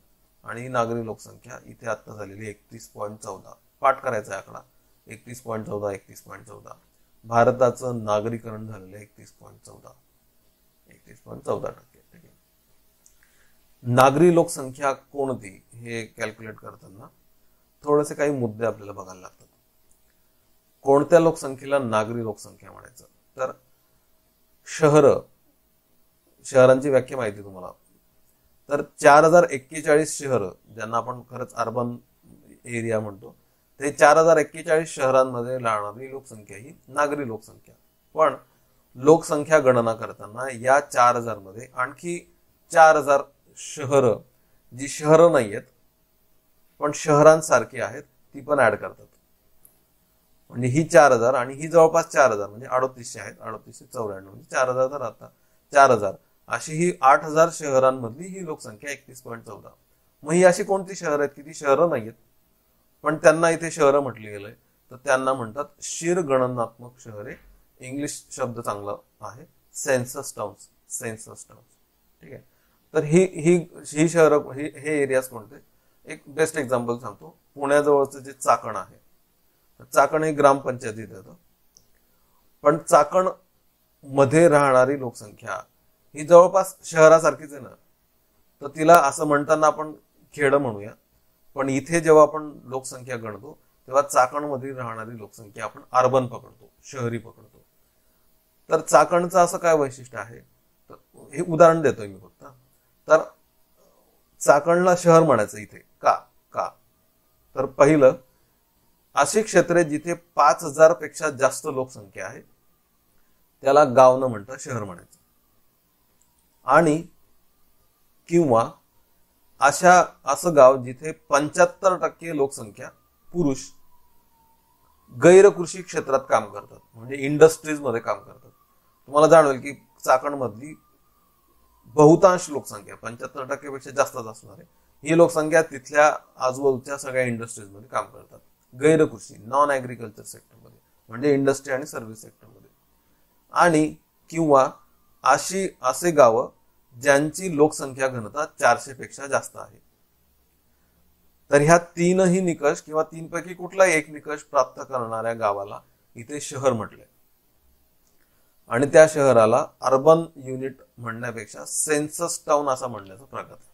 आणि नागरी लोकसंख्या इथे आता झालेली 31.14. पाठ करायचा आकडा 31.14. भारताचं नागरीकरण झालेलं 31.14%. ठीक आहे. नागरी लोकसंख्या कोणती हे कॅल्क्युलेट करताना थोडेसे काही मुद्दे आपल्याला बघायला लागतात. कोणत्या लोकसंख्येला नागरी लोकसंख्या म्हणायचं? तर शहरांची व्याख्या माहिती तुम्हाला. तर 4041 शहर ज्यांना आपण खरंच अर्बन एरिया म्हणतो, ते 4041 शहरांमध्ये राहणारी लोकसंख्या ही नागरी लोकसंख्या. पण लोकसंख्या गणना करताना या 4000 मध्ये आणखी 4000 शहरं जी शहरं नाहीयेत पण शहरांसारखी आहेत ती पण ऍड करतात. म्हणजे ही 4000 आणि ही जवळपास 4000 म्हणजे 3800 आहेत. 3894 म्हणजे 4000 तर आता 4000 अशी ही 8000 शहरांमधली ही लोकसंख्या 31.14. मग ही अशी कोणती शहर आहेत की ती शहरं नाहीयेत पण त्यांना इथे शहरं म्हटली गेलंय? तर त्यांना म्हणतात शीर्गणनात्मक शहरे. इंग्लिश शब्द चांगला आहे, सेन्सस टाउन्स. Census towns. ठीक आहे. तर ही शहर, हे एरियाज कोणते? एक बेस्ट एक्झाम्पल सांगतो. पुण्याजवळचं जे चाकण आहे, चाकण हे ग्रामपंचायतीत येतं, पण चाकण मध्ये राहणारी लोकसंख्या ही जवळपास शहरासारखीच आहे ना, तर तिला असं म्हणताना आपण खेड म्हणूया. पण इथे जेव्हा आपण लोकसंख्या गणतो तेव्हा चाकणमध्ये राहणारी लोकसंख्या आपण अर्बन पकडतो, शहरी पकडतो. तर चाकणचं असं काय वैशिष्ट्य आहे, तर हे उदाहरण देतोय मी फक्त. तर चाकणला शहर म्हणायचं इथे का का तर पहिलं, अशी क्षेत्रे जिथे 5,000 पेक्षा जास्त लोकसंख्या आहे त्याला गाव न म्हणता शहर म्हणायचं. आणि किंवा असं गाव जिथे 75% लोकसंख्या पुरुष गैर कृषी क्षेत्रात काम करतात, म्हणजे इंडस्ट्रीज मध्ये काम करतात. तुम्हाला जाणवेल की चाकण मधली बहुतांश लोकसंख्या 75% पेक्षा जास्तच असणार आहे. ही लोकसंख्या तिथल्या आजूबाजूच्या सगळ्या इंडस्ट्रीज मध्ये काम करतात, गैर कृषी, नॉन ऍग्रिकल्चर सेक्टरमध्ये, म्हणजे इंडस्ट्री आणि सर्व्हिस सेक्टरमध्ये. आणि किंवा असे गावं ज्यांची लोकसंख्या घनता 400 पेक्षा जास्त आहे. तर ह्या तीनही निकष किंवा तीनपैकी कुठलाही एक निकष प्राप्त करणाऱ्या गावाला इथे शहर म्हटलंय. आणि त्या शहराला अर्बन युनिट म्हणण्यापेक्षा सेन्सस टाउन असा म्हणण्याचा प्रघात आहे.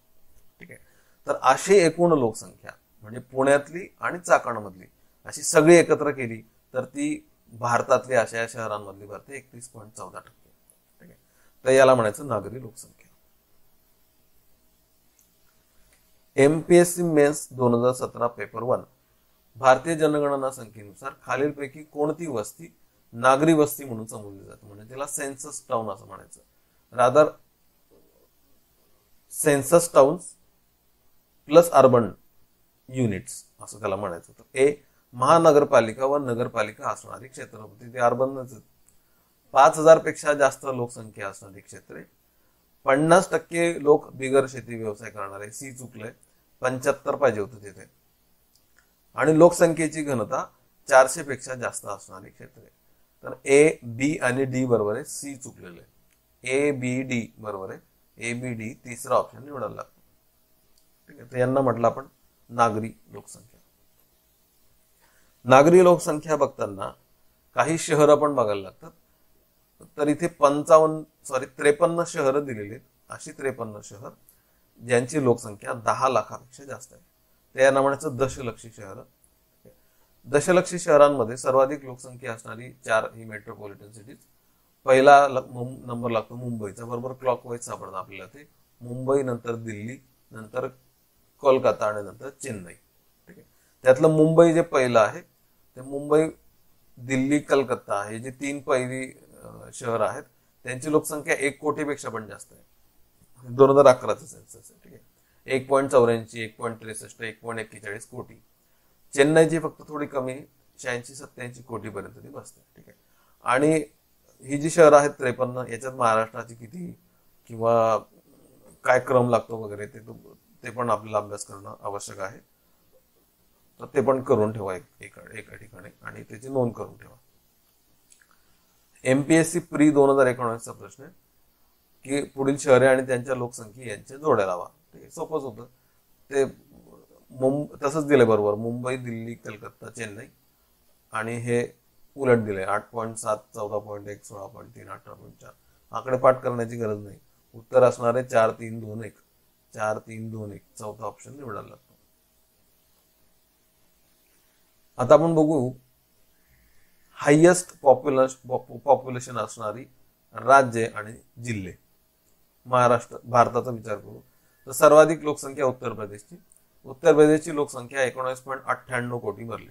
ठीक आहे. तर अशी एकूण लोकसंख्या म्हणजे पुण्यातली आणि चाकणमधली अशी सगळी एकत्र केली तर ती भारतातली अशा या शहरांमधली भरते 31.14%. ठीक आहे. तर याला म्हणायचं नागरी लोकसंख्या. MPSC mains 2017 paper 1. भारतीय जनगणना संख्येनुसार खालीलपैकी कोणती वस्ती नागरी वस्ती म्हणून संबोधली जाते, म्हणजे त्याला सेन्सस टाउन असं म्हणायचं. Rather census towns plus urban units असं त्याला म्हणायचं. तर ए, महानगरपालिका व नगरपालिका असणारी क्षेत्र होती, ते अर्बनच. 5,000 पेक्षा जास्त लोकसंख्या असणारी क्षेत्रे, 50% लोक बिगर शेती व्यवसाय करणारे, सी चुकले, 75 पाहिजे होतं तिथे. आणि लोकसंख्येची घनता 400 पेक्षा जास्त असणारी क्षेत्रे. तर ए, बी आणि डी बरोबर आहे, सी चुकलेलं आहे. ए, बी, डी बरोबर आहे. ए, बी, डी तिसरा ऑप्शन निवडायला लागतो. ठीक आहे. तर यांना म्हटलं आपण नागरी लोकसंख्या. नागरी लोकसंख्या बघताना काही शहर आपण बघायला लागतात. तर इथे 53 शहरं दिलेली आहेत. अशी 53 शहर ज्यांची लोकसंख्या 10 लाखापेक्षा जास्त आहे, ते यांना म्हणायचं दशलक्षी शहर. दशलक्षी शहरांमध्ये सर्वाधिक लोकसंख्या असणारी 4 ही मेट्रोपॉलिटन सिटीज. पहिला नंबर लागतो मुंबईचा, बरोबर क्लॉकवाईज सापडतं आपल्याला ते. मुंबई, नंतर दिल्ली, नंतर कोलकाता आणि नंतर चेन्नई. ठीक आहे. त्यातलं मुंबई जे पहिलं आहे ते मुंबई, दिल्ली, कलकत्ता हे जे 3 पहिली शहर आहेत त्यांची लोकसंख्या 1 कोटीपेक्षा पण जास्त आहे. 2011चं सेन्सस आहे. ठीक आहे. 1.84, 1.63, 1.41 कोटी. चेन्नईची फक्त थोडी कमी, 86-87 कोटी पर्यंत ती बसते. ठीक आहे. आणि ही जी शहरं आहेत 53, याच्यात महाराष्ट्राची किती किंवा काय क्रम लागतो वगैरे ते पण आपल्याला अभ्यास करणं आवश्यक आहे. तर ते पण करून ठेवा एका ठिकाणी आणि त्याची नोंद करून ठेवा. एमपीएससी प्री 2019चा प्रश्न आहे की पुढील शहरे आणि त्यांच्या लोकसंख्या यांच्या जोड्या लावा. ठीक आहे. सोपंच होतं ते. तसंच दिले बरोबर, मुंबई, दिल्ली, कलकत्ता, चेन्नई. आणि हे उलट दिले 8.7, 14.1, 16.3, 18.4. आकडे पाठ करण्याची गरज नाही. उत्तर असणारे 4, 3, 2, 1. 4, 3, 2, 1 चौथा ऑप्शन निवडायला लागतो. आता आपण बघू हायेस्ट पॉप्युलेशन असणारी राज्ये आणि जिल्हे. भारताचा विचार करू तर सर्वाधिक लोकसंख्या उत्तर प्रदेशची. उत्तर प्रदेशची लोकसंख्या 19.98 कोटी भरली.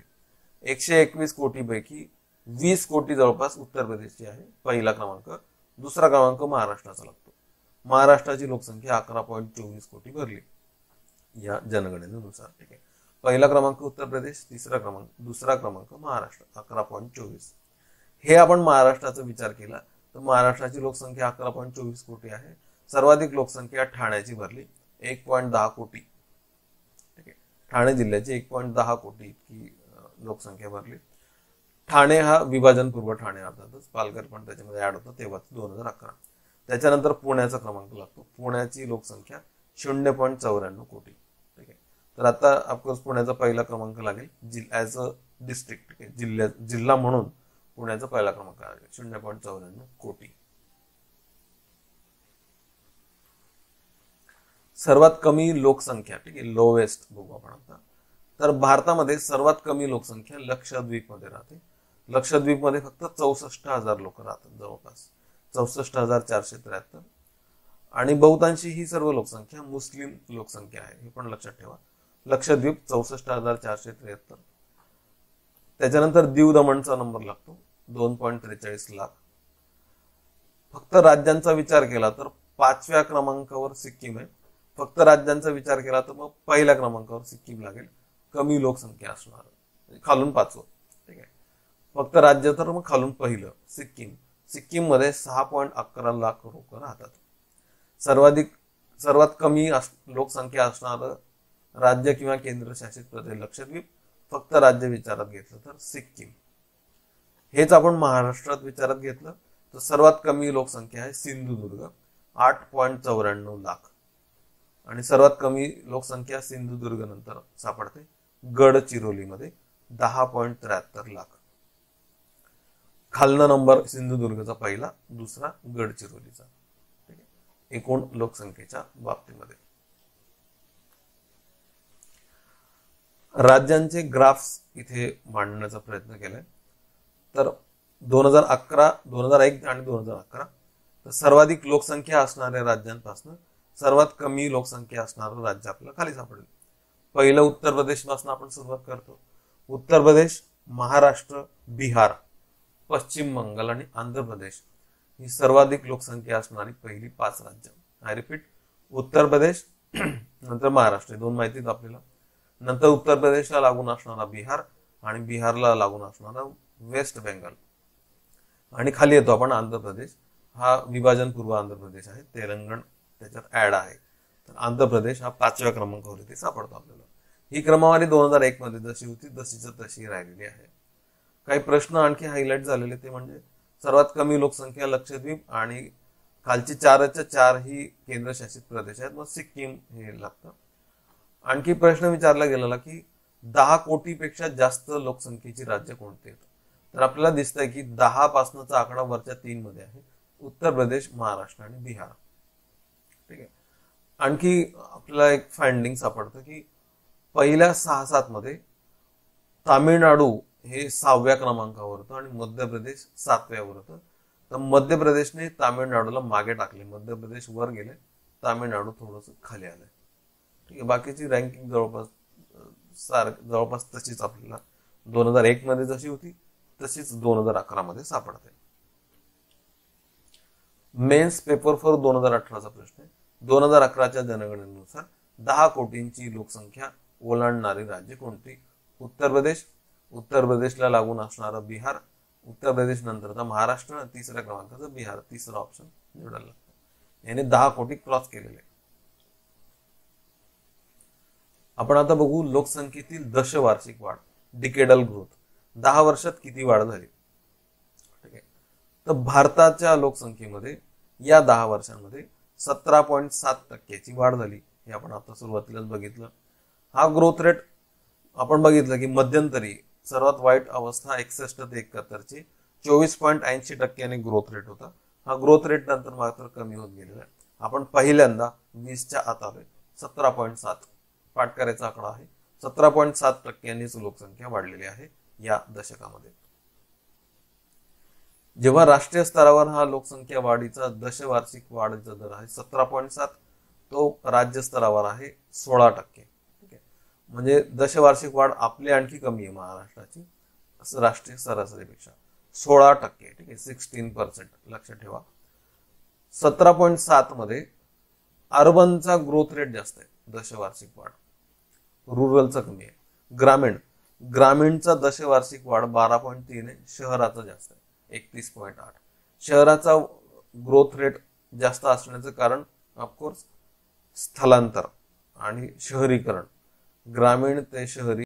121 कोटीपैकी 20 कोटी जवळपास उत्तर प्रदेशची आहे, पहिला क्रमांक. दुसरा क्रमांक महाराष्ट्राचा लागतो. महाराष्ट्राची लोकसंख्या 11.24 कोटी भरली या जनगणनेनुसार. ठीक आहे. पहिला क्रमांक उत्तर प्रदेश, दुसरा क्रमांक महाराष्ट्र 11.24. हे आपण महाराष्ट्राचा विचार केला तर महाराष्ट्राची लोकसंख्या 11.24 कोटी आहे. सर्वाधिक लोकसंख्या ठाण्याची भरली 1.10 कोटी. ठीक आहे. ठाणे जिल्ह्याची 1.10 कोटी इतकी लोकसंख्या भरली. ठाणे हा विभाजनपूर्व ठाणे, अर्थातच पालघर पण त्याच्यामध्ये ऍड होतं तेव्हा 2011. त्याच्यानंतर पुण्याचा क्रमांक लागतो. पुण्याची लोकसंख्या 0.94 कोटी. ठीक आहे. तर आता ऑफकोर्स पुण्याचा पहिला क्रमांक लागेल ऍज अ डिस्ट्रिक्ट. ठीक आहे. जिल्हा म्हणून पुण्याचा पहिला क्रमांक लागेल 0.94 कोटी. सर्वात कमी लोकसंख्या, ठीक आहे, लोवेस्ट बघू आपण आता. तर भारतामध्ये सर्वात कमी लोकसंख्या लक्षद्वीप मध्ये राहते. लक्षद्वीप मध्ये फक्त 64,000 लोक राहतात, जवळपास 64,473. आणि बहुतांशी ही सर्व लोकसंख्या मुस्लिम लोकसंख्या आहे, हे पण लक्षात ठेवा. लक्षद्वीप 64,473. त्याच्यानंतर दीव दमणचा नंबर लागतो 2.43 लाख. फक्त राज्यांचा विचार केला तर 5व्या क्रमांकावर सिक्कीम आहे. फक्त राज्यांचा विचार केला तर मग पहिल्या क्रमांकावर सिक्कीम लागेल, कमी लोकसंख्या असणार, खालून 5वं. ठीक आहे. फक्त राज्य तर मग खालून पहिलं सिक्कीम. सिक्कीम मध्ये 6.11 लाख लोक राहतात. सर्वात कमी लोकसंख्या असणारं राज्य किंवा केंद्रशासित प्रदेश लक्षद्वीप. फक्त राज्य विचारात घेतलं तर सिक्कीम. हेच आपण महाराष्ट्रात विचारात घेतलं तर सर्वात कमी लोकसंख्या आहे सिंधुदुर्ग 8.94 लाख. आणि सर्वात कमी लोकसंख्या सिंधुदुर्ग नंतर सापडते गडचिरोलीमध्ये 10.73 लाख. खालना नंबर सिंधुदुर्गचा पहिला, दुसरा गडचिरोलीचा. ठीक आहे. एकूण लोकसंख्येच्या बाबतीमध्ये राज्यांचे ग्राफ्स इथे मांडण्याचा प्रयत्न केलाय. तर 2001 आणि 2011 तर सर्वाधिक लोकसंख्या असणाऱ्या राज्यांपासून सर्वात कमी लोकसंख्या असणारं राज्य आपल्याला खाली सापडेल. पहिलं उत्तर प्रदेश पासून आपण सुरुवात करतो. उत्तर प्रदेश, महाराष्ट्र, बिहार, पश्चिम बंगाल आणि आंध्र प्रदेश ही सर्वाधिक लोकसंख्या असणारी पहिली 5 राज्य. आय रिपीट, उत्तर प्रदेश नंतर महाराष्ट्र, 2 माहितीत आपल्याला. नंतर उत्तर प्रदेशला लागून असणारा बिहार आणि बिहारला लागून असणारा वेस्ट बेंगाल. आणि खाली येतो आपण आंध्र प्रदेश. हा विभाजनपूर्व आंध्र प्रदेश आहे, तेलंगण त्याच्यात ऍड आहे. तर आंध्र प्रदेश हा 5व्या क्रमांकावर इथे सापडतो आपल्याला. ही क्रमवारी 2001 मध्ये जशी होती तशीच तशी राहिलेली आहे. काही प्रश्न आणखी हायलाइट झालेले ते म्हणजे सर्वात कमी लोकसंख्या लक्षद्वीप आणि खालची 4च्या 4 ही केंद्रशासित प्रदेश आहेत, मग सिक्कीम हे लागतं. आणखी प्रश्न विचारला गेलेला की 10 कोटीपेक्षा जास्त लोकसंख्येची राज्य कोणती आहेत. तर आपल्याला दिसतंय की 10 पासूनचा आकडा वरच्या 3 मध्ये आहे, उत्तर प्रदेश, महाराष्ट्र आणि बिहार. ठीक आहे. आणखी आपल्याला एक फाइंडिंग सापडतं की पहिल्या 6-7 मध्ये तामिळनाडू हे 6व्या क्रमांकावर होतं आणि मध्य प्रदेश 7व्यावर होतं. तर मध्य प्रदेशने तामिळनाडूला मागे टाकले, मध्य प्रदेश वर गेले, तामिळनाडू थोडंसं खाली आलंय. ठीक आहे. बाकीची रँकिंग जवळपास तशीच आपल्याला 2001 मध्ये जशी होती तशीच 2011 मध्ये सापडते. मेन्स पेपर फॉर 2018चा प्रश्न आहे. 2011च्या जनगणनेनुसार 10 कोटींची लोकसंख्या ओलांडणारी राज्य कोणती? उत्तर प्रदेश, उत्तर प्रदेशला लागून असणारा बिहार, उत्तर प्रदेश नंतरचा महाराष्ट्र, तिसऱ्या क्रमांकाचा बिहार. तिसरा ऑप्शन निवडायला लागतो. याने 10 कोटी क्रॉस केलेले. आपण आता बघू लोकसंख्येतील दशवार्षिक वाढ, डिकेडल ग्रोथ. 10 वर्षात किती वाढ झाली. ठीक आहे. तर भारताच्या लोकसंख्येमध्ये या 10 वर्षांमध्ये 17.7% वाढ झाली. हे आपण आता सुरुवातीलाच बघितलं. हा ग्रोथ रेट आपण बघितलं की मध्यंतरी सर्वात वाईट अवस्था 61 ते 71ची 24.80% ग्रोथ रेट होता. हा ग्रोथ रेट नंतर मात्र कमी होत गेलेला आहे. आपण पहिल्यांदा 20च्या आत आलोय. 17.7 पाठ करायचा आकडा आहे. 17.7% लोकसंख्या वाढलेली आहे या दशकामध्ये. जेव्हा राष्ट्रीय स्तरावर हा लोकसंख्या वाढीचा दशवार्षिक वाढीचा दर आहे 17.7, तो राज्य स्तरावर आहे 16%. ठीक आहे. म्हणजे दशवार्षिक वाढ आपली आणखी कमी आहे महाराष्ट्राची राष्ट्रीय सरासरीपेक्षा 16%. ठीक आहे. 16% लक्षात ठेवा. 17.7 मध्ये अर्बनचा ग्रोथ रेट जास्त आहे, दशवार्षिक वाढ. रुरलचा कमी आहे. ग्रामीणचा दशवार्षिक वाढ 12.3 आहे, शहराचा जास्त आहे 31.8. शहराचा ग्रोथ रेट जास्त असण्याचं कारण ऑफकोर्स स्थलांतर आणि शहरीकरण. ग्रामीण ते शहरी